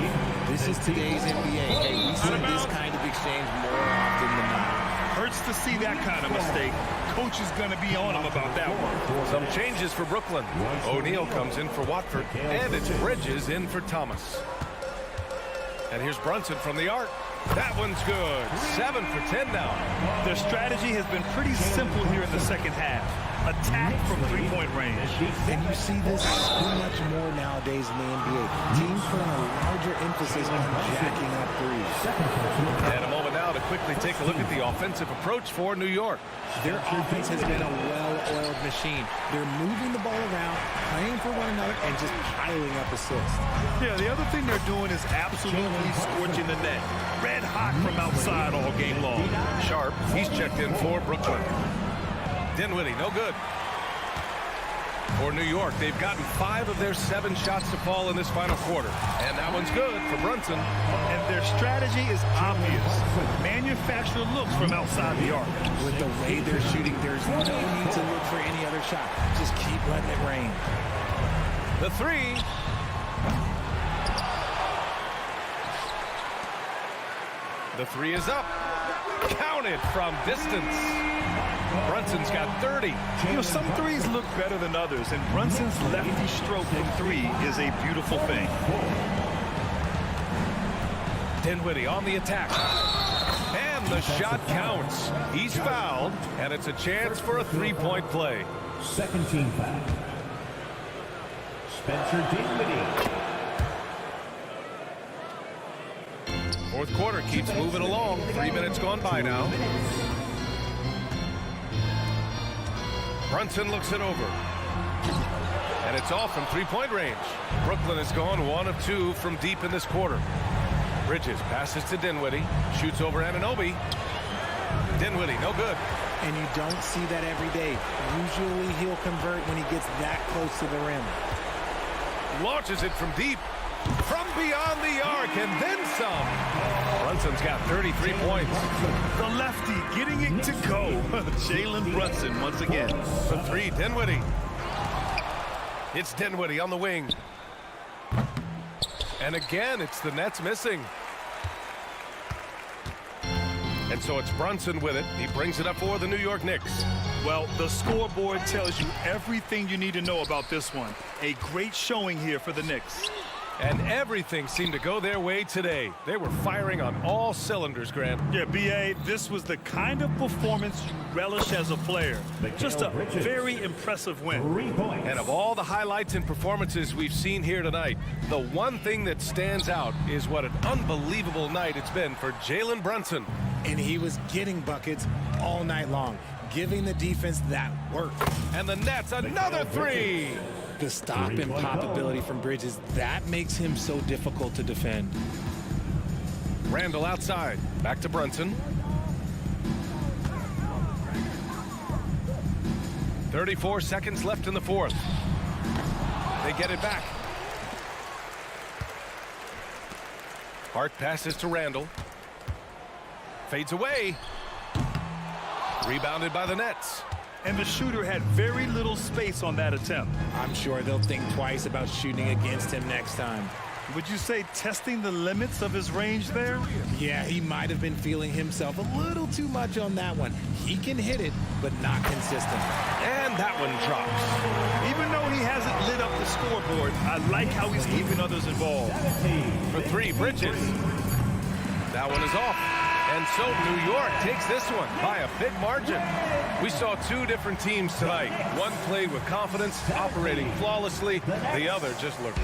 This is today's NBA. Hey, we see this kind of exchange more often than not. Hurts to see that kind of mistake. Coach is going to be on him about that one. Some changes for Brooklyn. O'Neal comes in for Watford, and it's Bridges in for Thomas. And here's Brunson from the arc. That one's good. 7 for 10 now. Their strategy has been pretty simple here in the second half. Attack from three-point range. And you see this so much more nowadays in the NBA. Teams putting a larger emphasis on jacking up threes. And a moment now to quickly take a look at the offensive approach for New York. Their offense has been a well-oiled machine. They're moving the ball around, playing for one another, and just piling up assists. Yeah, the other thing they're doing is absolutely scorching the net. Red hot from outside all game long. Sharp, he's checked in for Brooklyn. Dinwiddie, no good. For New York, they've gotten 5 of their 7 shots to fall in this final quarter. And that one's good for Brunson. And their strategy is obvious. Manufacture looks from outside the arc. With the way they're shooting, there's no need to look for any other shot. Just keep letting it rain. The three. The three is up. Counted from distance. Brunson's got 30. You know, some threes look better than others, and Brunson's lefty stroke from 3 is a beautiful thing. Dinwiddie on the attack. And the shot counts. He's fouled, and it's a chance for a 3-point play. Second team foul. Spencer Dinwiddie. Fourth quarter keeps moving along. 3 minutes gone by now. Brunson looks it over. And it's off from 3-point range. Brooklyn has gone 1 of 2 from deep in this quarter. Bridges passes to Dinwiddie. Shoots over Anunoby. Dinwiddie, no good. And you don't see that every day. Usually he'll convert when he gets that close to the rim. Launches it from deep. From beyond the arc, and then some. Brunson's got 33 points. The lefty getting it to go. Jalen Brunson once again. The three, Dinwiddie. It's Dinwiddie on the wing. And again, it's the Nets missing. And so it's Brunson with it. He brings it up for the New York Knicks. Well, the scoreboard tells you everything you need to know about this one. A great showing here for the Knicks. And everything seemed to go their way today. They were firing on all cylinders, Grant. Yeah, B.A., this was the kind of performance you relish as a player. Just a very impressive win. And of all the highlights and performances we've seen here tonight, the one thing that stands out is what an unbelievable night it's been for Jalen Brunson. And he was getting buckets all night long, giving the defense that work. And the Nets, another three. The stop and pop ability from Bridges, that makes him so difficult to defend. Randall outside. Back to Brunson. 34 seconds left in the fourth. They get it back. Hart passes to Randall. Fades away. Rebounded by the Nets. And the shooter had very little space on that attempt. I'm sure they'll think twice about shooting against him next time. Would you say testing the limits of his range there? Yeah, he might have been feeling himself a little too much on that one. He can hit it, but not consistent. And that one drops. Even though he hasn't lit up the scoreboard, I like how he's keeping others involved. For three, Bridges. That one is off. And so New York takes this one by a big margin. We saw two different teams tonight. One played with confidence, operating flawlessly. The other just looked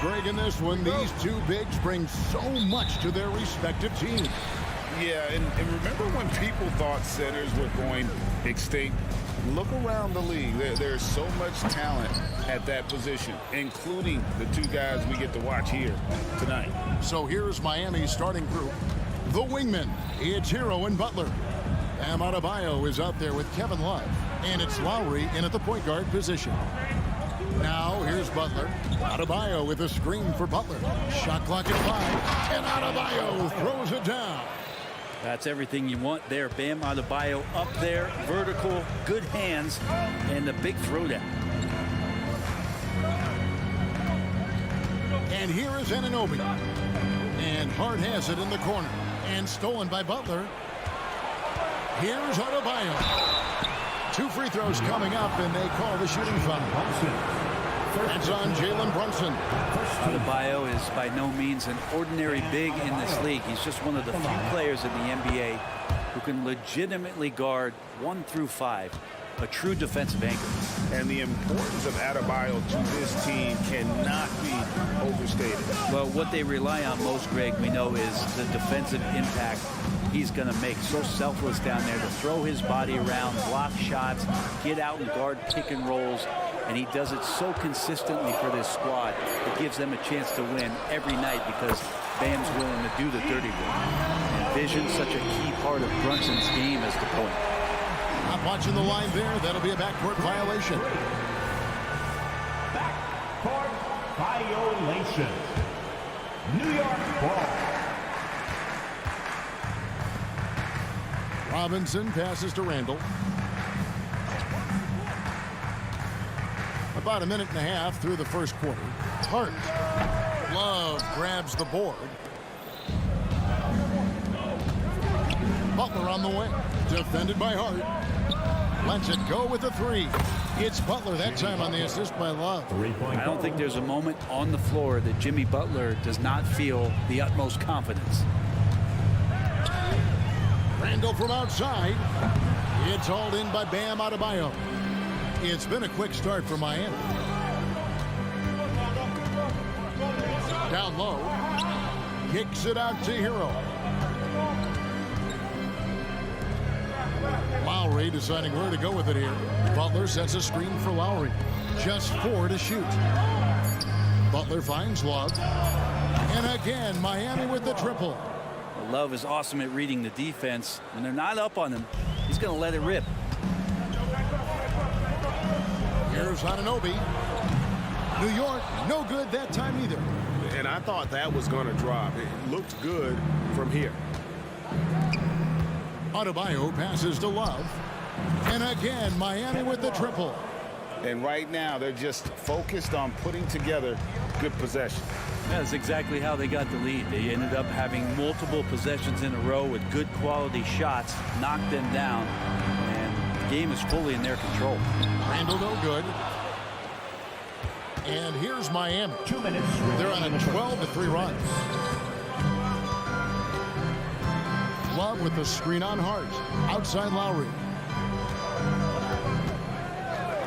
Greg, in this one, these two bigs bring so much to their respective teams. Yeah, and remember when people thought centers were going extinct? Look around the league. There's so much talent at that position, including the two guys we get to watch here tonight. So here's Miami's starting group. The wingmen, it's Hero and Butler. Bam Adebayo is out there with Kevin Love. And it's Lowry in at the point guard position. Now here's Butler. Adebayo with a screen for Butler. Shot clock at 5. And Adebayo throws it down. That's everything you want there. Bam Adebayo up there, vertical, good hands, and the big throwdown. And here is Anunoby. And Hart has it in the corner. And stolen by Butler. Here's Adebayo. 2 free throws coming up, and they call the shooting foul. That's on Jalen Brunson. Adebayo is by no means an ordinary big in this league. He's just one of the few players in the NBA who can legitimately guard 1 through 5. A true defensive anchor. And the importance of Adebayo to this team cannot be overstated. Well, what they rely on most, Greg, we know, is the defensive impact he's going to make. So selfless down there to throw his body around, block shots, get out and guard pick and rolls. And he does it so consistently for this squad. It gives them a chance to win every night because Bam's willing to do the dirty work. And vision's such a key part of Brunson's game as the point. Not watching the line there. That'll be a backcourt violation. Backcourt violation. New York ball. Robinson passes to Randall. About a minute and a half through the first quarter. Hart. Love grabs the board. Butler on the wing. Defended by Hart. Lets it go with a 3. It's Butler that time on the assist by Love. I don't think there's a moment on the floor that Jimmy Butler does not feel the utmost confidence. Randall from outside. It's hauled in by Bam Adebayo. It's been a quick start for Miami. Down low. Kicks it out to Hero. Lowry deciding where to go with it here. Butler sets a screen for Lowry. Just 4 to shoot. Butler finds Love. And again, Miami with the triple. Love is awesome at reading the defense. When they're not up on him, he's going to let it rip. Here's Anunoby. New York, no good that time either. And I thought that was going to drop. It looked good from here. Adebayo passes to Love. And again, Miami with the triple. And right now, they're just focused on putting together good possession. That's exactly how they got the lead. They ended up having multiple possessions in a row with good quality shots, knocked them down, and the game is fully in their control. Randall no good. And here's Miami. 2 minutes. They're on a 12-3 run. Love with the screen on Hart. Outside Lowry.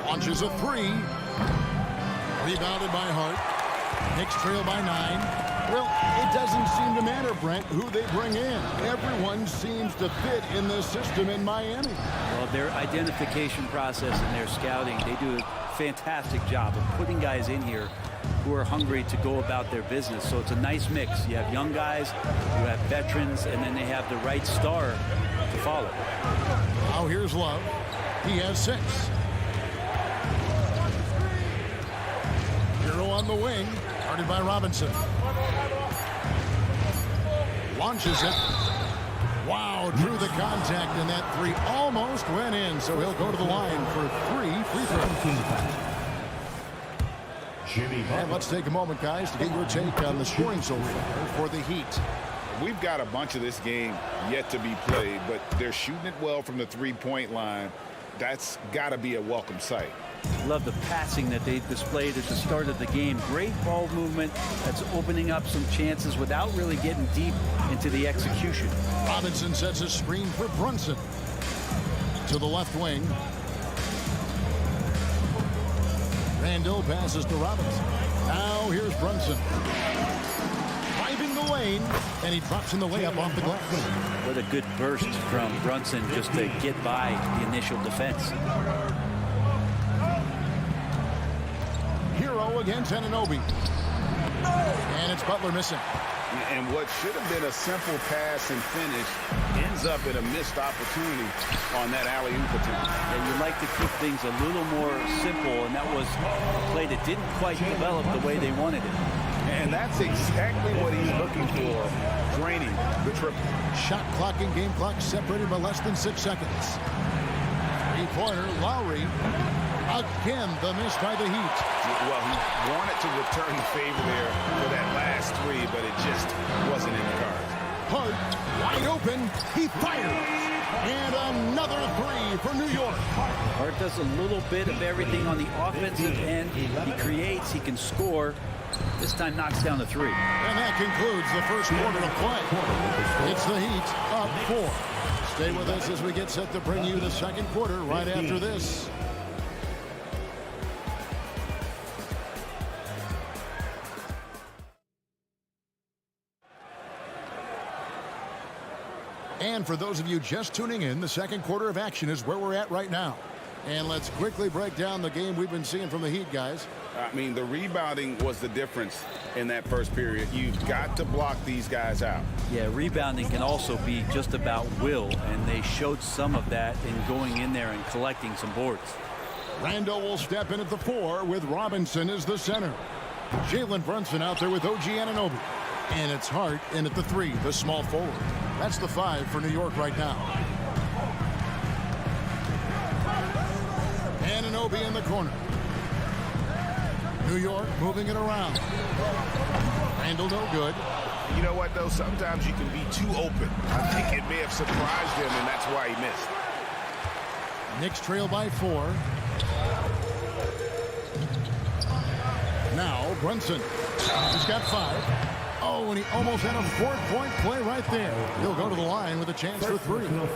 Launches a 3. Rebounded by Hart. Knicks trail by 9. Well, it doesn't seem to matter, Brent, who they bring in. Everyone seems to fit in the system in Miami. Well, their identification process and their scouting, they do a fantastic job of putting guys in here who are hungry to go about their business. So it's a nice mix. You have young guys, you have veterans, and then they have the right star to follow. Now here's Love. He has 6. Hero on the wing. Guarded by Robinson. Launches it. Wow, drew the contact, and that 3 almost went in. So he'll go to the line for 3 free throws. And let's take a moment, guys, to get your take on the scoring so far for the Heat. We've got a bunch of this game yet to be played, but they're shooting it well from the three-point line. That's got to be a welcome sight. Love the passing that they displayed at the start of the game. Great ball movement that's opening up some chances without really getting deep into the execution. Robinson sets a screen for Brunson. To the left wing. Randall passes to Robinson. Now here's Brunson. Driving the the lane, and he drops in the layup off the glass. What a good burst from Brunson just to get by the initial defense. Hero against Anunoby. And it's Butler missing. And what should have been a simple pass and finish ends up in a missed opportunity on that alley-oop attempt. And you like to keep things a little more simple, and that was a play that didn't quite develop the way they wanted it. And that's exactly what he's looking for, draining the triple. Shot clock and game clock separated by less than 6 seconds. Three-pointer, Lowry. Again, the miss by the Heat. Well, he wanted to return the favor there for that last three, but it just wasn't in the cards. Hart, wide open, he fires. And another three for New York. Hart does a little bit of everything on the offensive end. He creates, he can score. This time knocks down the three. And that concludes the first quarter of play. It's the Heat up 4. Stay with us as we get set to bring you the second quarter right after this. And for those of you just tuning in, the second quarter of action is where we're at right now. And let's quickly break down the game we've been seeing from the Heat, guys. I mean, the rebounding was the difference in that first period. You've got to block these guys out. Yeah, rebounding can also be just about will, and they showed some of that in going in there and collecting some boards. Randall will step in at the 4 with Robinson as the center. Jalen Brunson out there with OG Anunoby. And it's Hart in at the 3, the small forward. That's the 5 for New York right now. Anunoby in the corner. New York moving it around. Randall no good. You know what, though? Sometimes you can be too open. I think it may have surprised him, and that's why he missed. Knicks trail by 4. Now Brunson. He's got 5. Oh, and he almost had a 4-point play right there. He'll go to the line with a chance for 3. Might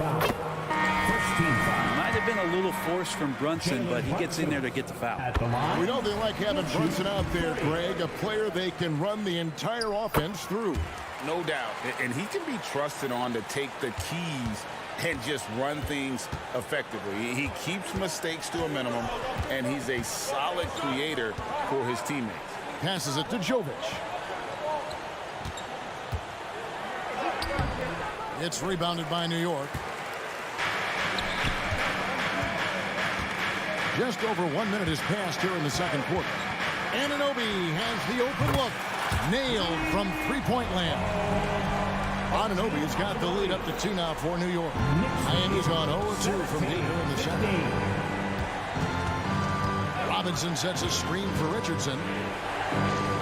have been a little force from Brunson, but he gets in there to get the foul. We know they like having Brunson out there, Greg, a player they can run the entire offense through. No doubt. And he can be trusted on to take the keys and just run things effectively. He keeps mistakes to a minimum, and he's a solid creator for his teammates. Passes it to Jovic. It's rebounded by New York. Just over 1 minute has passed here in the second quarter. Anunoby has the open look. Nailed from three-point land. Anunoby's got the lead up to 2 now for New York. Miami's on 0-2 from deep here in the second. Robinson sets a screen for Richardson.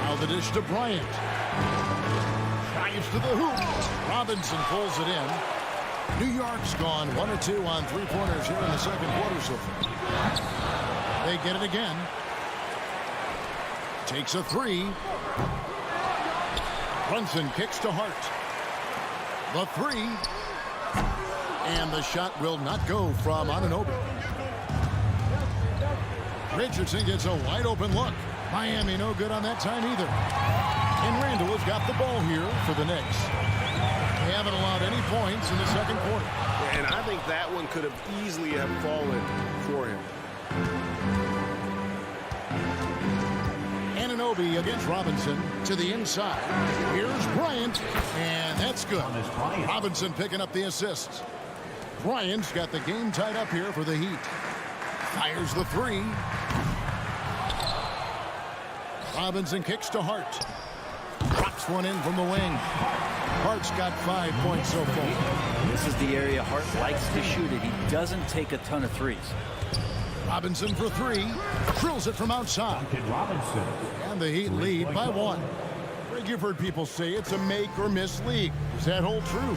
Now the dish to Bryant. Drives to the hoop. Robinson pulls it in. New York's gone 1 or 2 on three-pointers here in the second quarter so far. They get it again. Takes a 3. Brunson kicks to Hart. The 3. And the shot will not go from Anunoby. Richardson gets a wide open look. Miami no good on that time either. And Randall has got the ball here for the Knicks. They haven't allowed any points in the second quarter. And I think that one could have easily have fallen for him. Anunoby against Robinson to the inside. Here's Bryant, and that's good. Robinson picking up the assists. Bryant's got the game tied up here for the Heat. Fires the 3. Robinson kicks to Hart. Drops one in from the wing. Hart's got 5 points so far. This is the area Hart likes to shoot it. He doesn't take a ton of threes. Robinson for 3. Drills it from outside. And the Heat lead by 1. Greg, you've heard people say it's a make or miss league. Does that hold true?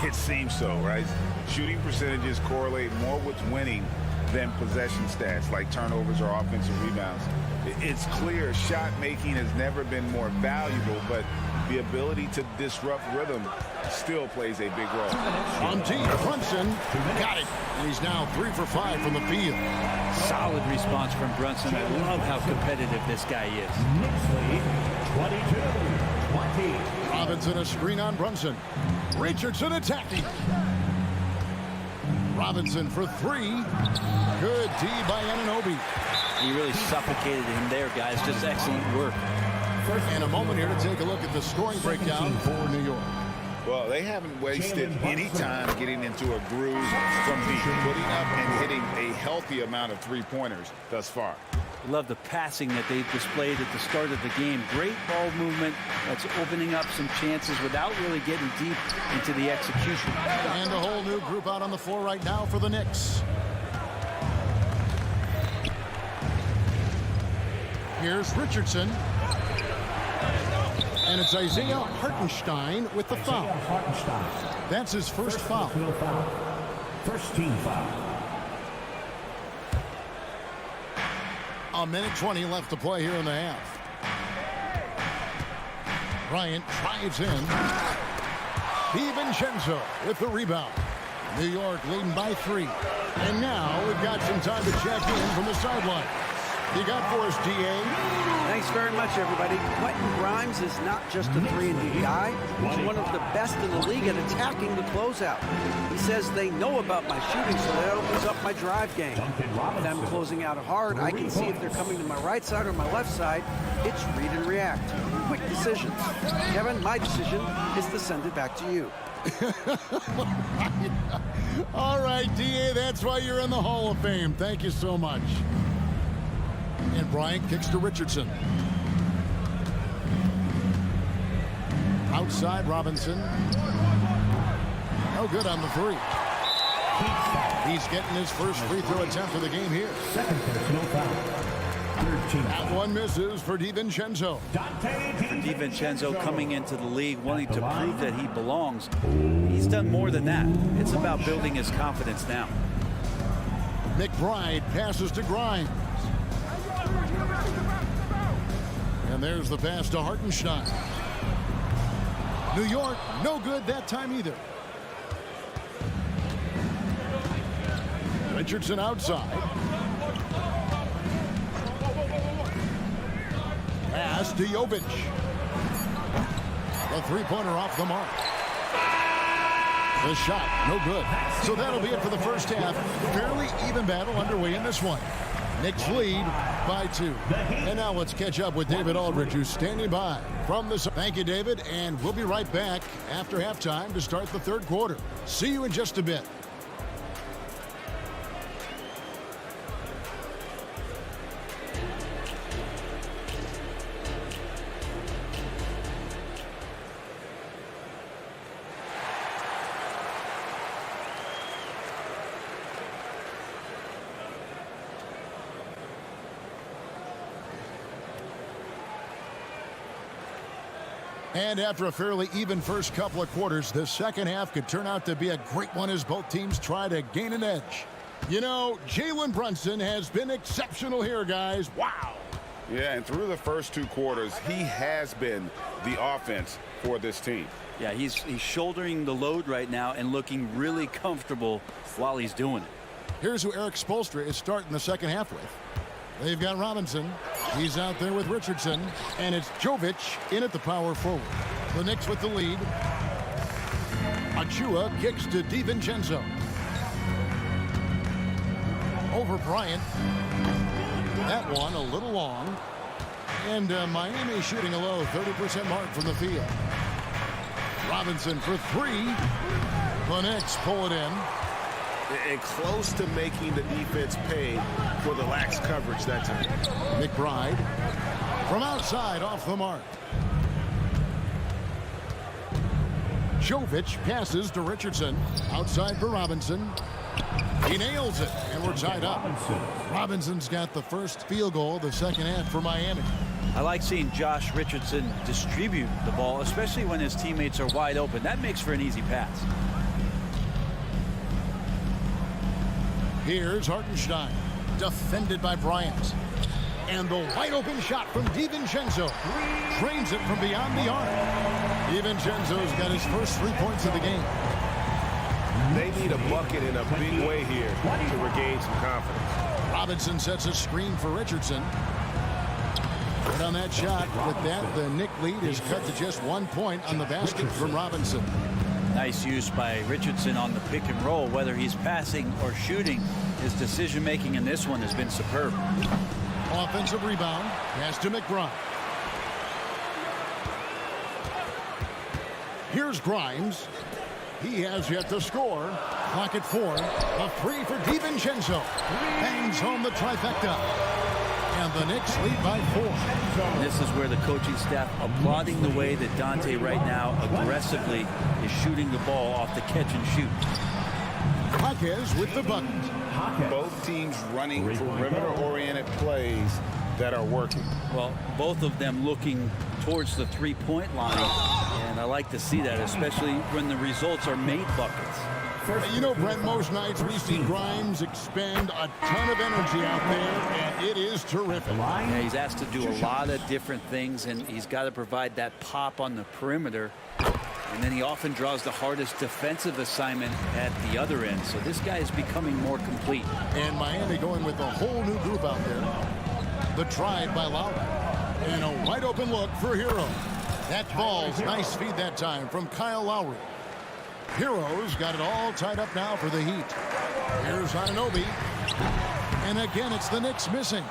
It seems so, right? Shooting percentages correlate more with winning than possession stats like turnovers or offensive rebounds. It's clear shot making has never been more valuable, but the ability to disrupt rhythm still plays a big role. On D, Brunson got it. And he's now 3 for 5 from the field. Solid response from Brunson. I love how competitive this guy is. Knicks lead 22. Robinson a screen on Brunson. Richardson attacking. Robinson for three. Good D by Anunoby. He really suffocated him there, guys. Just excellent work. And a moment here to take a look at the scoring breakdown for New York. Well, they haven't wasted any time getting into a groove from deep, putting up and hitting a healthy amount of three-pointers thus far. Love the passing that they displayed at the start of the game. Great ball movement that's opening up some chances without really getting deep into the execution. And a whole new group out on the floor right now for the Knicks. Here's Richardson. And it's Isaiah Hartenstein with the foul. That's his first foul. First team foul. A minute 20 left to play here in the half. Bryant drives in. DiVincenzo with the rebound. New York leading by 3. And now we've got some time to check in from the sideline. You got for us, DA. Thanks very much, everybody. Quentin Grimes is not just a 3-and-D guy. He's one of the best in the league at attacking the closeout. He says they know about my shooting, so that opens up my drive game. If I'm closing out hard, I can see if they're coming to my right side or my left side. It's read and react. Quick decisions. Kevin, my decision is to send it back to you. All right, DA, that's why you're in the Hall of Fame. Thank you so much. And Bryant kicks to Richardson. Outside Robinson. No good on the three. He's getting his first free throw attempt of the game here. Second personal foul. That one misses for DiVincenzo. DiVincenzo coming into the league wanting to prove that he belongs. He's done more than that. It's about building his confidence now. McBride passes to Grimes. And there's the pass to Hartenstein. New York, no good that time either. Richardson outside. Pass to Jovic. The three-pointer off the mark. The shot, no good. So that'll be it for the first half. Fairly even battle underway in this one. Knicks lead by 2. And now let's catch up with David Aldridge, who's standing by from the... Thank you, David, and we'll be right back after halftime to start the third quarter. See you in just a bit. And after a fairly even first couple of quarters, the second half could turn out to be a great one as both teams try to gain an edge. You know, Jalen Brunson has been exceptional here, guys. Wow. Yeah, and through the first 2 quarters, he has been the offense for this team. Yeah, he's shouldering the load right now and looking really comfortable while he's doing it. Here's who Eric Spoelstra is starting the second half with. They've got Robinson. He's out there with Richardson. And it's Jovic in at the power forward. The Knicks with the lead. Achua kicks to DiVincenzo. Over Bryant. That one a little long. And Miami shooting a low 30% mark from the field. Robinson for 3. The Knicks pull it in. And close to making the defense pay for the lax coverage that time. McBride from outside off the mark. Jovic passes to Richardson. Outside for Robinson. He nails it, and we're tied up. Robinson's got the first field goal of the second half for Miami. I like seeing Josh Richardson distribute the ball, especially when his teammates are wide open. That makes for an easy pass. Here's Hartenstein, defended by Bryant. And the wide open shot from DiVincenzo. Trains it from beyond the arc. DiVincenzo's got his first 3 points of the game. They need a bucket in a big way here to regain some confidence. Robinson sets a screen for Richardson. Good on that shot. With that, the Knick lead is cut to just 1 point on the basket from Robinson. Nice use by Richardson on the pick and roll. Whether he's passing or shooting, his decision-making in this one has been superb. Offensive rebound. Pass to McBride. Here's Grimes. He has yet to score. Clock at 4. A three for DiVincenzo. Bangs home the trifecta. And the Knicks lead by 4. This is where the coaching staff applauding the way that Dante right now aggressively is shooting the ball off the catch and shoot. Jaquez with the bucket. Both teams running perimeter-oriented plays that are working. Well, both of them looking towards the three-point line, and I like to see that, especially when the results are made buckets. You know, Brent, most nights we see Grimes expend a ton of energy out there, and it is terrific. Yeah, he's asked to do a lot of different things, and he's got to provide that pop on the perimeter. And then he often draws the hardest defensive assignment at the other end. So this guy is becoming more complete. And Miami going with a whole new group out there. The drive by Lowry. And a wide open look for Hero. That ball's nice feed that time from Kyle Lowry. Hero's got it all tied up now for the Heat. Here's Anunoby. And again, it's the Knicks missing.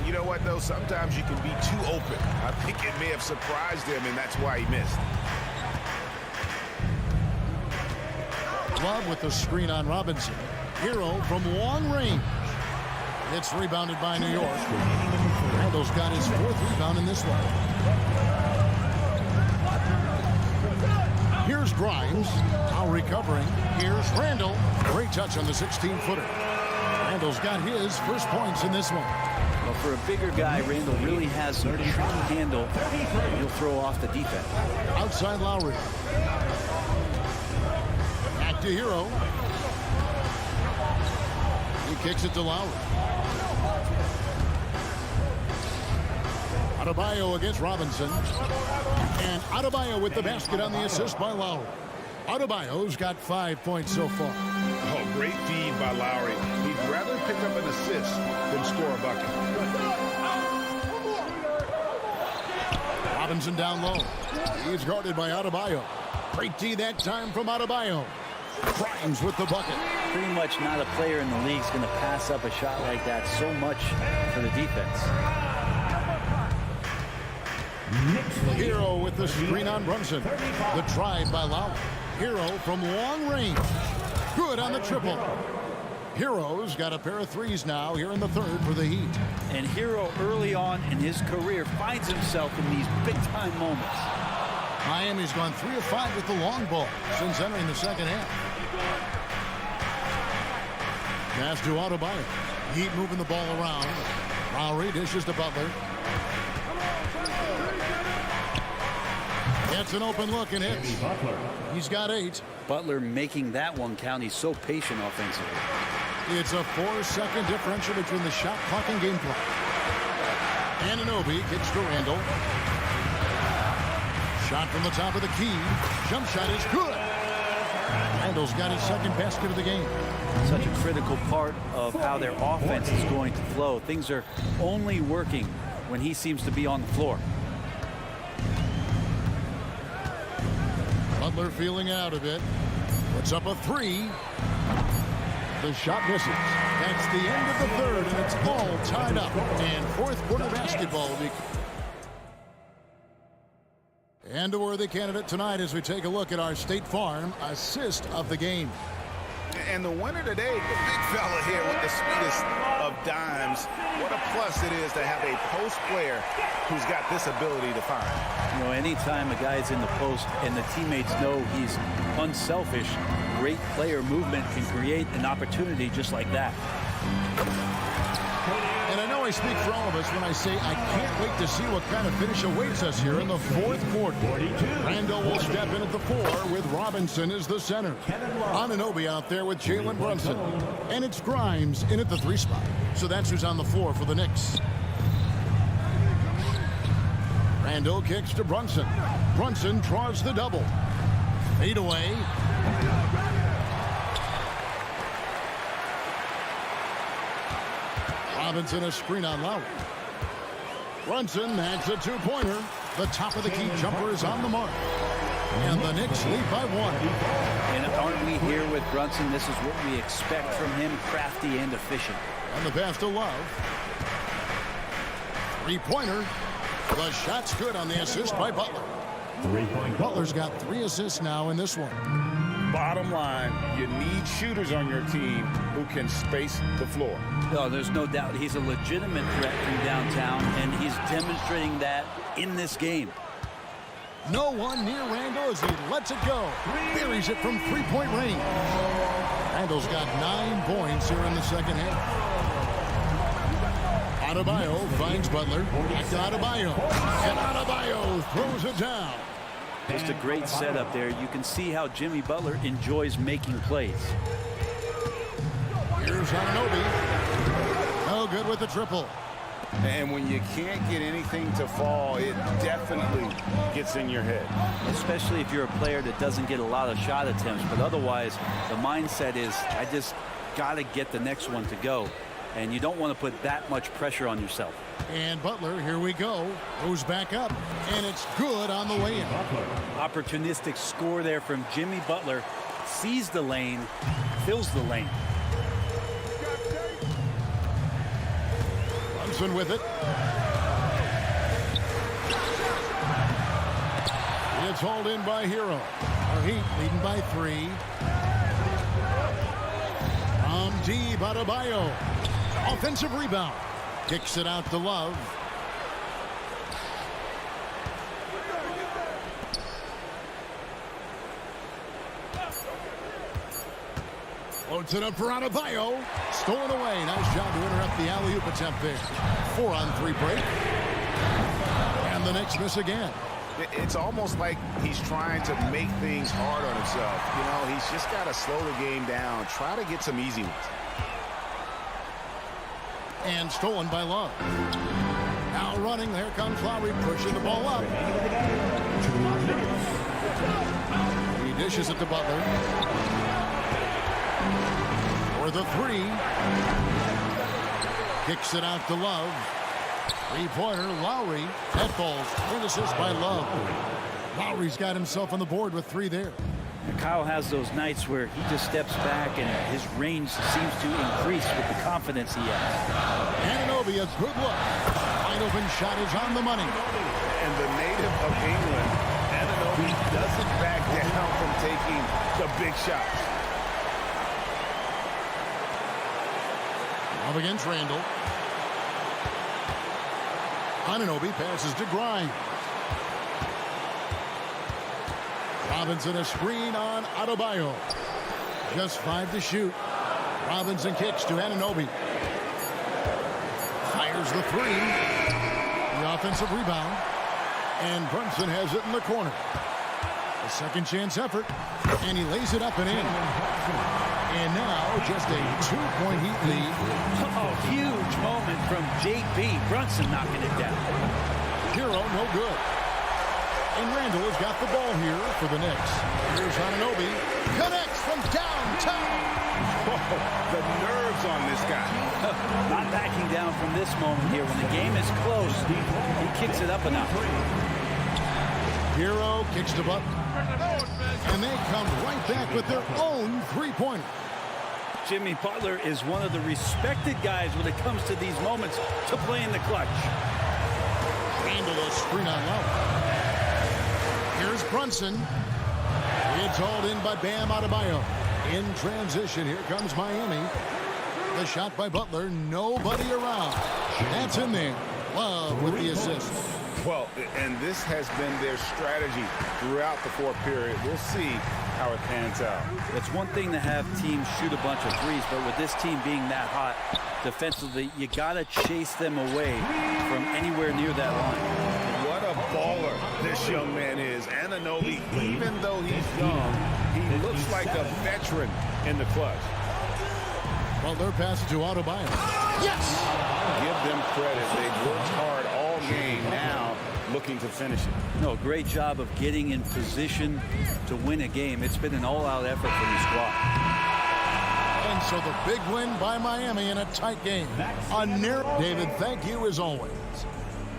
You know what, though? Sometimes you can be too open. I think it may have surprised him, and that's why he missed. Love with the screen on Robinson. Hero from long range. It's rebounded by New York. Randall's got his 4th rebound in this one. Here's Grimes. Now recovering. Here's Randall. Great touch on the 16-footer. Randall's got his first points in this one. Well, for a bigger guy, Randall really has some tricky handle. He'll throw off the defense. Outside Lowry. Back to Hero. He kicks it to Lowry. Adebayo against Robinson. And Adebayo with the basket on the assist by Lowry. Adebayo's got 5 points so far. Oh, great feed by Lowry. He'd rather pick up an assist than score a bucket. Robinson down low. He's guarded by Adebayo. Great D that time from Adebayo. Grimes with the bucket. Pretty much not a player in the league is going to pass up a shot like that so much for the defense. Hero with the screen on Brunson. The drive by Lowry. Hero from long range. Good on the triple. Hero's got a pair of threes now here in the 3rd for the Heat. And Hero early on in his career finds himself in these big-time moments. Miami's gone 3 of 5 with the long ball since entering the 2nd half. Pass to Adebayo. Heat moving the ball around. Lowry dishes to Butler. Gets an open look and hits. He's got 8. Butler making that one count. He's so patient offensively. It's a 4-second differential between the shot clock and game clock. Anunoby kicks to Randall. Shot from the top of the key. Jump shot is good. Randall's got his 2nd basket of the game. Such a critical part of how their offense is going to flow. Things are only working when he seems to be on the floor. Butler feeling out a bit. Puts up a 3. The shot misses. That's the end of the 3rd, and it's all tied up. And 4th quarter basketball will be. And a worthy candidate tonight as we take a look at our State Farm assist of the game. And the winner today, the big fella here with the sweetest of dimes. What a plus it is to have a post player who's got this ability to find. You know, anytime a guy's in the post and the teammates know he's unselfish, great player movement can create an opportunity just like that. And I know I speak for all of us when I say I can't wait to see what kind of finish awaits us here in the 4th quarter. Randall will step in at the 4 with Robinson as the center. Anunoby out there with Jalen Brunson. And it's Grimes in at the 3 spot. So that's who's on the floor for the Knicks. Randall kicks to Brunson. Brunson draws the double. Fade away. Robinson a screen on Lowry. Brunson makes a two-pointer. The top of the key jumper is on the mark. And the Knicks lead by 1. And aren't we here with Brunson? This is what we expect from him, crafty and efficient. And the pass to Love. Three-pointer. The shot's good on the assist by Butler. Butler's got 3 assists now in this one. Bottom line, you need shooters on your team who can space the floor. No, there's no doubt he's a legitimate threat from downtown, and he's demonstrating that in this game. No one near Randall as he lets it go. Buries it from three-point range. Randall's got 9 points here in the second half. Adebayo finds Butler. Back to Adebayo. And Adebayo throws it down. Just a great setup there. You can see how Jimmy Butler enjoys making plays. Here's Anunoby. No good with the triple. And when you can't get anything to fall, it definitely gets in your head. Especially if you're a player that doesn't get a lot of shot attempts. But otherwise, the mindset is, I just got to get the next one to go. And you don't want to put that much pressure on yourself. And Butler, here we go, goes back up, and it's good on the way in. Opportunistic score there from Jimmy Butler. Sees the lane, fills the lane. Brunson with it. It's hauled in by Hero. Our Heat leading by 3. From deep, Adebayo. Offensive rebound. Kicks it out to Love. Loads it up for Adebayo. Stolen away. Nice job to interrupt the alley-oop attempt there. 4-on-3 break. And the Knicks miss again. It's almost like he's trying to make things hard on himself. You know, he's just got to slow the game down. Try to get some easy ones. And stolen by Love. Now running, there comes Lowry pushing the ball up. He dishes it to Butler. For the 3. Kicks it out to Love. Three-pointer, Lowry. That falls. An assist by Love. Lowry's got himself on the board with 3 there. Kyle has those nights where he just steps back and his range seems to increase with the confidence he has. Anunoby, a good look. Wide open shot is on the money. And the native of England, Anunoby doesn't back down from taking the big shots. Up against Randall. Anunoby passes to Grimes. Robinson a screen on Adebayo. Just 5 to shoot. Robinson kicks to Anunoby. Fires the 3. The offensive rebound. And Brunson has it in the corner. A second chance effort. And he lays it up and in. And now just a 2-point Heat lead. Oh, huge moment from JB. Brunson knocking it down. Hero no good. And Randall has got the ball here for the Knicks. Here's Anunoby. Connects from downtown. Oh, the nerves on this guy. Not backing down from this moment here. When the game is close, he kicks it up enough. Hero kicks to Butler. And they come right back with their own three-pointer. Jimmy Butler is one of the respected guys when it comes to these moments to play in the clutch. Randall a screen on low. Here's Brunson. It's hauled in by Bam Adebayo. In transition, here comes Miami. The shot by Butler, nobody around. That's in there. Love with the assist. Well, and this has been their strategy throughout the 4th period. We'll see how it pans out. It's one thing to have teams shoot a bunch of threes, but with this team being that hot defensively, you got to chase them away from anywhere near that line. What a baller this young man is. Anunoby, even though he's young, he looks like a veteran in the clutch. Butler passes to Adebayo. Yes! Give them credit. They've worked hard all game, now looking to finish it. No, great job of getting in position to win a game. It's been an all-out effort from the squad. And so the big win by Miami in a tight game. A narrow. David, thank you as always.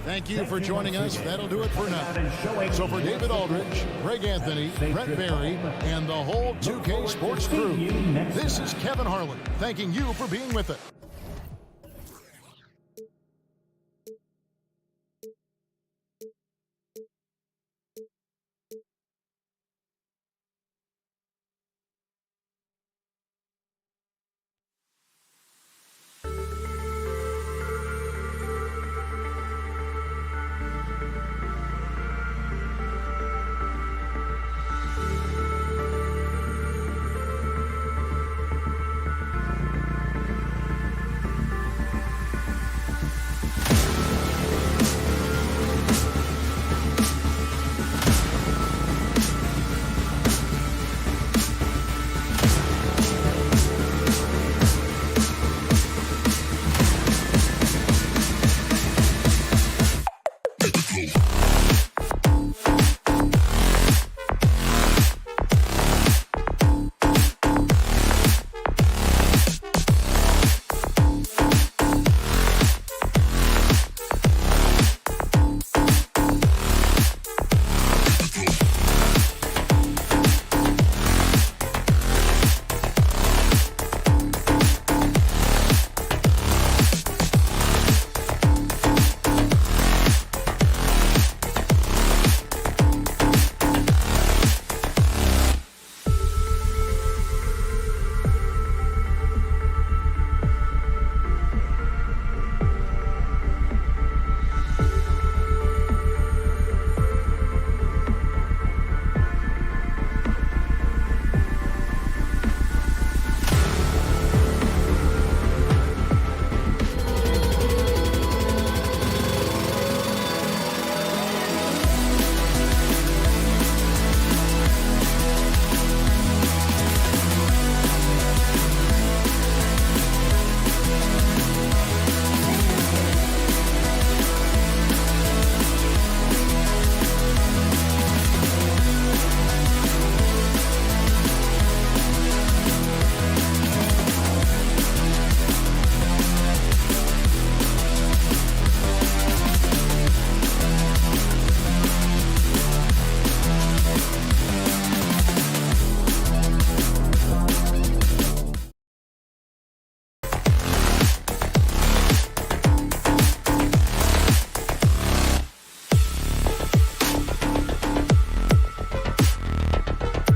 Thank you for joining us. That'll do it for now. So for David Aldridge, Greg Anthony, Brett Barry, and the whole 2K Sports crew, this is Kevin Harlan thanking you for being with us.